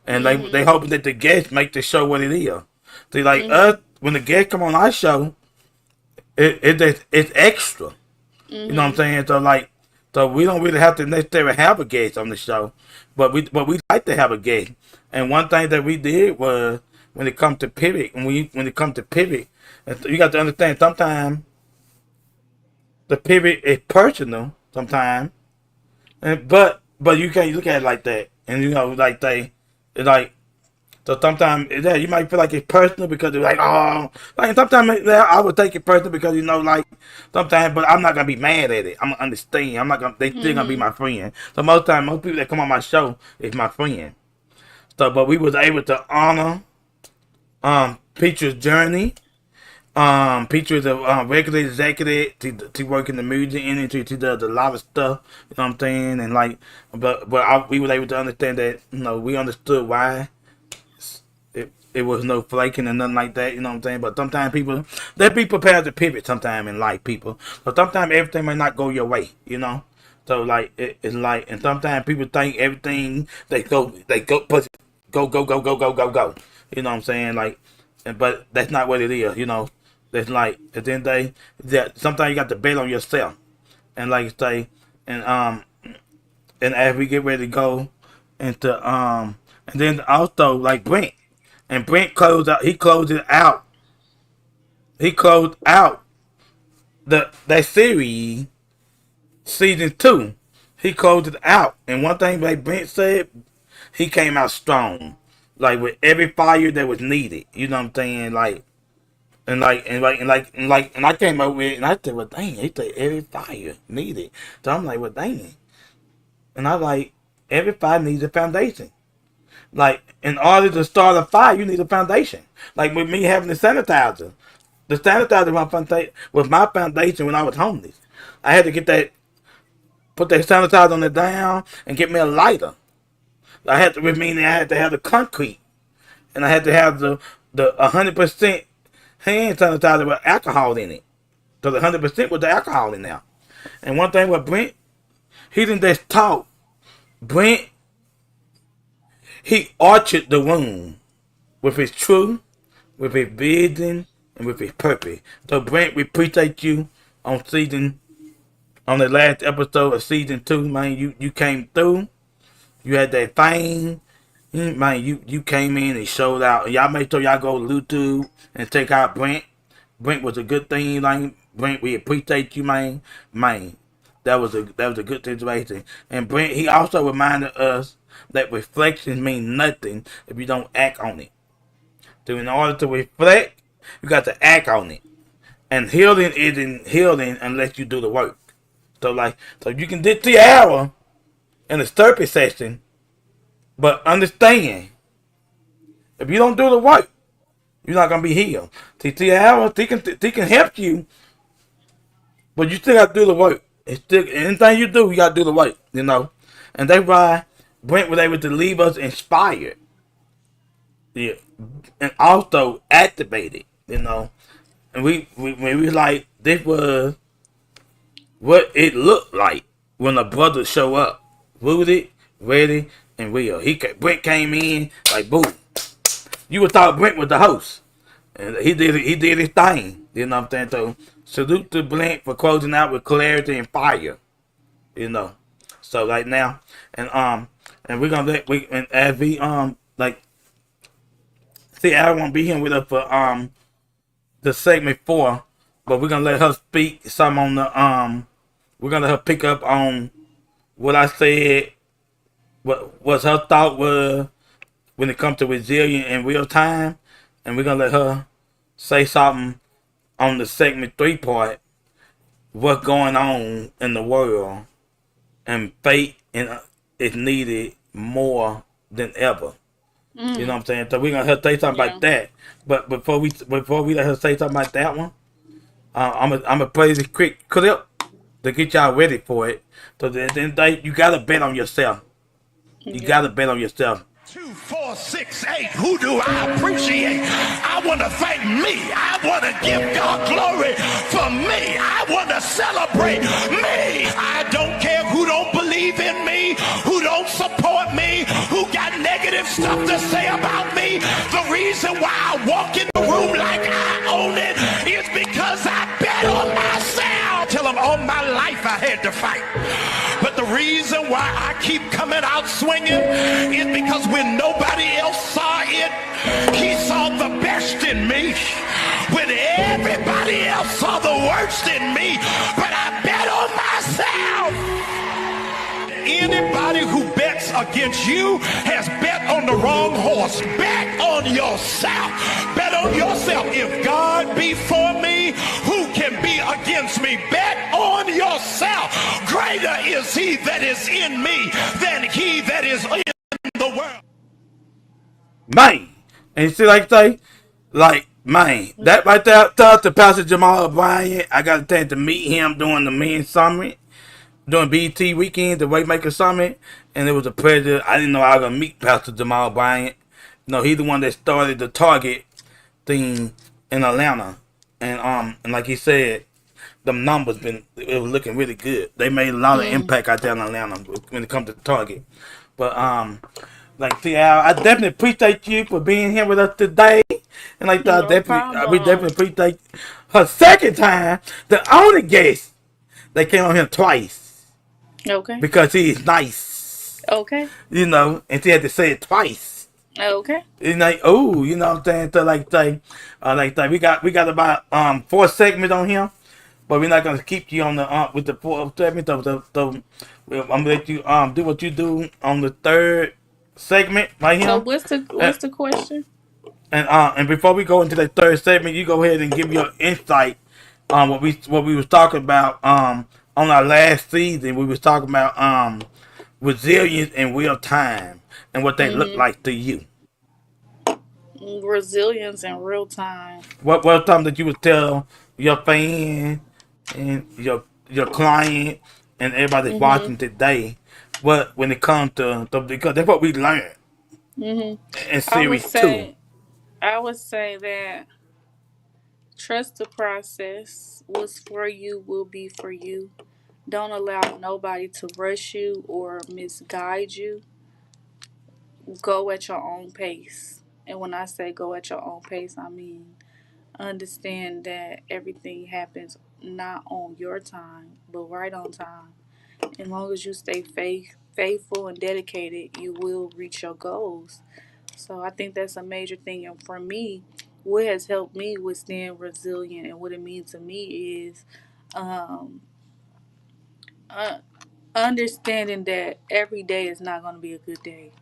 and they hoping that the guest make the show what it is. See, like us, when the guest come on our show, it's extra. You know what I'm saying? So we don't really have to necessarily have a guest on the show, but we like to have a guest. And one thing that we did was, when it comes to pivot, when it comes to pivot, you got to understand, sometimes the pivot is personal sometimes, but you can't look at it like that. And so sometimes you might feel like it's personal because they're like, oh, like, sometimes I would take it personal because, sometimes, but I'm not gonna be mad at it. I'm gonna understand. They still gonna be my friend. So most people that come on my show is my friend. So, but we was able to honor Petra's journey. Petra is a regular executive to work in the music industry. She does a lot of stuff. You know what I'm saying? And we were able to understand that. We understood why it was no flaking and nothing like that. You know what I'm saying? But sometimes people, they be prepared to pivot sometime in life, people. But sometimes everything may not go your way. So it's like, and sometimes people think everything they go. You know what I'm saying? Like, but that's not what it is. It's like, at the end of the day, sometimes you got to bet on yourself. And like you say, and as we get ready to go into and then also like Brent closed out. He closed it out. He closed out that series, season 2. He closed it out. And one thing like Brent said, he came out strong, like with every fire that was needed. You know what I'm saying? And I came up with it, and I said, well, dang, he said every fire needed. So I'm like, well, dang. And I like, every fire needs a foundation. Like, in order to start a fire, you need a foundation. Like with me having the sanitizer was my foundation when I was homeless. I had to put that sanitizer on it down and get me a lighter. I had to have the concrete, and I had to have the 100% hand sanitizer with alcohol in it. So the 100% with the alcohol in there. And one thing with Brent, he didn't just talk. Brent, he orcharded the room with his truth, with his vision, and with his purpose. So Brent, we appreciate you on the last episode of season 2, man. You came through. You had that thing. Man, you came in and showed out. Y'all make sure y'all go to YouTube and check out Brent. Brent was a good thing, like Brent. We appreciate you, man. Man, that was a good situation. And Brent, he also reminded us that reflections mean nothing if you don't act on it. So in order to reflect, you got to act on it. And healing isn't healing unless you do the work. So you can do the hour in a therapy session, but understand, if you don't do the work, you're not gonna be healed. The hour, they can help you, but you still got to do the work. It's still anything you do, you got to do the work. And that's why Brent was able to leave us inspired. Yeah, and also activated. And we like, this was what it looked like when a brother show up, rooted, ready, and real. Brent came in like boom. You would thought Brent was the host, and he did his thing. You know what I'm saying? So salute to Brent for closing out with clarity and fire. So right now, and we're gonna as we see, I won't be here with us for the segment 4, but we're gonna let her speak some on the we're gonna let her pick up on what I said, what was her thought was when it comes to resilience in real time, and we're gonna let her say something on the segment 3 part, what's going on in the world, and faith is needed more than ever. You know what I'm saying? So we're gonna let her say something like that. But before we let her say something like that one, I'm gonna play this quick clip to get y'all ready for it. So then you gotta bet on yourself. You gotta bet on yourself. 2, 4, 6, 8. Who do I appreciate? I want to thank me. I want to give God glory for me. I want to celebrate me. I don't care who don't believe in me, who don't support me, who got negative stuff to say about me. The reason why I walk in the room like I own it is because I bet on myself. Tell them all my life I had to fight. But the reason why I keep coming out swinging is because when nobody else saw it, he saw the best in me. When everybody else saw the worst in me, but I bet on myself. Anybody who bets against you has bet on the wrong horse. Bet on yourself. Bet on yourself. If God be for me, who can be against me? Bet on yourself. Greater is he that is in me than he that is in the world. Man, and you see, man, that right there, to Pastor Jamal O'Brien. I got a chance to meet him during the men's summit, during BT weekend, the Waymaker Summit, and it was a pleasure. I didn't know I was gonna meet Pastor Jamal Bryant. He's the one that started the Target thing in Atlanta, and like he said, the numbers it was looking really good. They made a lot of impact out there in Atlanta when it comes to Target. But see, Al, I definitely appreciate you for being here with us today, and we definitely appreciate her second time, the only guest that came on here twice. Okay. Because he is nice. Okay. And she had to say it twice. Okay. It's like, oh, you know what I'm saying? So we got about 4 segments on here, but we're not gonna keep you on the with the 4 segments. So I'm gonna let you do what you do on the 3rd segment right here. So what's the question? And before we go into the 3rd segment, you go ahead and give your insight on what we was talking about on our last season. We was talking about resilience in real time and what they look like to you. Resilience in real time. What time that you would tell your fan and your client and everybody that's watching today, when it comes to because that's what we learned in series 2. I would say that trust the process. What's for you will be for you. Don't allow nobody to rush you or misguide you. Go at your own pace. And when I say go at your own pace, I mean understand that everything happens not on your time, but right on time. As long as you stay faithful and dedicated, you will reach your goals. So I think that's a major thing. And for me, what has helped me with staying resilient and what it means to me is um, uh, understanding that every day is not going to be a good day.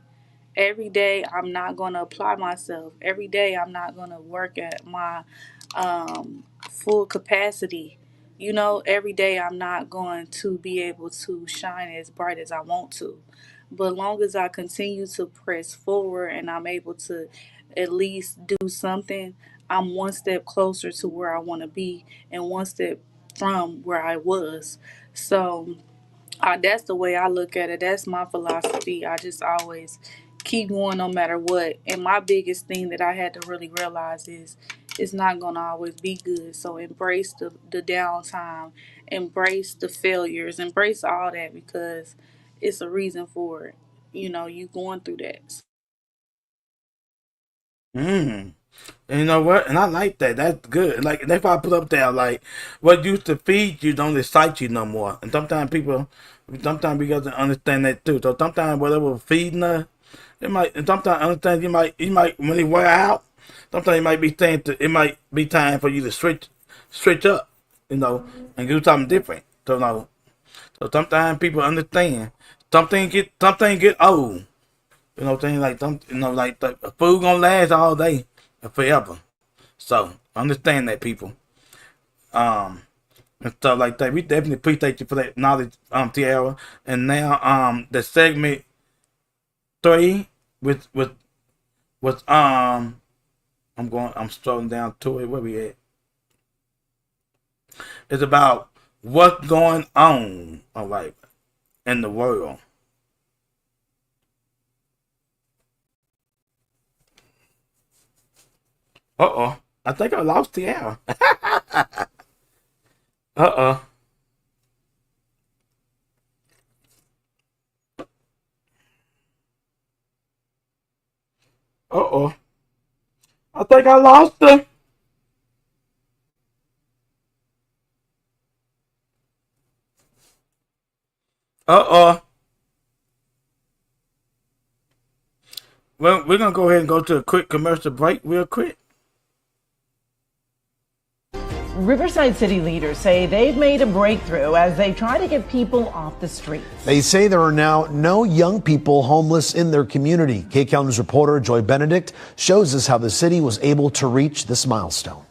Every day I'm not going to apply myself. Every day I'm not going to work at my full capacity. You know, every day I'm not going to be able to shine as bright as I want to. But long as I continue to press forward and I'm able to at least do something, I'm one step closer to where I want to be and one step from where I was. So that's the way I look at it. That's my philosophy. I just always keep going no matter what. And my biggest thing that I had to really realize is it's not going to always be good. So embrace the downtime, embrace the failures, embrace all that because it's a reason for it. You know, you going through that. And you know what? And I like that. That's good. Like, that's why I put up there, like, what used to feed you don't excite you no more. And sometimes we got to understand that too. So sometimes whatever feeding us, it might, and sometimes understand you might, when it wear out, sometimes it might be time for you to switch up, you know, and do something different. So, no. So sometimes people understand. Something get old. You know what I'm saying? Like, the food gonna last all day and forever. So understand that, people. And stuff like that. We definitely appreciate you for that knowledge, Tiara. And now, the segment 3 with I'm scrolling down to it. Where we at? It's about what's going on, all right, in the world. I think I lost Tiara. Uh-oh. I think I lost her. Well, we're going to go ahead and go to a quick commercial break real quick. Riverside city leaders say they've made a breakthrough as they try to get people off the streets. They say there are now no young people homeless in their community. KCAL News reporter Joy Benedict shows us how the city was able to reach this milestone.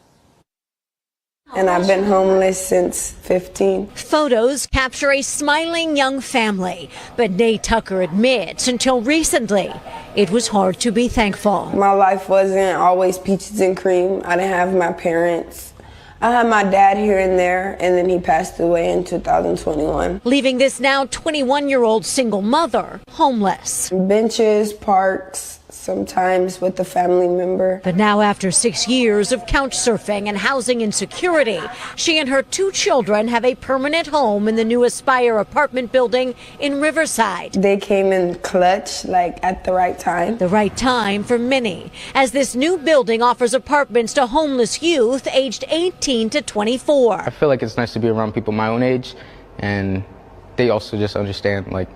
And I've been homeless since 15. Photos capture a smiling young family, but Nate Tucker admits until recently it was hard to be thankful. My life wasn't always peaches and cream. I didn't have my parents. I had my dad here and there, and then he passed away in 2021. Leaving this now 21-year-old single mother homeless. Benches, parks, sometimes with a family member. But now after 6 years of couch surfing and housing insecurity, she and her 2 children have a permanent home in the new Aspire apartment building in Riverside. They came in clutch, like at the right time. The right time for many, as this new building offers apartments to homeless youth aged 18 to 24. I feel like it's nice to be around people my own age, and they also just understand like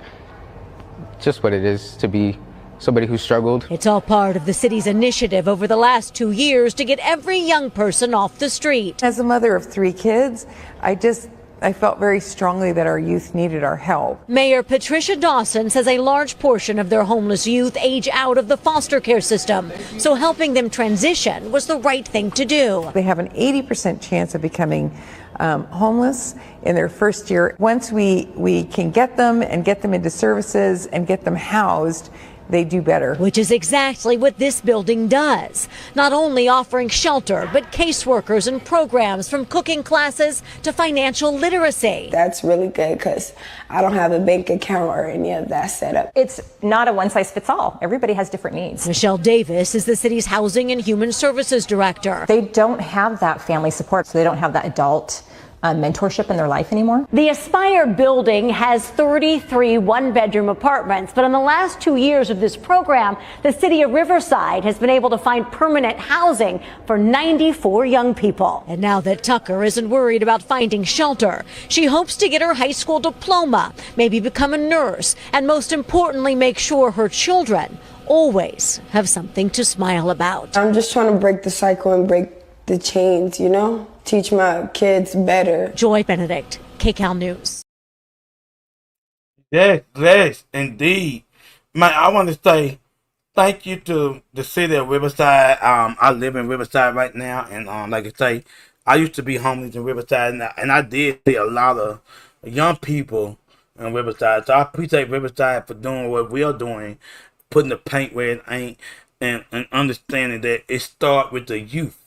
just what it is to be somebody who struggled. It's all part of the city's initiative over the last 2 years to get every young person off the street. As a mother of 3 kids, I felt very strongly that our youth needed our help. Mayor Patricia Dawson says a large portion of their homeless youth age out of the foster care system, so helping them transition was the right thing to do. They have an 80% chance of becoming homeless in their first year. Once we can get them into services and get them housed, they do better. Which is exactly what this building does. Not only offering shelter, but caseworkers and programs from cooking classes to financial literacy. That's really good because I don't have a bank account or any of that set up. It's not a one-size-fits-all. Everybody has different needs. Michelle Davis is the city's Housing and Human Services Director. They don't have that family support, so they don't have that adult mentorship in their life anymore. The Aspire building has 33 one-bedroom apartments, but in the last 2 years of this program, the city of Riverside has been able to find permanent housing for 94 young people. And now that Tucker isn't worried about finding shelter, she hopes to get her high school diploma, maybe become a nurse, and most importantly, make sure her children always have something to smile about. I'm just trying to break the cycle and break the chains, you know? Teach my kids better. Joy Benedict, KCAL News. Yes, indeed. Man, I want to say thank you to the city of Riverside. I live in Riverside right now, and like I say, I used to be homeless in Riverside, and I did see a lot of young people in Riverside. So I appreciate Riverside for doing what we're doing, putting the paint where it ain't, and understanding that it starts with the youth.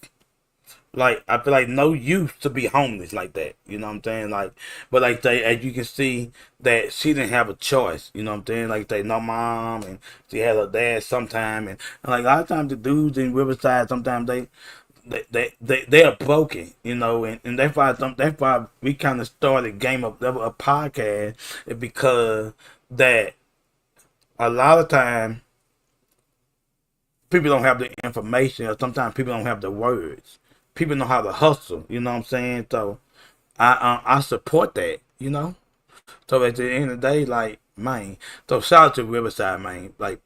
Like, I feel like no youth to be homeless like that. You know what I'm saying? Like, but like they, as you can see, that she didn't have a choice. You know what I'm saying? Like they, no mom, and she had her dad sometime, and like a lot of times the dudes in Riverside, sometimes they are broken. You know, and that's why we kind of started Game Up Level, a podcast, is because that a lot of time people don't have the information, or sometimes people don't have the words. People know how to hustle, you know what I'm saying? So I support that, you know? So at the end of the day, like, man, so shout out to Riverside, man. Like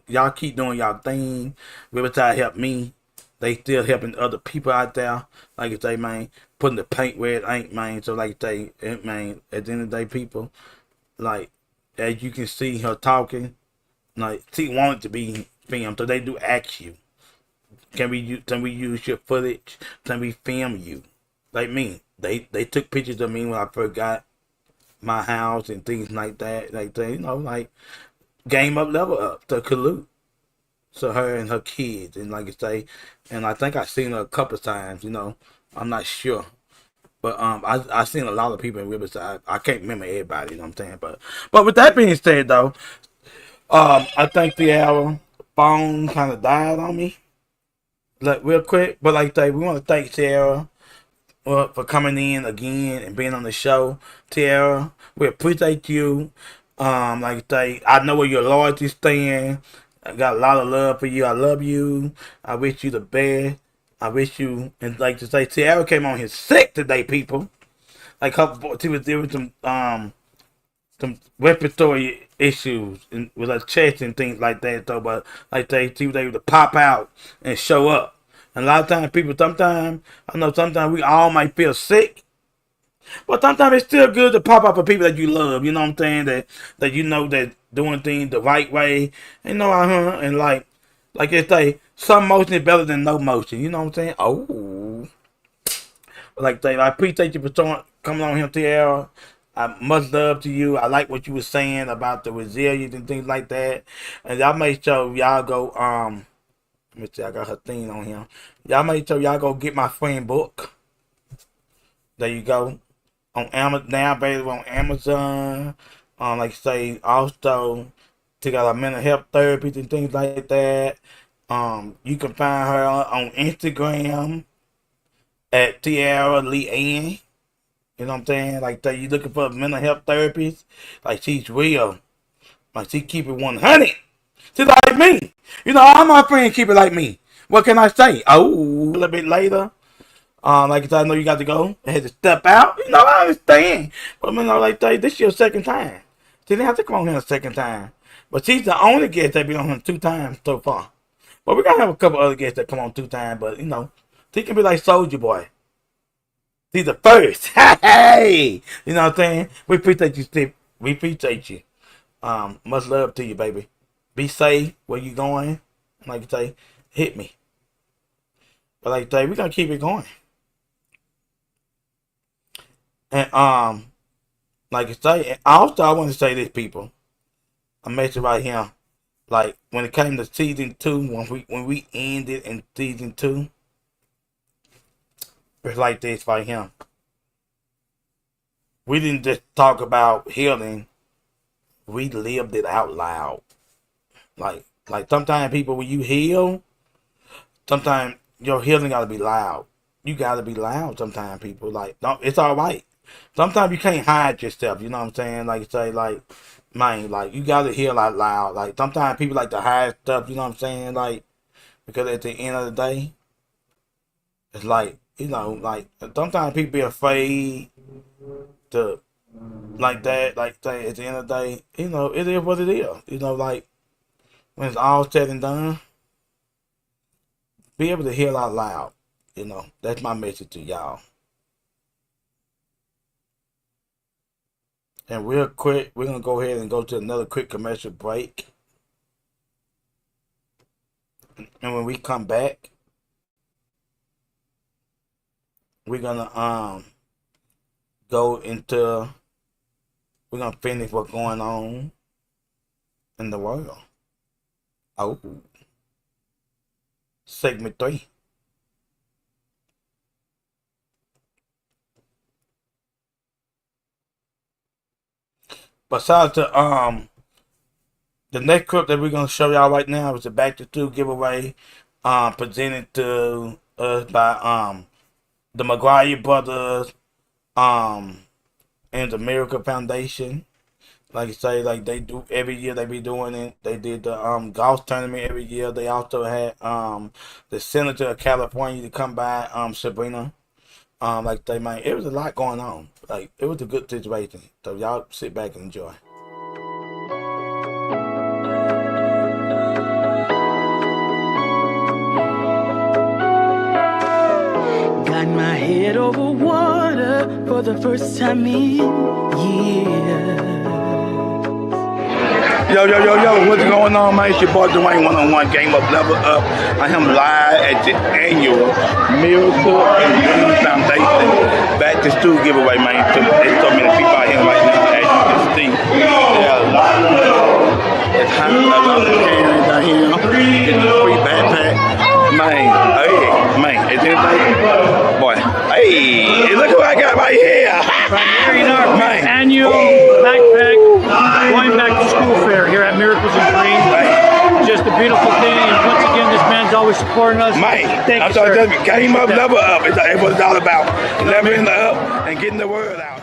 y'all keep doing y'all thing. Riverside helped me. They still helping other people out there. Like I say, man, putting the paint where it ain't, man. So like I say, man, at the end of the day, people, like, as you can see her talking, like, she wanted to be filmed. So they do ask you, can we use your footage? Can we film you? Like me, they took pictures of me when I first got my house and things like that. Like they, you know, like Game Up Level Up to Kalute. So her and her kids, and like I say, and I think I've seen her a couple of times. You know, I'm not sure, but I seen a lot of people in Riverside. I can't remember everybody. You know what I'm saying? But with that being said, though, I think the phone kind of died on me. Like, real quick, but like we want to thank Tiara for coming in again and being on the show. Tiara, we appreciate you. Like I know where your loyalty stand. I got a lot of love for you. I love you. I wish you the best. I wish you, and like to say, Tiara came on here sick today, people. Like she was dealing with some respiratory issues with her chest and things like that. So, but like she was able to pop out and show up. And a lot of times, people, sometimes we all might feel sick, but sometimes it's still good to pop out for people that you love. You know what I'm saying? That you know that doing things the right way. You know, and like it's like some motion is better than no motion. You know what I'm saying? Oh, like I appreciate you for coming on here, Tiara. Much love to you. I like what you were saying about the resilience and things like that. And y'all make sure y'all go, let me see, I got her thing on here. Y'all make sure y'all go get my friend book. There you go. On Amazon, now available on Amazon. Like I say, also, she got a mental health therapies and things like that. You can find her on Instagram at Tiara Lee Ann. You know what I'm saying? Like you looking for mental health therapies. Like she's real. Like she keep it 100. She's like me. You know, all my friends keep it like me. What can I say? Oh, a little bit later. Like I said, I know you got to go. I had to step out. You know, I understand. But you know, like this your second time. She didn't have to come on here a second time. But she's the only guest that been on here 2 times so far. But we gotta have a couple other guests that come on 2 times. But you know, she can be like Soulja Boy. He's the first. Hey! You know what I'm saying? We appreciate you, Steve. We appreciate you. Much love to you, baby. Be safe where you going. Like I say, hit me. But like I say, we're gonna keep it going. And like I say, also I want to say this, people. I mentioned right here. Like when it came to season 2, when we ended in season 2. It's like this right here. We didn't just talk about healing. We lived it out loud. Like sometimes people, when you heal, sometimes your healing gotta be loud. you gotta be loud sometimes, people. Like, it's all right. Sometimes you can't hide yourself, you know what I'm saying? Like, say, like, man, like, you gotta hear like loud. Like, sometimes people like to hide stuff, you know what I'm saying? Like, because at the end of the day, it's like, you know, like, sometimes people be afraid to, like that, like, say, at the end of the day, you know, it is what it is. You know, like, when it's all said and done, be able to hear out loud. You know, that's my message to y'all. And real quick, we're going to go ahead and go to another quick commercial break. And when we come back, we're going to go into, we're going to finish what's going on in the world. Oh. Segment 3. Besides the next clip that we're gonna show y'all right now is the Back to School giveaway, presented to us by the McGuire brothers, and the Miracle Foundation. Like I say, like they do every year, they be doing it. They did the golf tournament every year. They also had the Senator of California to come by, Sabrina. Like they might, it was a lot going on. Like it was a good situation. So y'all sit back and enjoy. Got my head over water for the first time in years. Yo, what's going on, man? It's your boy Dwayne One-on-One Game Up Level Up. I am live at the annual Miracle and Dream Foundation Back to School giveaway, man. There's so many people out here right now, as you can see. There are a lot of people. It's hot, a lot of parents out here getting a free backpack. Man, is anything? Boy, hey, look who I got right here. Right here, our annual backpack going back to school fair here at Miracles and Dreams. Just a beautiful thing, and once again, this man's always supporting us. Man, thank you, sir. Game up, Yeah. level up. It's what it's all about. Leveling up and getting the word out.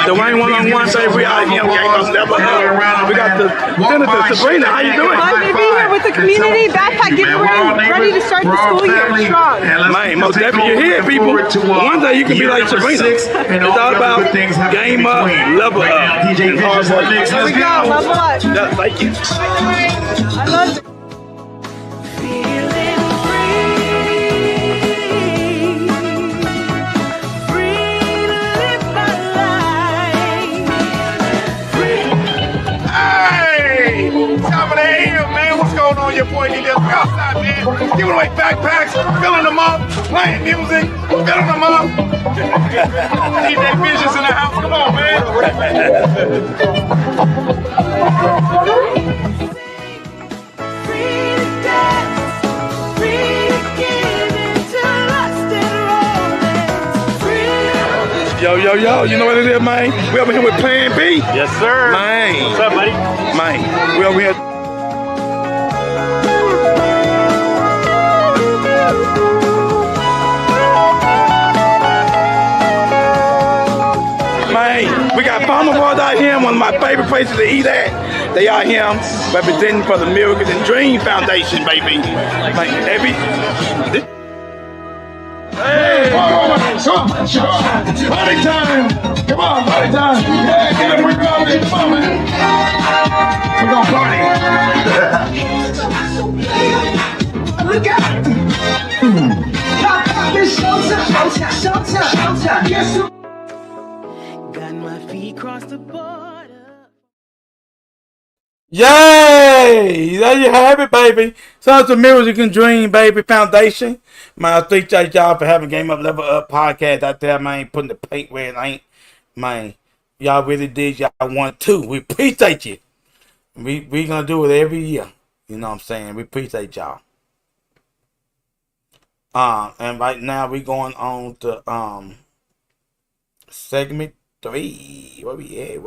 Dwayne One-on-One say we out here, Game Up Level Up. We got the Senator Sabrina. How you doing? Glad to be here with the community backpack giveaway, ready to start the school year strong. Man, most definitely you're here, people. One day you can be like Sabrina. It's all about game up, level up. And hard work. Here we go, level up. Yeah, thank you. I love it. On your boy, we outside, man. Giving away backpacks, filling them up, playing music, filling them up. Need that visions in the house. Come on, man. Yo, you know what it is, man? We over here with Plan B. Yes, sir. Man. What's up, buddy? Man, we over here. Man, we got Palmer Boys out here, one of my favorite places to eat at. They out here representing for the Miracles and Dream Foundation, baby. Like hey! Party time! Come on, party time! Yeah, get it, we're going. Come on, man. We're gonna party. Look out! It's showtime! Showtime! Showtime! Showtime! Yes, got my feet across the border. Yay! There you have it, baby. Sounds of Music and Dream, baby. Foundation. Man, I appreciate y'all for having Game Up Level Up podcast out there, man. Putting the paint where it ain't. Man, y'all really did. Y'all want to. We appreciate you. We gonna do it every year. You know what I'm saying? We appreciate y'all. And right now we going on to segment 3. Where we at?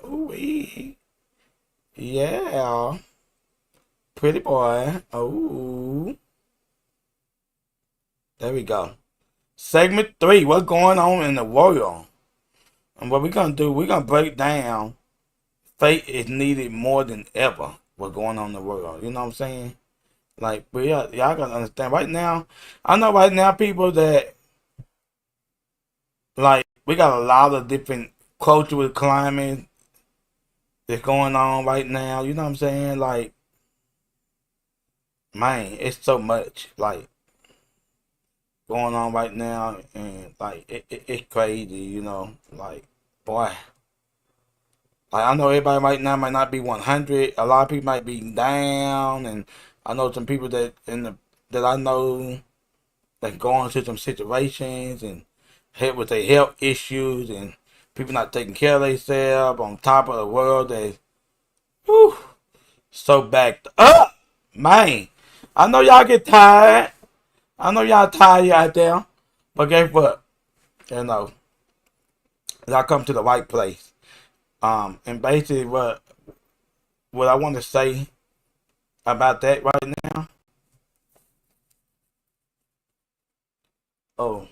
Ooh, yeah. Pretty boy. Oh. There we go. Segment 3. What's going on in the world? And what we're gonna do, we're gonna break down faith is needed more than ever. What's going on in the world? You know what I'm saying? Like, but y'all gotta understand. Right now, I know right now people that, like, we got a lot of different cultural climate that's going on right now. You know what I'm saying? Like, man, it's so much, like, going on right now, and like it's crazy, you know. Like, boy, like, I know everybody right now might not be 100. A lot of people might be down, and I know some people that I know that going through some situations and hit with their health issues, and people not taking care of themselves on top of the world that, whew, so backed up, man. I know y'all get tired. I know y'all tired out there, but guess what? You know, y'all come to the right place. And basically what I want to say about that right now. Oh.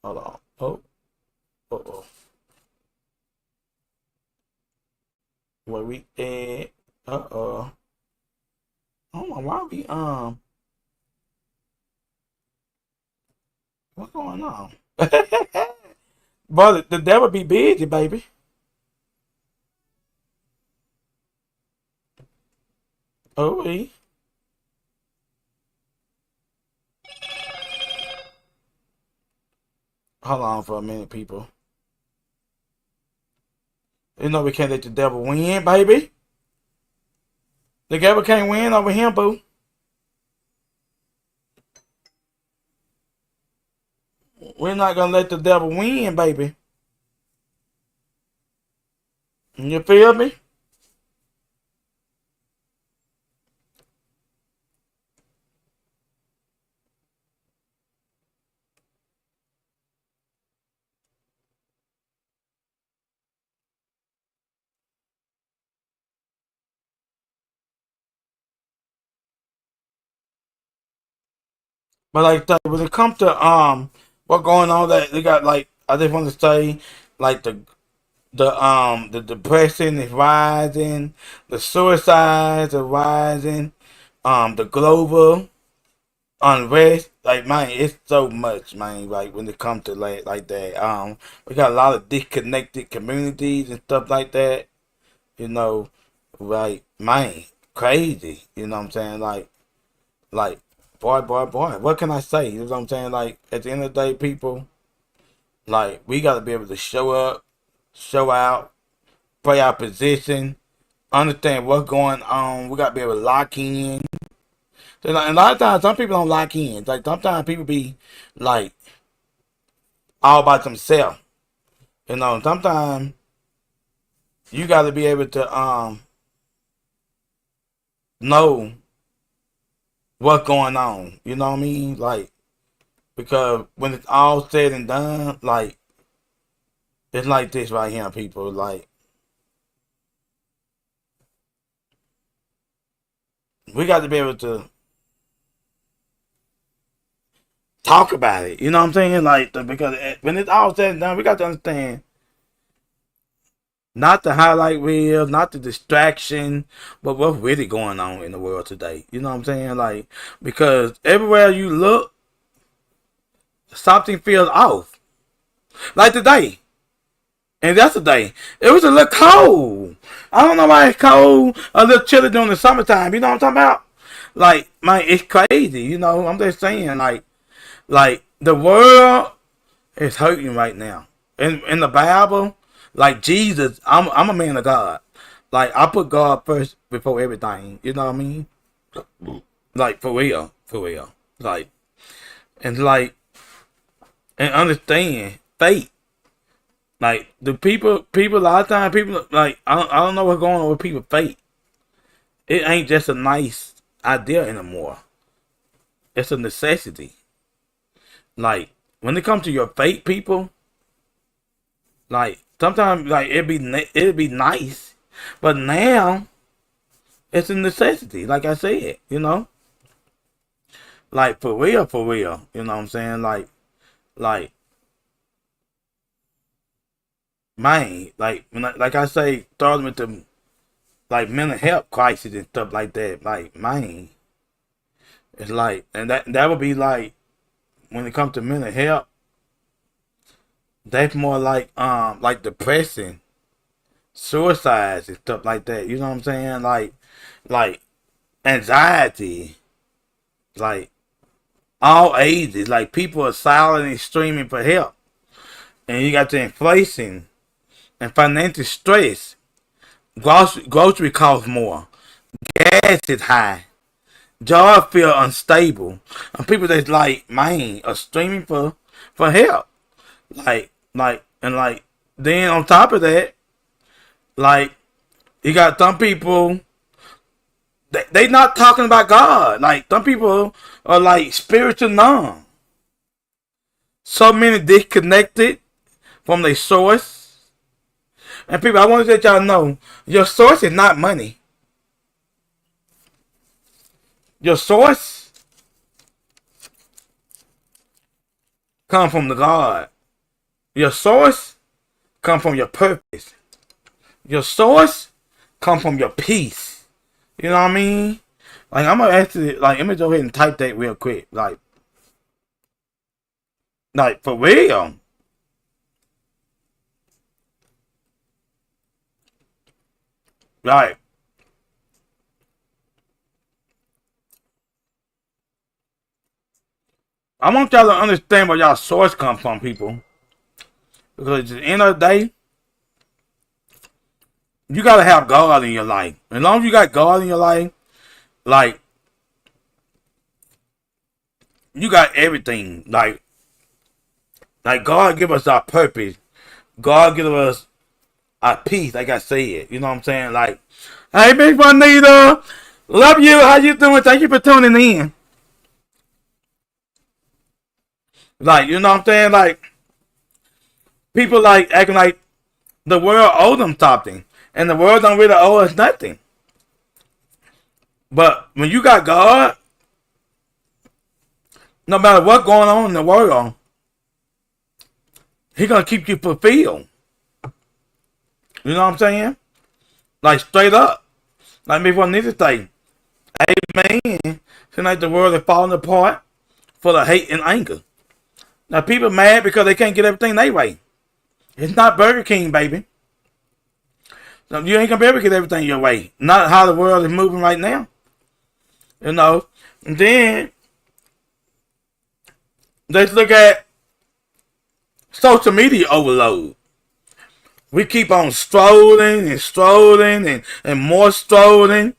Hold on. Oh. Where we at? I don't know why we what's going on? But the devil be busy, baby. Oh, hold on for a minute, people. You know we can't let the devil win, baby. The devil can't win over him, boo. We're not gonna let the devil win, baby. You feel me? But like when it comes to what's going on, that they got, like, I just want to say, like, the depression is rising, the suicides are rising, the global unrest, like, man, it's so much, man. Like, when it comes to like that, we got a lot of disconnected communities and stuff like that. You know, like, man, crazy. You know what I'm saying? Like, boy, what can I say? You know what I'm saying? Like, at the end of the day, people, like, we got to be able to show up, show out, play our position, understand what's going on. We got to be able to lock in. So, like, a lot of times, some people don't lock in. Like, sometimes people be, like, all by themselves. You know, sometimes you got to be able to know what's going on. You know what I mean? Like, because when it's all said and done, like, it's like this right here, people. Like, we got to be able to talk about it. You know what I'm saying? Like, because when it's all said and done, we got to understand, not the highlight reel, not the distraction, but what's really going on in the world today. You know what I'm saying? Like, because everywhere you look, something feels off. Like today. And yesterday, it was a little cold. I don't know why it's cold, a little chilly during the summertime. You know what I'm talking about? Like, man, it's crazy. You know, I'm just saying, like, the world is hurting right now. In the Bible, like Jesus, I'm a man of God. Like I put God first before everything. You know what I mean? Like for real. Like and understand faith. Like the people a lot of times people like I don't know what's going on with people's faith. It ain't just a nice idea anymore. It's a necessity. Like when it comes to your faith, people, like sometimes like it'd be nice, but now it's a necessity. Like I said, you know, like for real, you know what I'm saying? Like man, like when like I say, starting with the like mental health crisis and stuff like that. Like man, it's like, and that would be like when it comes to mental health. That's more like depression, suicides and stuff like that. You know what I'm saying? Like anxiety, like all ages. Like people are silently streaming for help, and you got the inflation and financial stress. Grocery costs more. Gas is high. Jobs feel unstable, and people that's like man are streaming for help. Like then on top of that, like you got some people they not talking about God. Like some people are like spiritual numb. So many disconnected from their source. And people, I want to let y'all know, your source is not money. Your source come from the God. Your source come from your purpose. Your source come from your peace. You know what I mean? Like I'm gonna actually let me go ahead and type that real quick. Like for real. Right. I want y'all to understand where y'all source come from, people. Because at the end of the day, you gotta have God in your life. As long as you got God in your life, like you got everything. Like God give us our purpose. God give us our peace, like I said. You know what I'm saying? Like, hey, Big Juanita, love you. How you doing? Thank you for tuning in. Like, you know what I'm saying? Like, people like acting like the world owe them something, and the world don't really owe us nothing. But when you got God, no matter what's going on in the world, He gonna keep you fulfilled. You know what I'm saying? Like straight up. Like me one need to say, amen. Seems like the world is falling apart full of hate and anger. Now people mad because they can't get everything their way. It's not Burger King, baby. So you ain't gonna be able to get everything your way. Not how the world is moving right now. You know. And then let's look at social media overload. We keep on strolling and more strolling.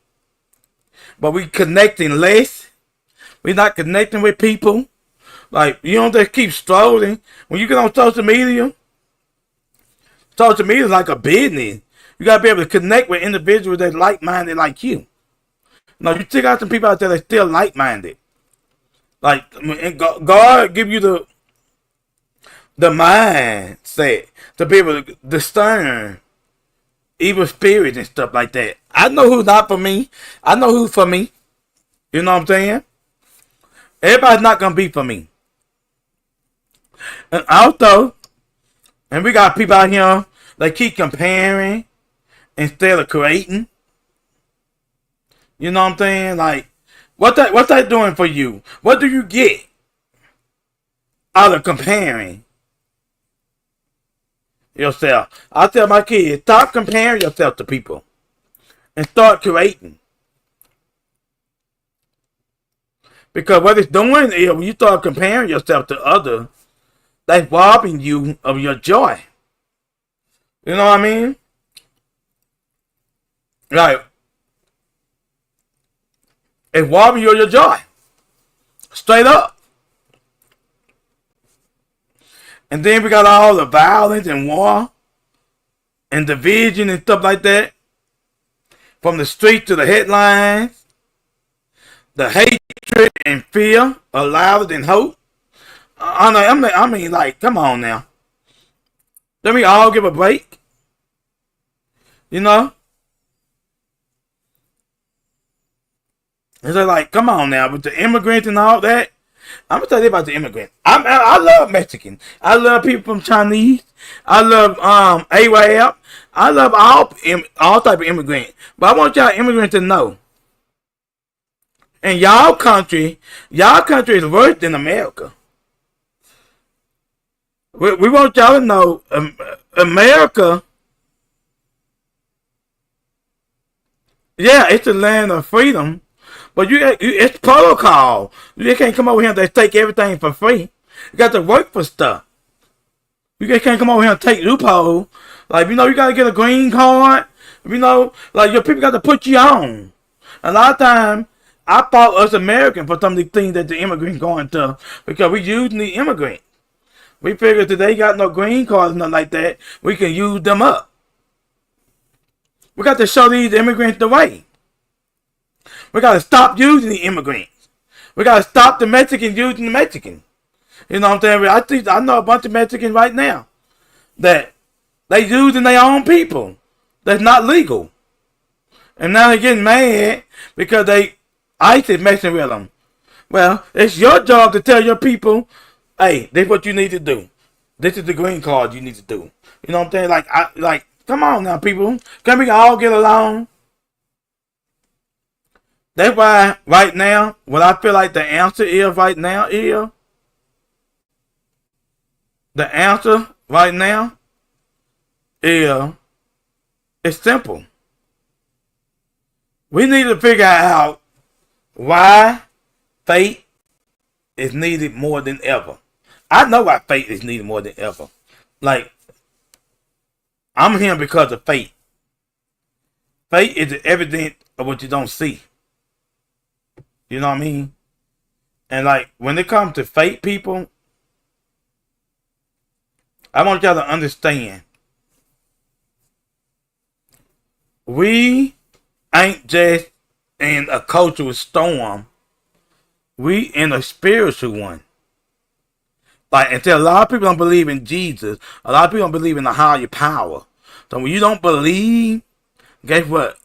But we connecting less. We're not connecting with people. Like, you don't just keep strolling. When you get on social media is like a business. You got to be able to connect with individuals that like-minded like you. Now, you check out some people out there that still like-minded. Like, God give you the mindset to be able to discern evil spirits and stuff like that. I know who's not for me. I know who's for me. You know what I'm saying? Everybody's not going to be for me. And also, and we got people out here that keep comparing instead of creating. You know what I'm saying? Like, what's that doing for you? What do you get out of comparing yourself? I tell my kids, stop comparing yourself to people and start creating. Because what it's doing is when you start comparing yourself to others, that's robbing you of your joy. You know what I mean? Like, it's robbing you of your joy. Straight up. And then we got all the violence and war and division and stuff like that. From the street to the headlines. The hatred and fear are louder than hope. I mean, like, come on now. Let me all give a break. You know? It's like, come on now, with the immigrants and all that. I'm gonna tell you about the immigrants. I love Mexican. I love people from Chinese. I love Arab. I love all type of immigrant. But I want y'all immigrants to know. And y'all country is worse than America. We want y'all to know, America, yeah, it's the land of freedom. But it's protocol. You can't come over here and they take everything for free. You got to work for stuff. You just can't come over here and take loophole. Like, you got to get a green card. Like, your people got to put you on. A lot of times, I fought us Americans for some of the things that the immigrants going to, because we using the immigrants. We figured that they got no green cards or nothing like that, we can use them up. We got to show these immigrants the way. We got to stop using the immigrants. We got to stop the Mexicans using the Mexicans. You know what I'm saying? I know a bunch of Mexicans right now that they using their own people. That's not legal. And now they're getting mad because ICE is messing with them. Well, it's your job to tell your people, hey, this is what you need to do. This is the green card you need to do. You know what I'm saying? Like, come on now, people. Can we all get along? That's why right now, what I feel like the answer is right now is, it's simple. We need to figure out why faith is needed more than ever. I know why faith is needed more than ever. Like, I'm here because of faith. Faith is the evidence of what you don't see. You know what I mean? And like, when it comes to faith, people, I want y'all to understand. We ain't just in a cultural storm. We in a spiritual one. Like, until a lot of people don't believe in Jesus, a lot of people don't believe in the higher power. So when you don't believe, guess what?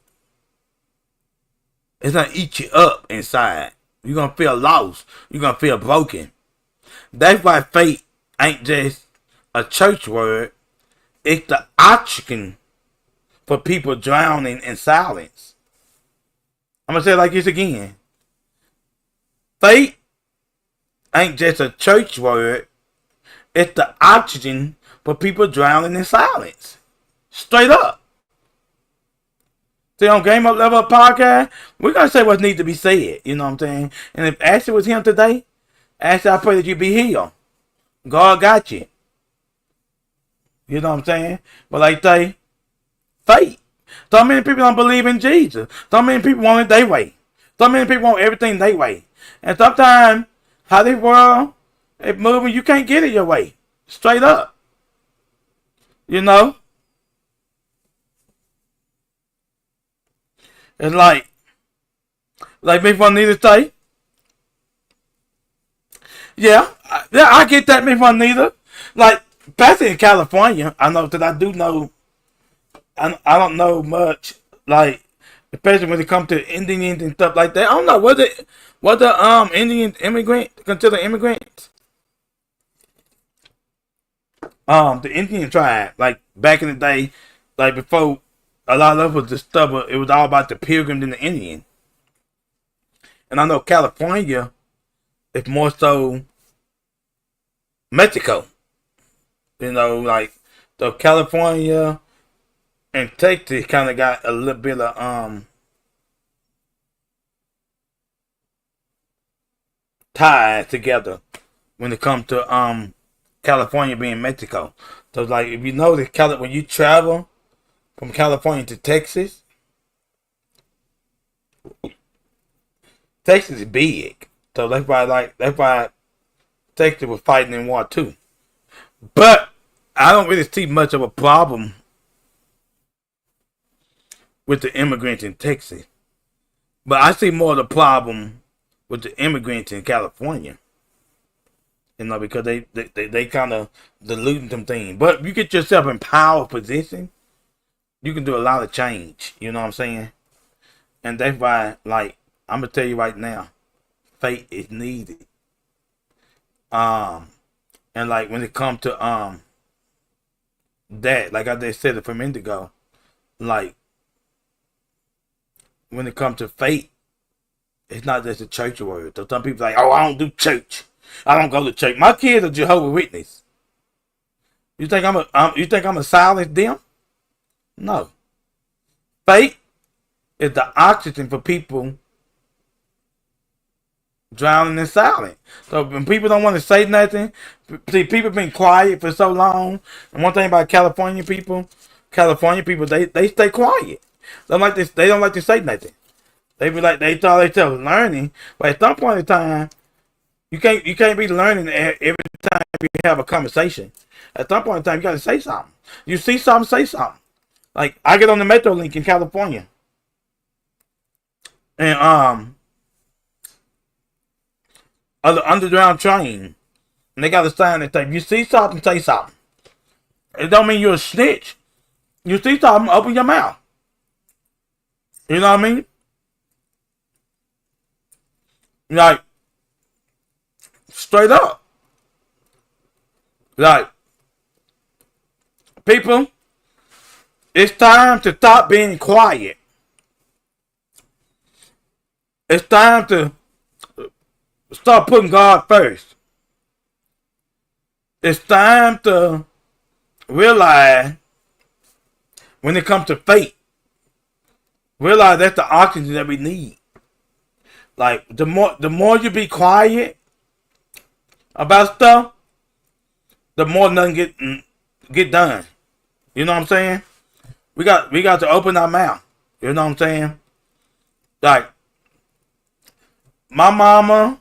It's going to eat you up inside. You're going to feel lost. You're going to feel broken. That's why faith ain't just a church word. It's the oxygen for people drowning in silence. I'm going to say it like this again. Faith ain't just a church word. It's the oxygen for people drowning in silence. Straight up. See, on Game Up Level Up Podcast, we're going to say what needs to be said. You know what I'm saying? And if Ashley was here today, Ashley, I pray that you be healed. God got you. You know what I'm saying? But like they, faith. So many people don't believe in Jesus. So many people want it their way. So many people want everything their way. And sometimes, how this world is moving, you can't get it your way. Straight up. You know? It's like Miss Juanita say. Yeah, I get that, Miss Juanita. Like, especially in California, I know that I do know. I don't know much, like, especially when it comes to Indians and stuff like that. I don't know what the Indian immigrant consider immigrants. The Indian tribe, like back in the day, like before. A lot of it was just stuff, it was all about the Pilgrims and the Indian. And I know California is more so Mexico. You know, like, the California and Texas kind of got a little bit of, tied together when it comes to California being Mexico. So like if you know that when you travel from California to Texas, Texas is big. So that's why Texas was fighting in War II. But I don't really see much of a problem with the immigrants in Texas. But I see more of the problem with the immigrants in California. You know, because they kind of diluting some things. But if you get yourself in power position, you can do a lot of change. You know what I'm saying? And that's why, like, I'm going to tell you right now, faith is needed. And like when it comes to that, like I just said it a minute ago, like when it comes to faith, it's not just a church word. So some people like, oh, I don't do church. I don't go to church. My kids are Jehovah's Witness. You think I'm a silence them? No. Faith is the oxygen for people drowning in silence. So when people don't want to say nothing, see, people been quiet for so long. And one thing about California people, they stay quiet. They don't like to say nothing. They be like, they thought themselves learning, but at some point in time, you can't be learning every time you have a conversation. At some point in time, you gotta say something. You see something, say something. Like I get on the Metrolink in California, and on the underground train, and they got a sign that says, "You see something, say something." It don't mean you're a snitch. You see something, open your mouth. You know what I mean? Like, straight up. Like, people, it's time to stop being quiet. It's time to start putting God first. It's time to realize when it comes to faith, realize that's the oxygen that we need. Like the more you be quiet about stuff, the more nothing get done. You know what I'm saying? We got to open our mouth. You know what I'm saying? Like my mama,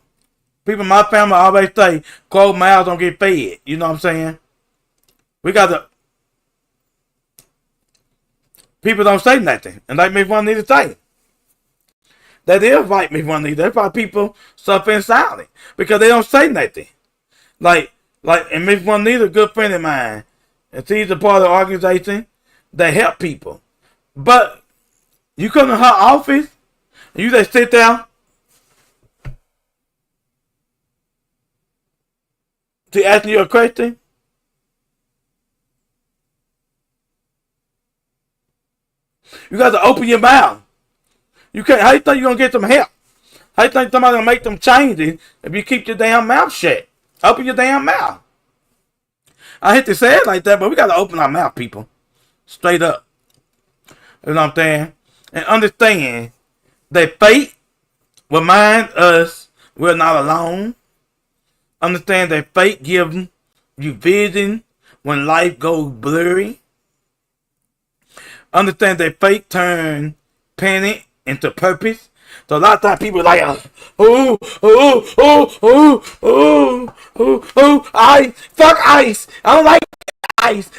people in my family always say, closed mouths don't get fed. You know what I'm saying? People don't say nothing. And like Miss One need to say. That is right, Miss One need. That's why people suffer in silence. Because they don't say nothing. Like, and Miss One need a good friend of mine. And she's a part of the organization that help people. But you come to her office and you just sit there. She asking you a question. You got to open your mouth. You can't. How you think you're gonna get some help? How you think somebody's gonna make them changes if you keep your damn mouth shut? Open your damn mouth. I hate to say it like that, but we got to open our mouth, people. Straight up. You know what I'm saying? And understand that faith will remind us we're not alone. Understand that faith gives you vision when life goes blurry. Understand that faith turns panic into purpose. So a lot of times people are like, ice, fuck ice. I don't like ice.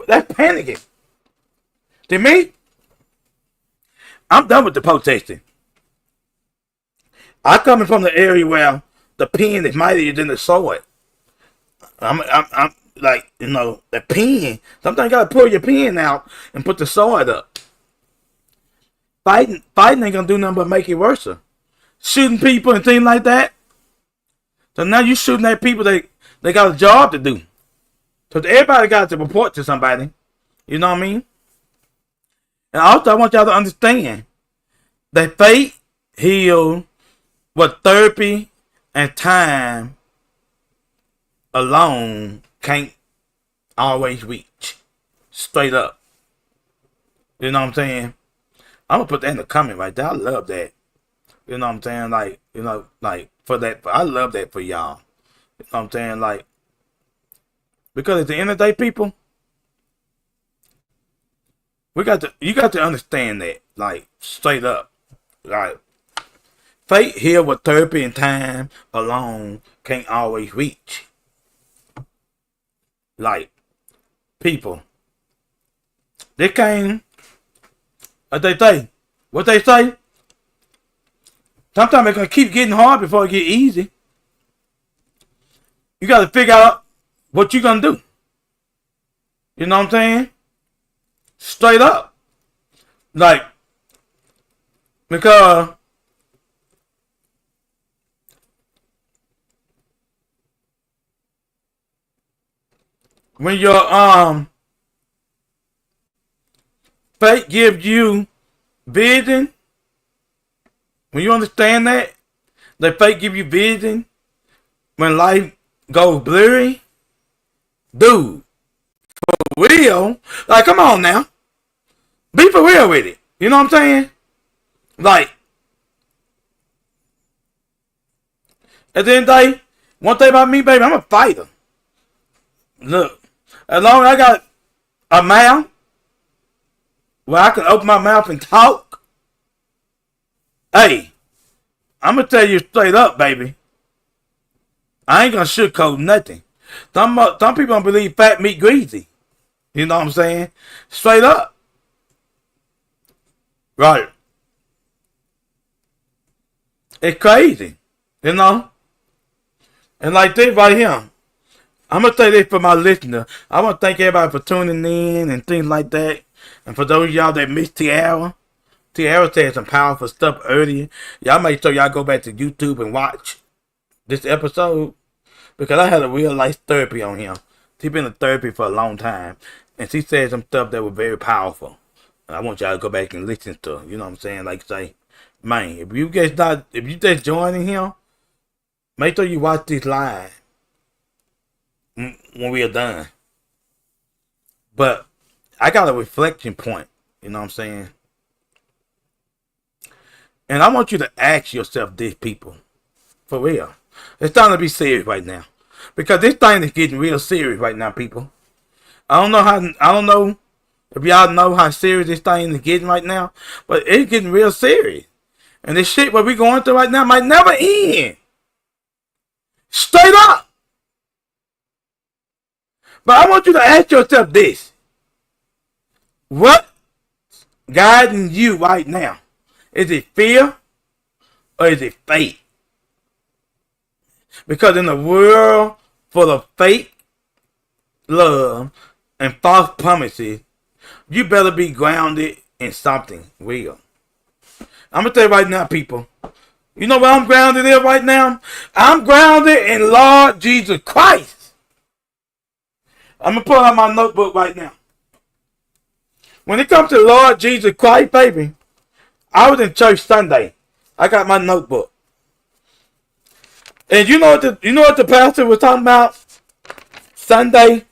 That's panicking. To me, I'm done with the protesting. I coming from the area where the pen is mightier than the sword. I'm like, you know, the pen. Sometimes you gotta pull your pen out and put the sword up. Fighting ain't gonna do nothing but make it worse. Shooting people and things like that. So now you shooting at people they got a job to do. So everybody got to report to somebody. You know what I mean? And also I want y'all to understand that faith heals what therapy and time alone can't always reach. Straight up. You know what I'm saying? I'm gonna put that in the comment right there. I love that. You know what I'm saying? Like, You know, like for that, I love that for y'all. You know what I'm saying? Like, because at the end of the day, people, you got to understand that, like, straight up. Like, fate here with therapy and time alone can't always reach. Like, people, they came, what they say, sometimes it's going to keep getting hard before it get easy. You got to figure out what you going to do. You know what I'm saying? Straight up. Like, because when your fate gives you vision, when you understand that fate give you vision, when life goes blurry, dude, for real, like, come on now, be for real with it. You know what I'm saying? Like, at the end of the day, one thing about me, baby, I'm a fighter. Look, as long as I got a mouth where I can open my mouth and talk, hey, I'm going to tell you straight up, baby. I ain't going to sugarcoat nothing. Some people don't believe fat meat greasy. You know what I'm saying? Straight up. Right. It's crazy. You know? And like this right here, I'm going to say this for my listener. I want to thank everybody for tuning in and things like that. And for those of y'all that missed Tiara said some powerful stuff earlier. Y'all make sure y'all go back to YouTube and watch this episode. Because I had a real life therapy on him. She's been in therapy for a long time. And she said some stuff that was very powerful. And I want y'all to go back and listen to her. You know what I'm saying? Like say, man, if you just joining him, make sure you watch this live when we are done. But I got a reflection point. You know what I'm saying? And I want you to ask yourself this, people. For real. It's time to be serious right now. Because this thing is getting real serious right now, people. I don't know if y'all know how serious this thing is getting right now. But it's getting real serious. And this shit what we going through right now might never end. Straight up. But I want you to ask yourself this. What's guiding you right now? Is it fear or is it fate? Because in a world full of fake love and false promises, you better be grounded in something real. I'm going to tell you right now, people. You know where I'm grounded in right now? I'm grounded in Lord Jesus Christ. I'm going to pull out my notebook right now. When it comes to Lord Jesus Christ, baby, I was in church Sunday. I got my notebook. And you know what the pastor was talking about Sunday?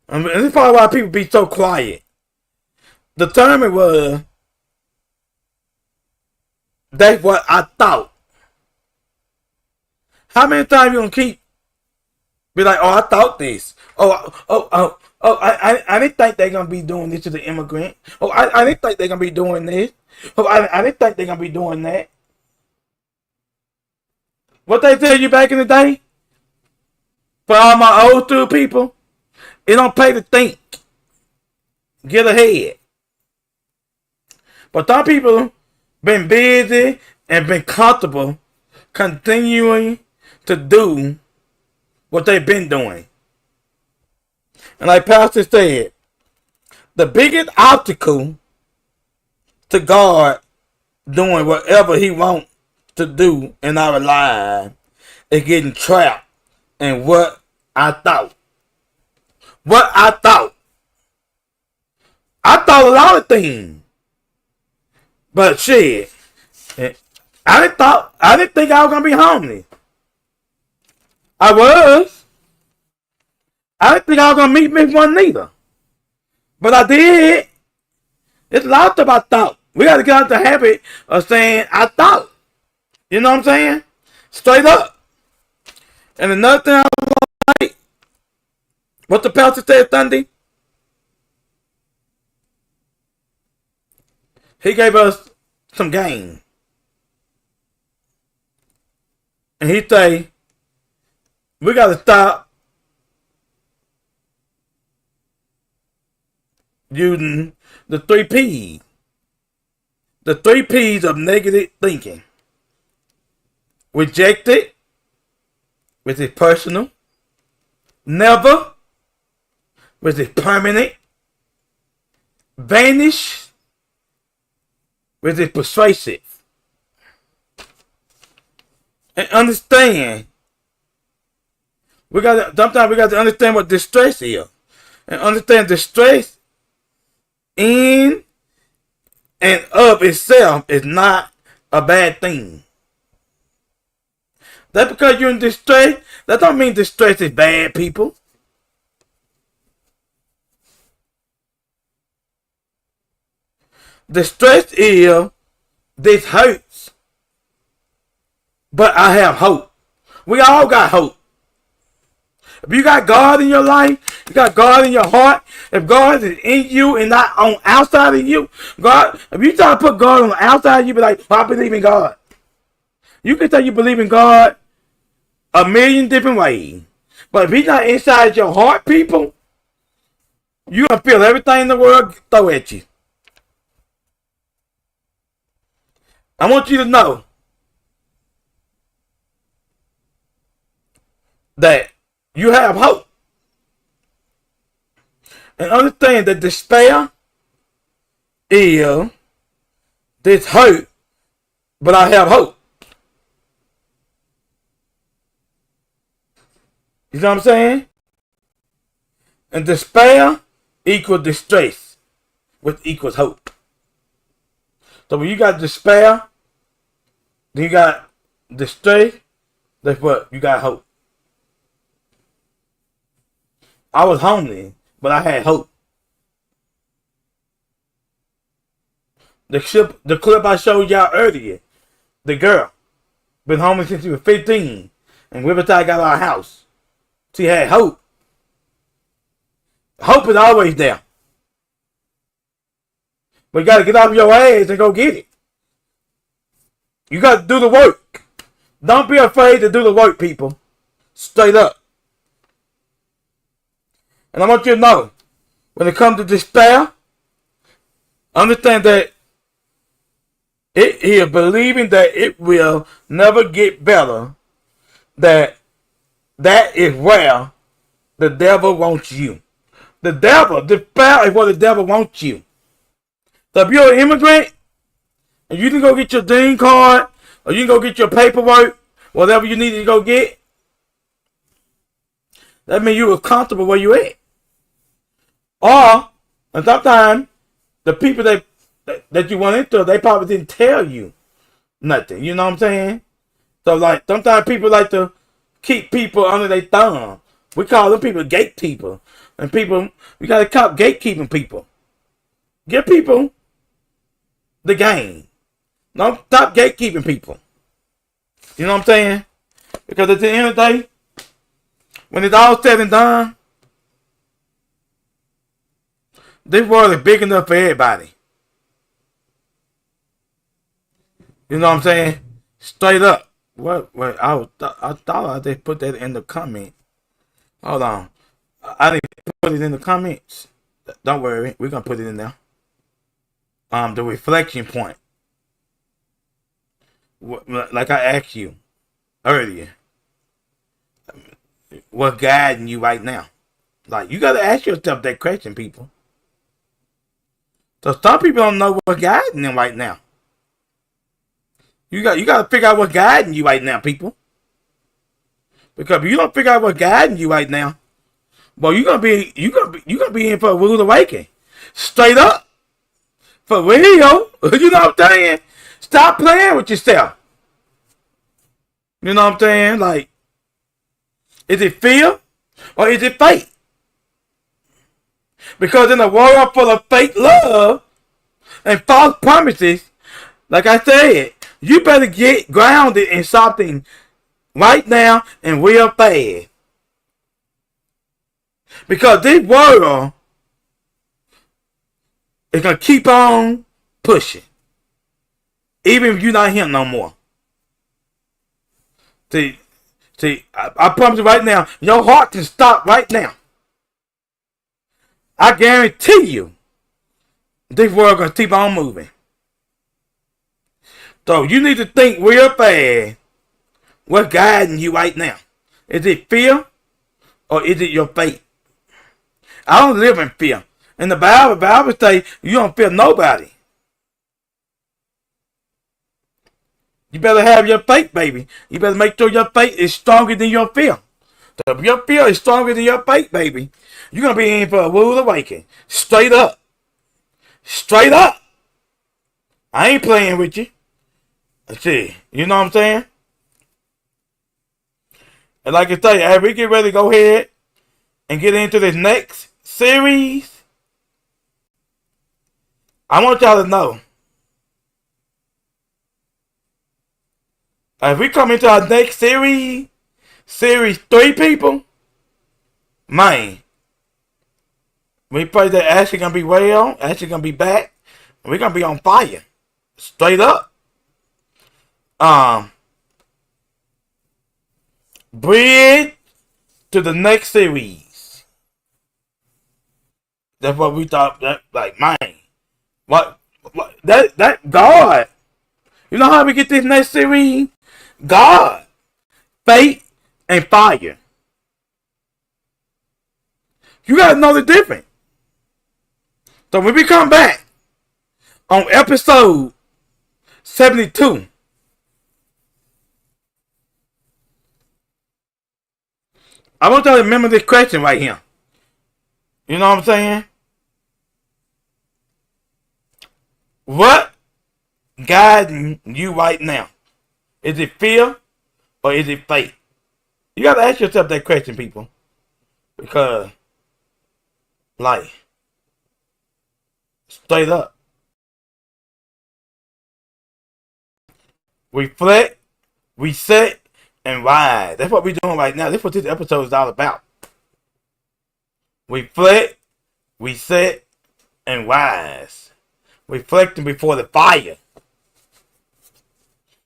I mean, this is probably why people be so quiet. The term it was, that's what I thought. How many times you gonna keep be like, oh, I thought this. I didn't think they're gonna be doing this to the immigrant. Oh, I didn't think they're gonna be doing this. Oh, I didn't think they're gonna be doing that. What they tell you back in the day? For all my old school people, it don't pay to think. Get ahead. But some people been busy and been comfortable continuing to do what they've been doing. And like Pastor said, the biggest obstacle to God doing whatever he wants to do in our lives is getting trapped in what I thought. What I thought. I thought a lot of things. But shit, I didn't think I was gonna be homeless. I was. I didn't think I was gonna meet Miss One neither. But I did. It's a lot of stuff I thought. We got to get out the habit of saying, I thought. You know what I'm saying? Straight up. And another thing I like, what the pastor said Sunday, he gave us some game. And he say, we got to stop using the 3 P's. The 3 P's of negative thinking. Reject it, which is personal. Never, which is permanent. Vanish, which is persuasive. And understand. Sometimes we got to understand what distress is. And understand distress in and of itself is not a bad thing. That because you're in distress, that don't mean distress is bad, people. Distress is, this hurts, but I have hope. We all got hope. If you got God in your life, you got God in your heart, if God is in you and not on outside of you, God, if you try to put God on the outside, you be like, well, I believe in God. You can say you believe in God a million different ways. But if he's not inside your heart, people, you're going to feel everything in the world throw at you. I want you to know that you have hope. And understand that despair is this hurt, but I have hope. You know what I'm saying? And despair equals distress, which equals hope. So when you got despair, then you got distress, that's what you got hope. I was homeless, but I had hope. The clip I showed y'all earlier, the girl, been homeless since she was 15, and Riverside got our house. She had hope. Hope is always there. But you got to get off your ass and go get it. You got to do the work. Don't be afraid to do the work, people. Straight up. And I want you to know, when it comes to despair, understand that it is believing that it will never get better, that is where the devil wants you. The despair is where the devil wants you. So if you're an immigrant, and you can go get your DEAN card, or you can go get your paperwork, whatever you need to go get, that means you were comfortable where you at. Or, and sometimes, the people that you went into, they probably didn't tell you nothing. You know what I'm saying? So, like, sometimes people like to keep people under their thumb. We call them people gatekeeper. And people, we got to stop gatekeeping people. Give people the game. Don't stop gatekeeping people. You know what I'm saying? Because at the end of the day, when it's all said and done, this world is big enough for everybody. You know what I'm saying? Straight up. What? I thought I just put that in the comment. Hold on. I didn't put it in the comments. Don't worry. We're going to put it in there. The reflection point. Like I asked you earlier. What's guiding you right now? Like, you got to ask yourself that question, people. So some people don't know what's guiding them right now. You got to figure out what's guiding you right now, people. Because if you don't figure out what's guiding you right now, well, you're gonna be in for a rude awakening. Straight up. For real. You know what I'm saying? Stop playing with yourself. You know what I'm saying? Like, is it fear or is it faith? Because in a world full of fake love, and false promises, like I said, you better get grounded in something right now and real fast. Because this world is going to keep on pushing. Even if you're not here no more. See, I promise you right now, your heart can stop right now. I guarantee you, this world going to keep on moving. So you need to think real fast. What's guiding you right now? Is it fear or is it your faith? I don't live in fear. In the Bible says you don't fear nobody. You better have your faith, baby. You better make sure your faith is stronger than your fear. So if your fear is stronger than your faith, baby, you're going to be in for a rude awakening. Straight up. Straight up. I ain't playing with you. See, you know what I'm saying? And like I tell you, as we get ready to go ahead and get into this next series, I want y'all to know, as we come into our next series 3, people, man, we pray that Ashley gonna be well, Ashley gonna be back, and we're gonna be on fire. Straight up. Bridge to the next series. That's what we thought. That, like, man, what that God. You know how we get this next series? God, faith, and fire. You gotta know the difference. So when we come back on episode 72. I want y'all to remember this question right here. You know what I'm saying? What guiding you right now? Is it fear or is it faith? You gotta ask yourself that question, people. Because, like, straight up. Reflect, reset, and rise. That's what we're doing right now. That's what this episode is all about. Reflect, reset, and rise. Reflecting before the fire.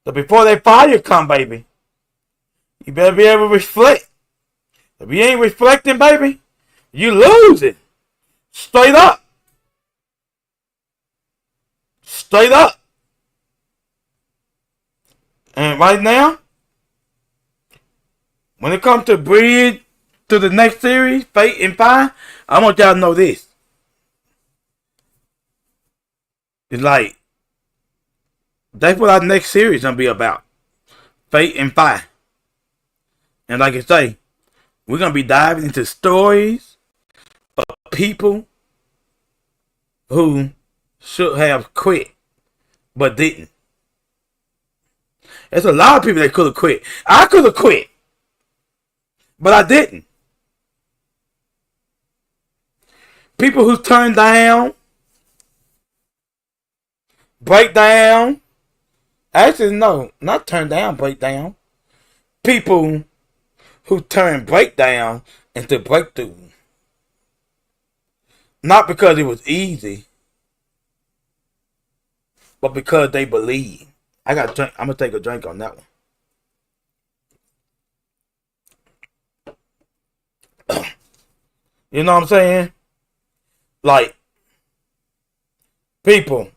So before that fire come, baby, you better be able to reflect. If you ain't reflecting, baby, you lose it. Straight up. Straight up. And right now, when it comes to bridge to the next series, Faith and Fire, I want y'all to know this. It's like, that's what our next series is going to be about. Faith and Fire. And like I say, we're going to be diving into stories of people who should have quit, but didn't. There's a lot of people that could have quit. I could have quit, but I didn't. People who turned down, break down. Actually, no, not turn down, break down. People who turn breakdown into breakthrough. Not because it was easy, but because they believe. I got to drink. I'm going to take a drink on that one. You know what I'm saying? Like, people,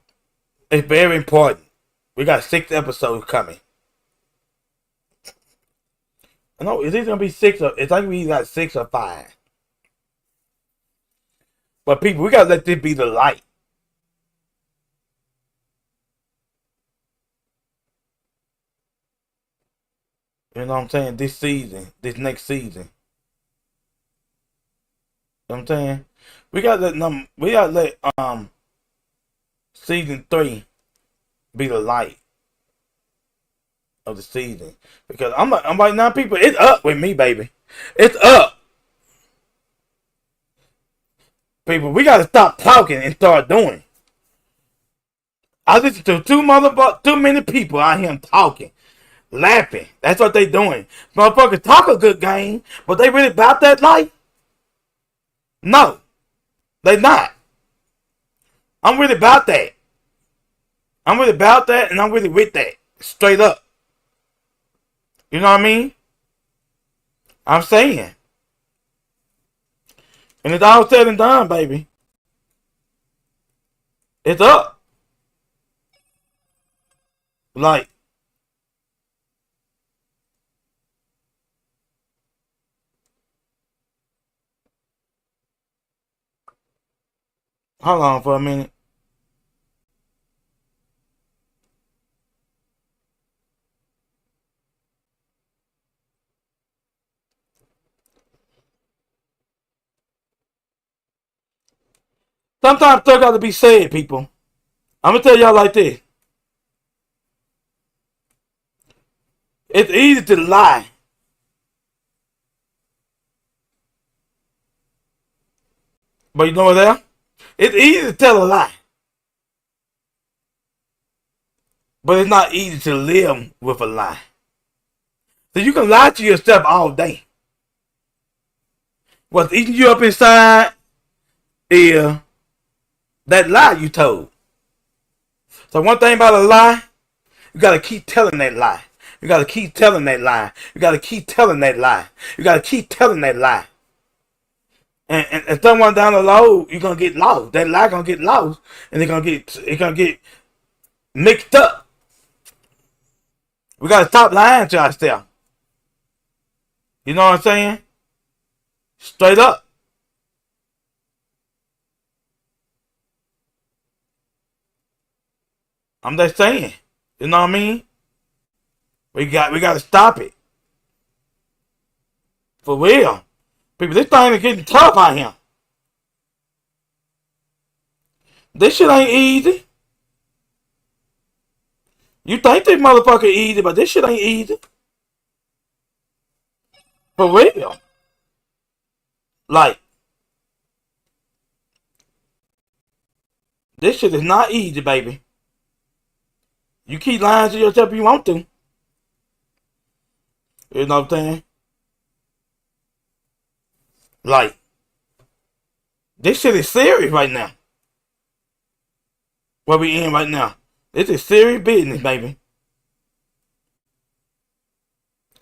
it's very important. We got 6 episodes coming. I know, is it going to be 6 or, it's like we got 6 or 5. But people, we got to let this be the light. You know what I'm saying? This season, this next season. You know what I'm saying? We got to let season 3 be the light of the season. Because I'm right now, people, it's up with me, baby. It's up. People, we got to stop talking and start doing. I listen to too many people out here talking, laughing. That's what they doing. Motherfuckers talk a good game, but they really about that life? No, they not. I'm really about that. I'm really about that, and I'm really with that. Straight up. You know what I mean? I'm saying. And it's all said and done, baby. It's up. Like, hold on for a minute. Sometimes stuff got to be said, people. I'm going to tell y'all like this. It's easy to lie. But you know what there? It's easy to tell a lie. But it's not easy to live with a lie. So you can lie to yourself all day. What's eating you up inside is that lie you told. So one thing about a lie, you got to keep telling that lie. You got to keep telling that lie. You got to keep telling that lie. You got to keep telling that lie. And someone down the road, you're going to get lost. That lie going to get lost. And it's going to get mixed up. We got to stop lying to ourselves. You know what I'm saying? Straight up. I'm just saying. You know what I mean? We got to stop it. For real. People, this thing is getting tough out here. This shit ain't easy. You think this motherfucker easy, but this shit ain't easy. For real. Like, this shit is not easy, baby. You keep lying to yourself if you want to. You know what I'm saying? Like, this shit is serious right now. Where we in right now. This is serious business, baby.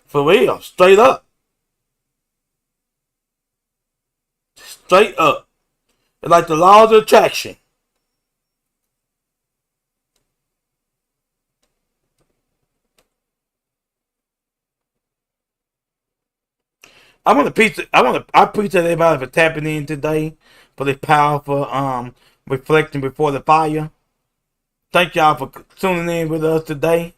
For real. Straight up. Straight up. It's like the laws of attraction. I appreciate everybody for tapping in today for this powerful reflecting before the fire. Thank y'all for tuning in with us today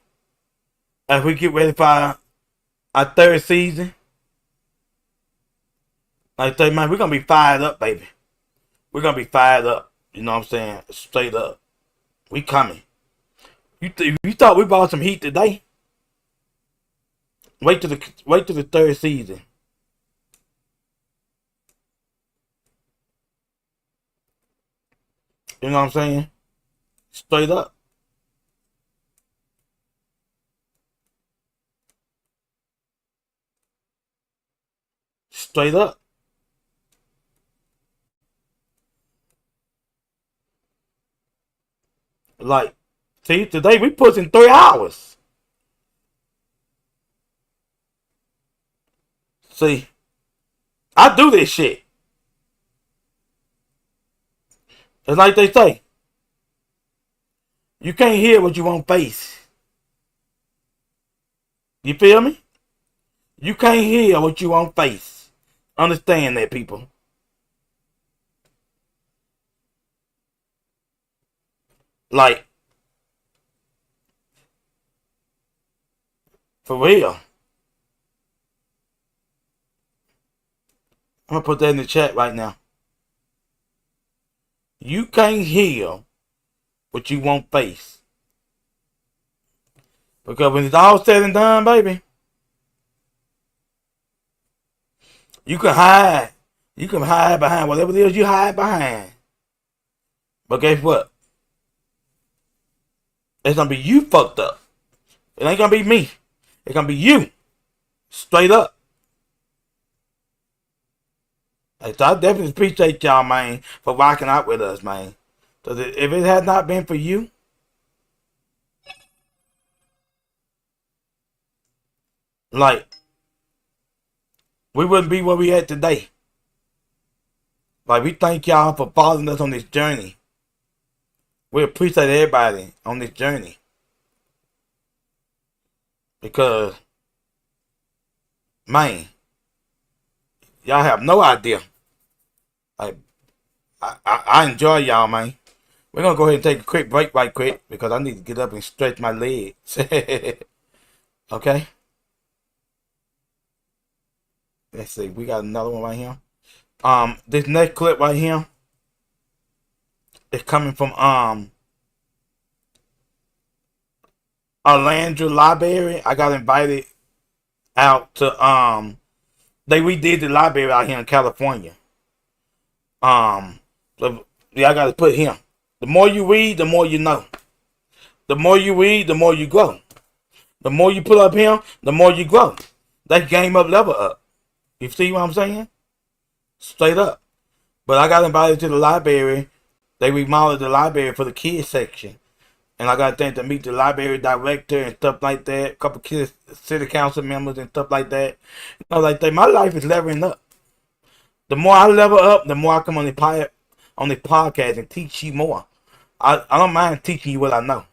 as we get ready for our third season. Like I say, man, we're gonna be fired up, baby. We're gonna be fired up. You know what I'm saying? Straight up. We coming. You thought we brought some heat today? Wait till the third season. You know what I'm saying? Straight up. Straight up. Like, see, today we put in 3 hours. See, I do this shit. It's like they say. You can't hear what you won't face. You feel me? You can't hear what you won't face. Understand that, people. Like, for real. I'm going to put that in the chat right now. You can't heal what you won't face. Because when it's all said and done, baby, you can hide. You can hide behind whatever it is you hide behind. But guess what? It's gonna be you fucked up. It ain't gonna be me. It's gonna be you. Straight up. Like, so I definitely appreciate y'all, man, for rocking out with us, man. Cause if it had not been for you, like, we wouldn't be where we at today. Like, we thank y'all for following us on this journey. We appreciate everybody on this journey. Because, man, y'all have no idea. Like, I enjoy y'all, man. We're going to go ahead and take a quick break right quick because I need to get up and stretch my legs. Okay? Let's see. We got another one right here. This next clip right here is coming from Orlando Library. I got invited out to they redid the library out here in California. So, yeah, I gotta put him. The more you read, the more you know. The more you read, the more you grow. The more you put up him, the more you grow. That's game up, level up. You see what I'm saying? Straight up. But I got invited to the library. They remodeled the library for the kids section. And I got a chance to meet the library director and stuff like that. A couple kids, city council members and stuff like that. You know, like that. My life is leveling up. The more I level up, the more I come on the podcast and teach you more. I don't mind teaching you what I know.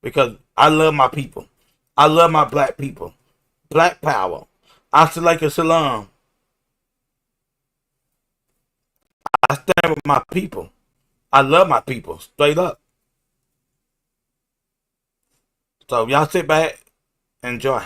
Because I love my people. I love my black people. Black power. Assalamu salam. I stand with my people. I love my people. Straight up. So y'all sit back and enjoy.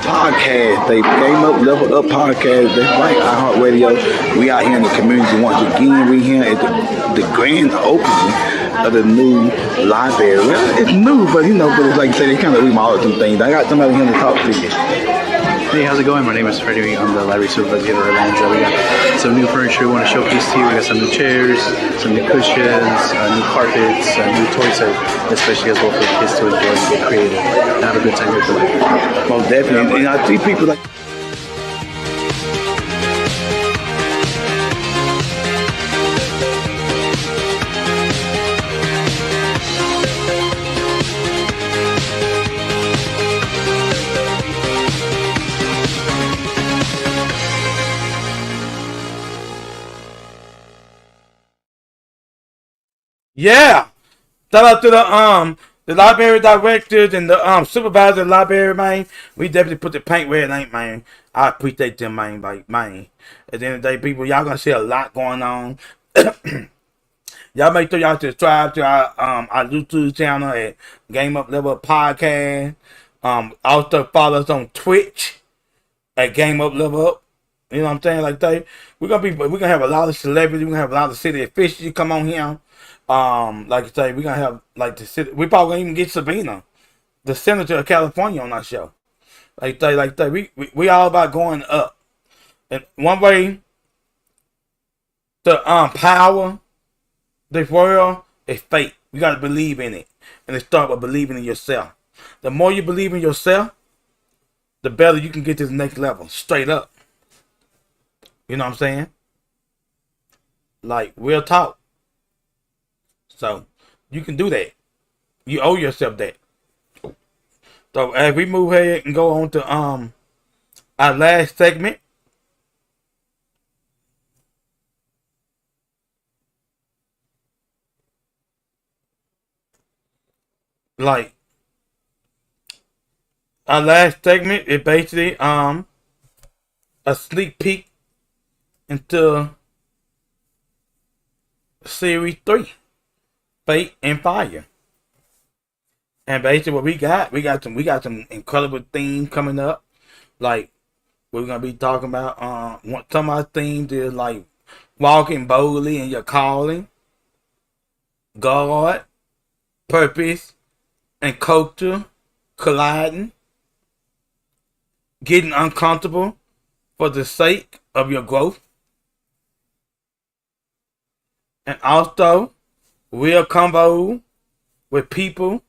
Podcast. They came up, level up podcast. That's right, iHeartRadio. We out here in the community once again. We here at the grand opening of the new library. Well, it's new, but but it's like you say, they kind of remodeled some things. I got somebody here to talk to you. Hey, how's it going? My name is Freddie. I'm the library supervisor here at Orlando. We got some new furniture we want to showcase to you. We got some new chairs, some new cushions, new carpets, new toys, especially as well for the kids to enjoy and get creative and have a good time here at the library. Most definitely. And I see people like... Yeah. Shout out to the library directors and the supervisor of the library, man. We definitely put the paint where it ain't, man. I appreciate them, man. Like, man. At the end of the day, people, y'all gonna see a lot going on. Y'all make sure y'all subscribe to our YouTube channel at Game Up Level Podcast. Also follow us on Twitch at Game Up Level Up. You know what I'm saying? Like that. We're gonna have a lot of celebrities. We're gonna have a lot of city officials come on here. Like I say, we're gonna have like the city. We probably gonna even get Sabina, the senator of California, on our show. Like that. We all about going up. And one way to power this world is faith. You gotta believe in it, and it start with believing in yourself. The more you believe in yourself, the better you can get to the next level. Straight up. You know what I'm saying? Like, real talk. So, you can do that. You owe yourself that. So, as we move ahead and go on to our last segment. Like, our last segment is basically a sneak peek into Series 3, Fate and Fire. And basically what we got some incredible themes coming up. Like, we're gonna be talking about some of our themes is like walking boldly in your calling, God, purpose, and culture colliding, getting uncomfortable for the sake of your growth. And also, we'll convo with people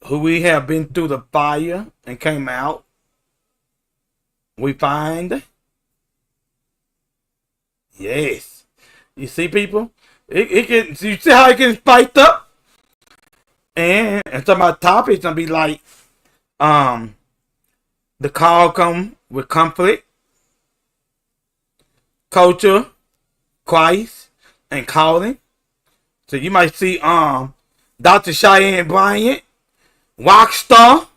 who we have been through the fire and came out. We find, yes, you see, people, it can. You see how it gets spiked up, and some of our topics gonna be like, the call come with conflict, culture, Christ, and calling. So you might see Dr. Cheyenne Bryant, rock star,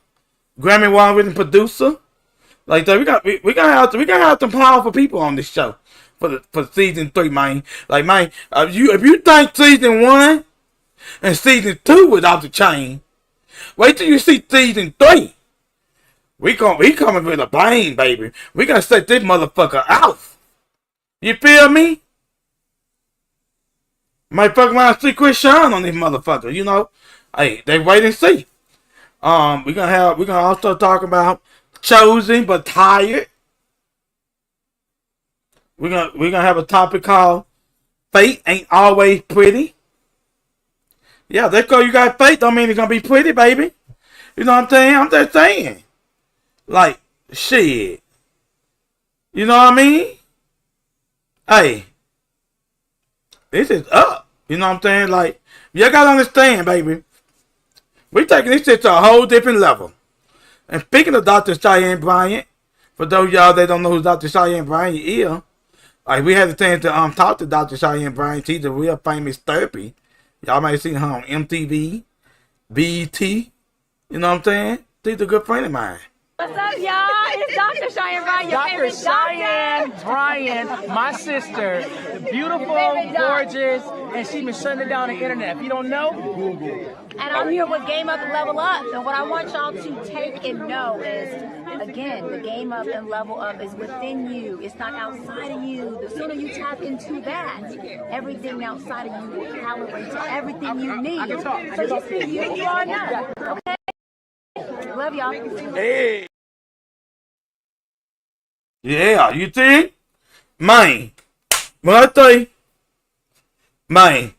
Grammy Award-winning producer. Like that, we gotta have some powerful people on this show for season 3, man. Like, man, if you think season 1 and season 2 was off the chain, wait till you see season 3. We coming with a bang, baby. We gonna set this motherfucker out. You feel me? Might fuck around and see Chris Sean on this motherfucker. You know, hey, they wait and see. We gonna also talk about chosen but tired. We're gonna have a topic called Fate Ain't Always Pretty. Yeah, that's because you got faith don't mean it's gonna be pretty, baby. You know what I'm saying? I'm just saying. Like, shit. You know what I mean? Hey, this is up. You know what I'm saying? Like, you gotta understand, baby. We taking this shit to a whole different level. And speaking of Dr. Cheyenne Bryant, for those of y'all that don't know who Dr. Cheyenne Bryant is, like, we had the chance to talk to Dr. Cheyenne Bryant. She's a real famous therapy. Y'all might have seen her on MTV, BET. You know what I'm saying? She's a good friend of mine. What's up, y'all? It's Dr. Cheyenne Bryant, your favorite Cheyenne doctor. Bryant, my sister, beautiful, gorgeous, and she's been shutting it down on the internet. If you don't know, Google. And I'm here with Game Up and Level Up. And what I want y'all to take and know is, again, the Game Up and Level Up is within you. It's not outside of you. The sooner you tap into that, everything outside of you will calibrate to everything you need. So just be you are now. Okay? Love y'all. Hey. Yeah, you think? Man, when I tell you, man,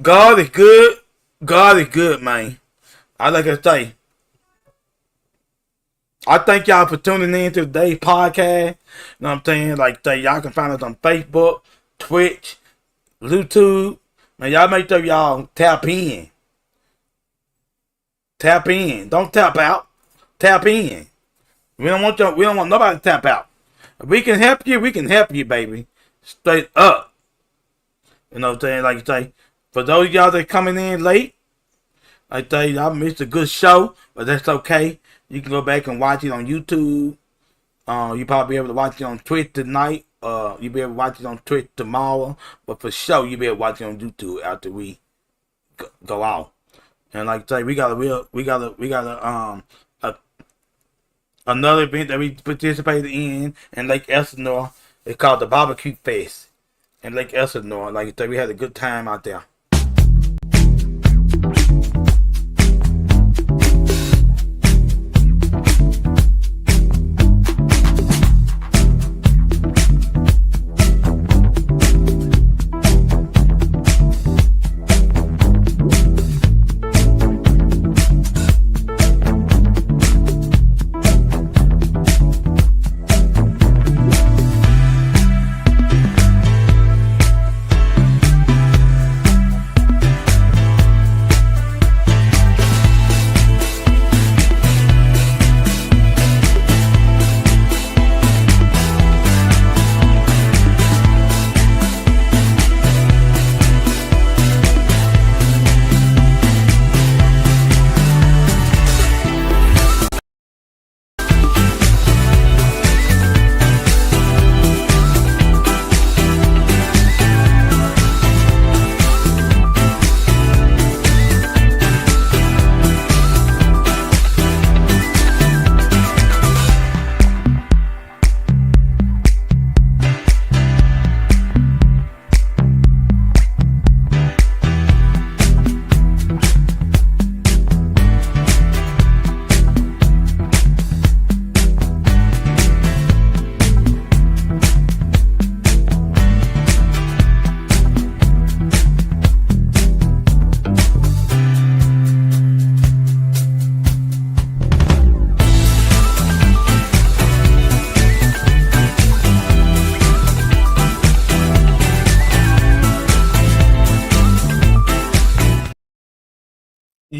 God is good. God is good, man. I like to say, I thank y'all for tuning in to today's podcast. You know what I'm saying? Like, y'all can find us on Facebook, Twitch, YouTube. Man, y'all make sure y'all tap in. Tap in. Don't tap out. Tap in. We don't want nobody to tap out. If we can help you, we can help you, baby. Straight up. You know what I'm saying? Like I say, for those of y'all that coming in late, I tell you, I missed a good show, but that's okay. You can go back and watch it on YouTube. You probably be able to watch it on Twitch tonight. You'll be able to watch it on Twitch tomorrow. But for sure, you'll be able to watch it on YouTube after we go out. And like I say, we got another event that we participated in Lake Elsinore. It's called the Barbecue Fest in Lake Elsinore. Like I say, we had a good time out there.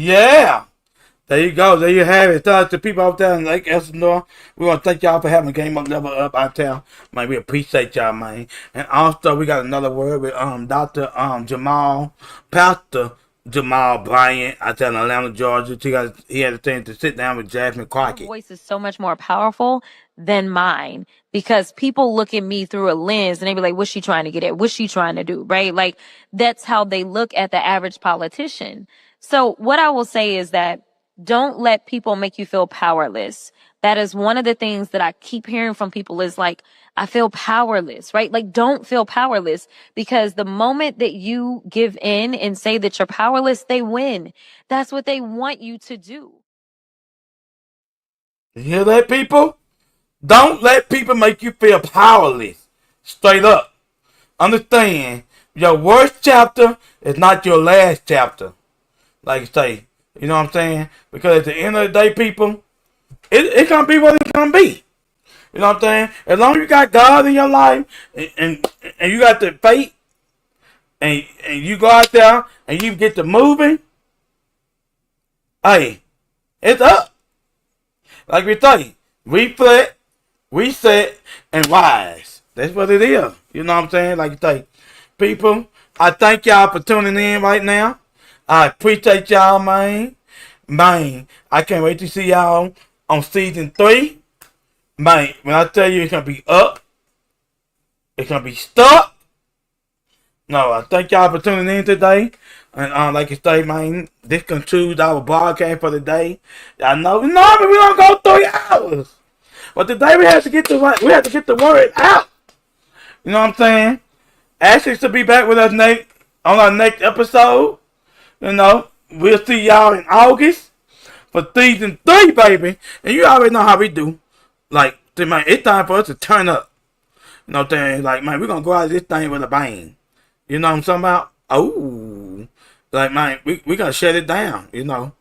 Yeah. There you go. There you have it. To people out there in Lake Elsinore, we want to thank y'all for having Game Up Level Up out there. Man, we appreciate y'all, man. And also, we got another word with Dr. Jamal, Pastor Jamal Bryant out there in Atlanta, Georgia. He had a thing to sit down with Jasmine Crockett. Voice is so much more powerful than mine because people look at me through a lens and they be like, what's she trying to get at? What's she trying to do? Right? Like, that's how they look at the average politician. So what I will say is that don't let people make you feel powerless. That is one of the things that I keep hearing from people is like, I feel powerless, right? Like, don't feel powerless, because the moment that you give in and say that you're powerless, they win. That's what they want you to do. You hear that, people? Don't let people make you feel powerless. Straight up. Understand, your worst chapter is not your last chapter. Like you say. You know what I'm saying? Because at the end of the day, people, it can be what it can be. You know what I'm saying? As long as you got God in your life and you got the faith and you go out there and you get to moving, hey, it's up. Like we say, reflect, reset, and rise. That's what it is. You know what I'm saying? Like you say, people, I thank y'all for tuning in right now. I appreciate y'all, man. Man, I can't wait to see y'all on season 3. Man, when I tell you it's going to be up, it's going to be stuck. No, I thank y'all for tuning in today. And like I say, man, this concludes our broadcast for the day. I know normally we don't go 3 hours. But today we have to get the word out. You know what I'm saying? Ashley should be back with us on our next episode. You know, we'll see y'all in August for season 3, baby. And you already know how we do. Like, man, it's time for us to turn up. You know what I'm saying? Like, man, we're going to go out of this thing with a bang. You know what I'm talking about? Oh. Like, man, we got to shut it down, you know.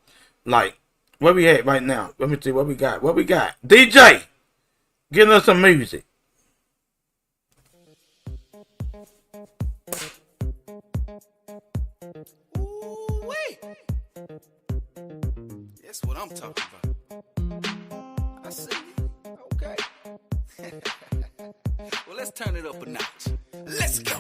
Like, where we at right now? Let me see what we got. What we got? DJ, give us some music. That's what I'm talking about. I see. Okay. Well, let's turn it up a notch. Let's go.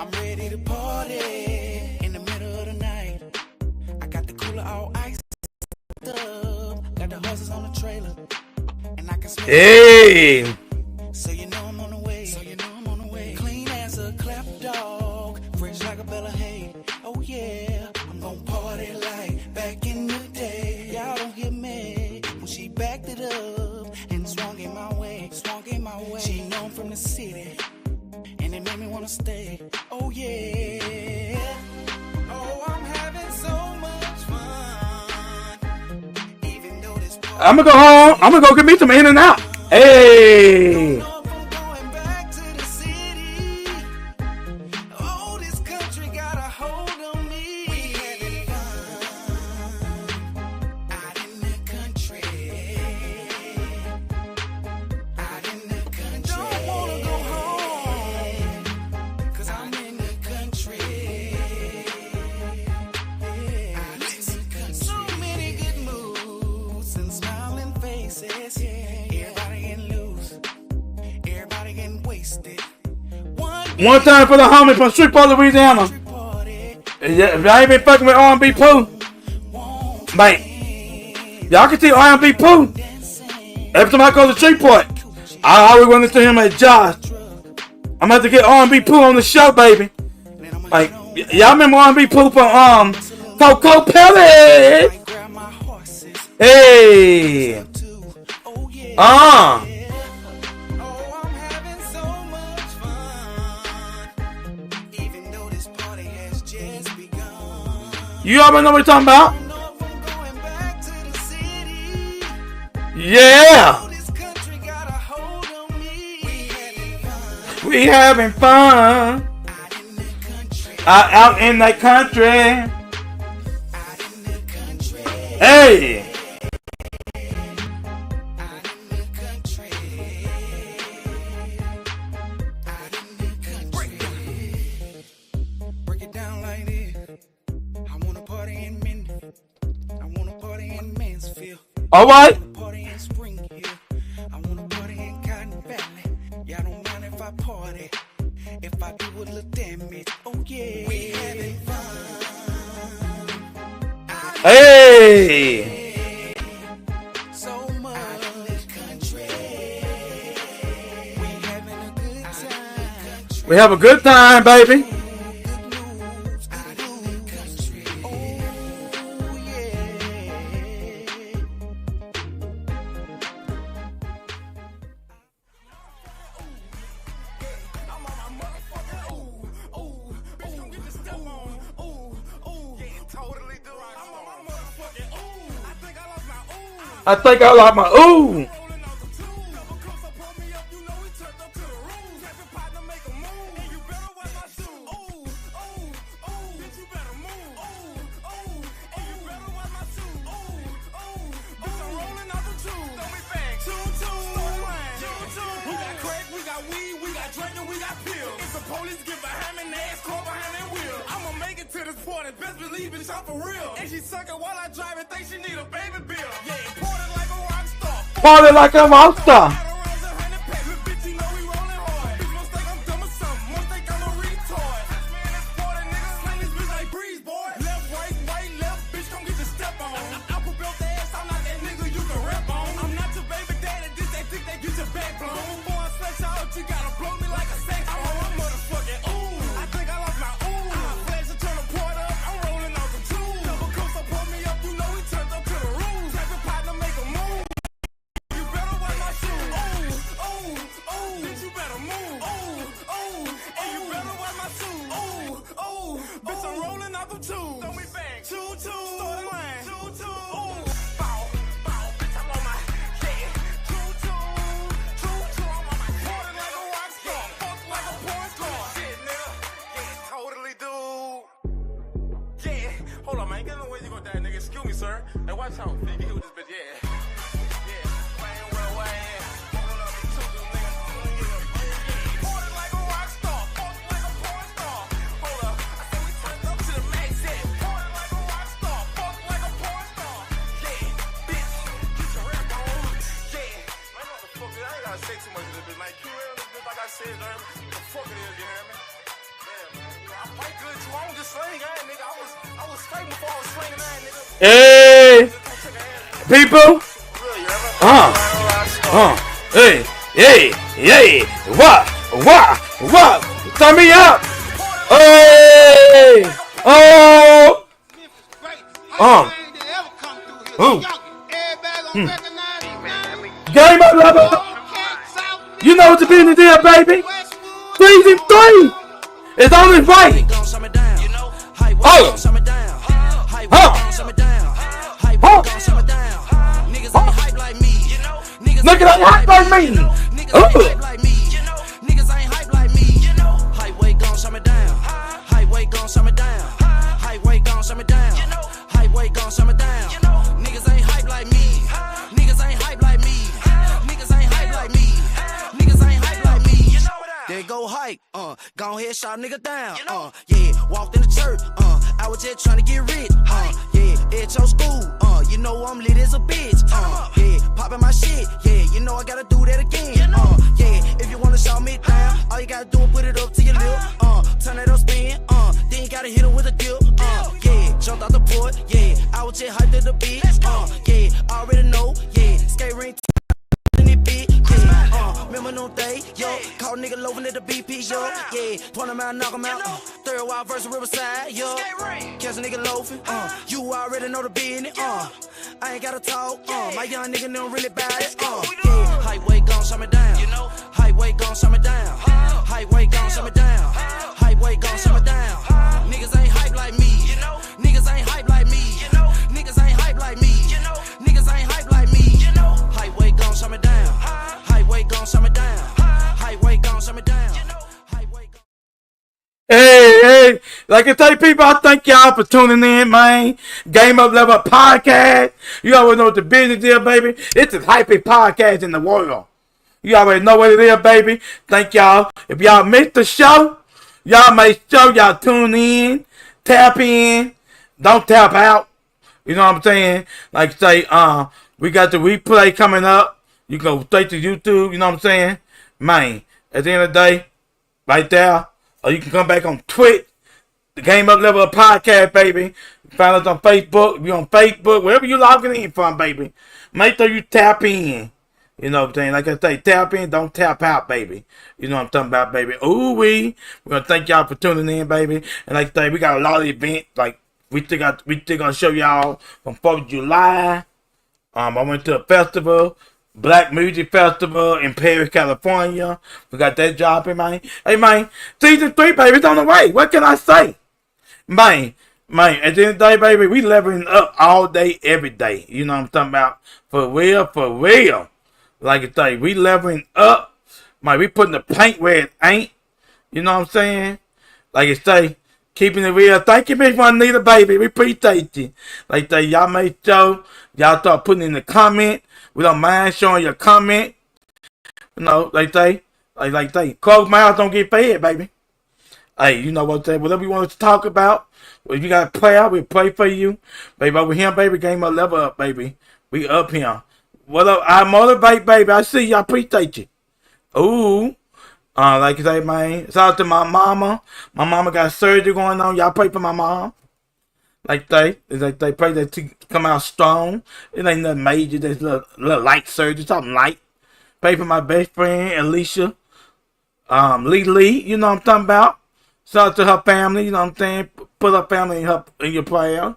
I'm ready to party in the middle of the night. I got the cooler all iced up. Got the horses on the trailer. And I can smell Hey! So you know I'm on the way. Clean as a clap dog. Fresh like a Bella Hay. Oh yeah. I'm gonna party like back in the day. Y'all don't hear me. When she backed it up and swung in my way. She know I'm from the city. And it made me wanna stay. Oh yeah. Oh, I'm having so much fun. Even though this I'm gonna go home. I'm gonna go get me some In-N-Out. Hey. One time for the homies from Shreveport, Louisiana. If y'all ain't been fucking with R&B Pooh, man, y'all can see R&B Pooh. Every time I go to Shreveport, I always run into him at Josh. I'm about to get R&B Pooh on the show, baby. Like, y'all remember R&B Pooh from Coco Pellet? Hey. You already know what we're talking about? Yeah! We having fun. Out in the country. Hey. Break it down like this. I wanna party in Minden. I wanna party in Mansfield. All right. Party in Spring Hill. I wanna party in Cotton Valley. Y'all don't mind if I party. If I do a little damage. Oh yeah. We having fun. Hey. So much in this country. We having a good time. We have a good time, baby. I think I like my ooh. Best believe it, I'm for real. And she suck it while I drive and think she need a baby bill. Yeah, party like a rock star. Party like a rock star. Bitch, you know we rolling hard. Bitch, must think I'm dumb or something. Must think I'm a retard. Man, this party niggas slang this bitch like breeze, boy. Left, right, left. Bitch, come get your step on. I put built the ass, I'm not that nigga you can rap on. I'm not your baby daddy, this they think they get your back blown. Before I stretch out, you gotta blow me like a sax. I'm on my motherfucking ooh. I think I lost my ooh. I flash to turn the port up. I'm rolling off the tube. Double coast, so pull me up, you know we turned up to the rules. Type of partner make a move. You better wear my shoes. Ooh, ooh, ooh. Bitch, you better move. Ooh, ooh. And you better wear my shoes. Ooh, ooh. Bitch, I'm rolling off the tube. Throw me back. Choo, choo. Start line. Choo, choo. Ooh. Bow, bow. Bitch, I'm on my head. Choo, choo. Choo, choo. I'm on my party like a rock star. Fuck like a porn star. Shit, nigga. Yeah, totally, dude. Yeah. Hold on, man. Get in the way you gonna die, nigga. Excuse me, sir. Hey, watch out. You get hit with this bitch, yeah. Hey, people. Hey, hey, what, turn me up. Hey, oh, Game up, level. You know what the business is, baby. 3 and 3. It's on its way. Niggas ain't hype like me. Niggas ain't hype like me. Highway gon' shut me down. Highway gon' shut me down. Highway gon' shut me down. Highway gon' shut me down. Niggas ain't hype like me. Niggas ain't hype like me. Niggas ain't hype like me. Niggas ain't hype like me. They go hype. Go ahead, shot nigga down. Yeah, walked in the church. I was just trying to get rich. Yeah, at your school. You know I'm lit as a bitch. Yeah, popping my shit. Yeah, you know I gotta do that again. Yeah, if you wanna shout me down, all you gotta do is put it up to your lip. Turn that up, spin. Then you gotta hit it with a dip. Yeah, jumped out the port. Yeah, I was just hyped at the beat. Yeah, I already know. Yeah, skate ring. Remember no day, yo. Call nigga loafing at the BP, yo. Yeah, 20 mile, knock him out. Third wild versus Riverside, yo. Catch a nigga loafing, you already know the business, I ain't gotta talk, my young nigga don't really buy it, yeah. Highway gon' shut me down, you know. Highway gon' shut me down. Highway gon' shut me down. Highway gon' shut me down. Niggas ain't hype like me, you know. Niggas ain't hype like me, you know. Niggas ain't hype like me, you know. Niggas ain't hype like me, you know. Highway gon' shut me down. Highway gon' shut me down. Highway gon' shut me down. Hey, Like I tell you, people, I thank y'all for tuning in, man. Game Up Level Podcast. You already know what the business is, baby. It's the hypest podcast in the world. You already know what it is, baby. Thank y'all. If y'all missed the show, y'all make sure y'all tune in, tap in, don't tap out. You know what I'm saying? Like say, we got the replay coming up. You go straight to YouTube. You know what I'm saying? Man, at the end of the day, right there, or you can come back on Twitch. The Game Up Level Podcast, baby. Find us on Facebook. If you're on Facebook, wherever you logging in from, baby, make sure you tap in. You know what I'm saying? Like I say, tap in, don't tap out, baby. You know what I'm talking about, baby. We're going to thank y'all for tuning in, baby. And like I say, we got a lot of events. Like, we still going to show y'all from 4th of July. I went to a festival, Black Music Festival in Paris, California. We got that dropping, man. Hey, man, season 3, baby, it's on the way. What can I say? Man, at the end of the day, baby, we leveling up all day, every day. You know what I'm talking about? For real. Like I say, we leveling up. Man, we putting the paint where it ain't. You know what I'm saying? Like I say, keeping it real. Thank you, Miss Juanita, baby. We appreciate you. Like I say, y'all make sure y'all start putting in the comment. We don't mind showing your comment. You know, like they closed mouths don't get fed, baby. Hey, you know what I'm saying? Whatever you want us to talk about, if you got to play out, we pray for you. Baby, over here, baby, Game Up Level Up, baby. We up here. What up? I motivate, baby. I see you. I appreciate you. Ooh. Like I say, man, shout out to my mama. My mama got surgery going on. Y'all pray for my mom. Like they pray that she come out strong. It ain't nothing major. There's a little light surgery, something light. Pray for my best friend, Alicia. Lee, you know what I'm talking about? Shout out to her family, you know what I'm saying? Put her family in your prayer.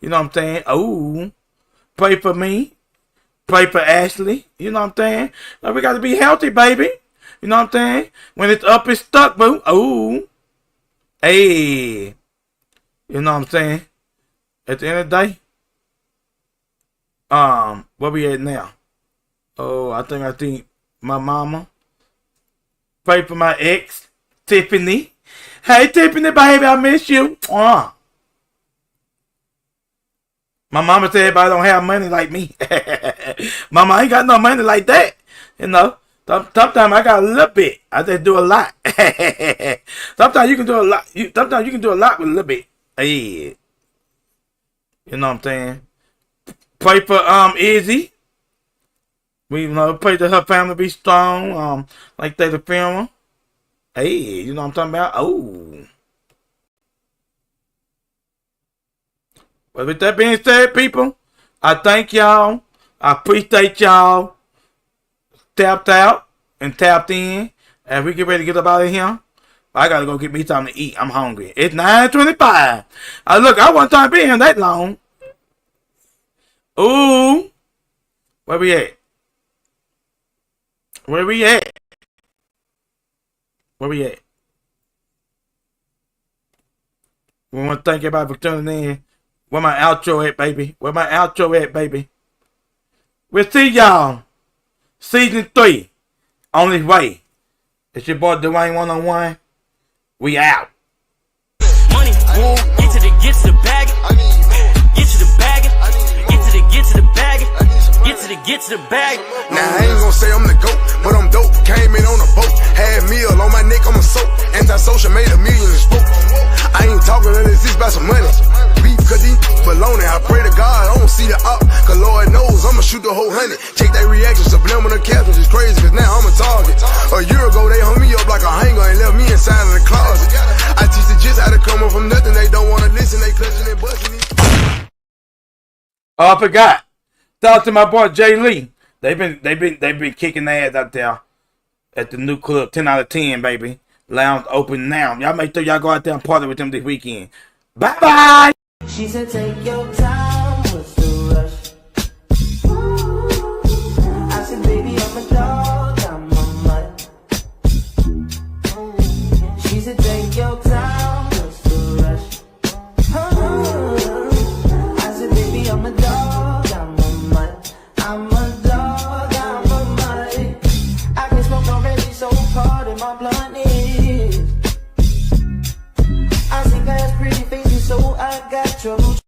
You know what I'm saying? Ooh. Pray for me. Pray for Ashley. You know what I'm saying? Now we got to be healthy, baby. You know what I'm saying? When it's up, it's stuck, boo. Ooh. Hey. You know what I'm saying? At the end of the day. Where we at now? Oh, I think my mama. Pray for my ex, Tiffany. Hey, Tiffany, baby, I miss you. My mama said everybody don't have money like me. Mama ain't got no money like that. You know, sometimes I got a little bit. I just do a lot. Sometimes you can do a lot. Sometimes you can do a lot with a little bit. Hey. You know what I'm saying? Pray for Izzy. We pray that her family be strong. Like they the filmer. Hey, you know what I'm talking about? Oh. But with that being said, people, I thank y'all. I appreciate y'all. Tapped out and tapped in. And we get ready to get up out of here. I gotta go get me something to eat. I'm hungry. It's 9:25. Look, I wasn't trying to be here that long. Ooh. Where we at? Where we at? Where we at? We want to thank everybody for tuning in. Where my outro at, baby? Where my outro at, baby? We'll see y'all. Season 3. On its way. It's your boy Dwayne 101. We out. Money, get to the bag. Get to the bag. Get to the bag. Now I ain't gonna say I'm the GOAT, but I'm dope. Came in on a boat, had meal on my neck, I'm a soap. Antisocial, made $1 million and spoke. I ain't talking unless it's about some money. Beef, cause he baloney. I pray to God, I don't see the up. Cause Lord knows I'ma shoot the whole 100. Check that reaction, subliminal captions is crazy, cause now I'm a target. A year ago, they hung me up like a hanger and left me inside of the closet. I teach the gist how to come up from nothing. They don't wanna listen, they clutching and busting it. Oh, I forgot. Shout out to my boy Jay Lee. They've been kicking their ass out there at the new club. 10 out of 10, baby. Lounge open now. Y'all make sure y'all go out there and party with them this weekend. Bye bye. She said, take your time, what's the rush? I said, baby, I'm a dog, I'm a mutt. She said, take your time, what's the rush? I said, baby, I'm a dog, I'm a mutt. I'm a dog, I'm a mutt. I can smoke already, so hard in my blunt is. I see past mucho, mucho.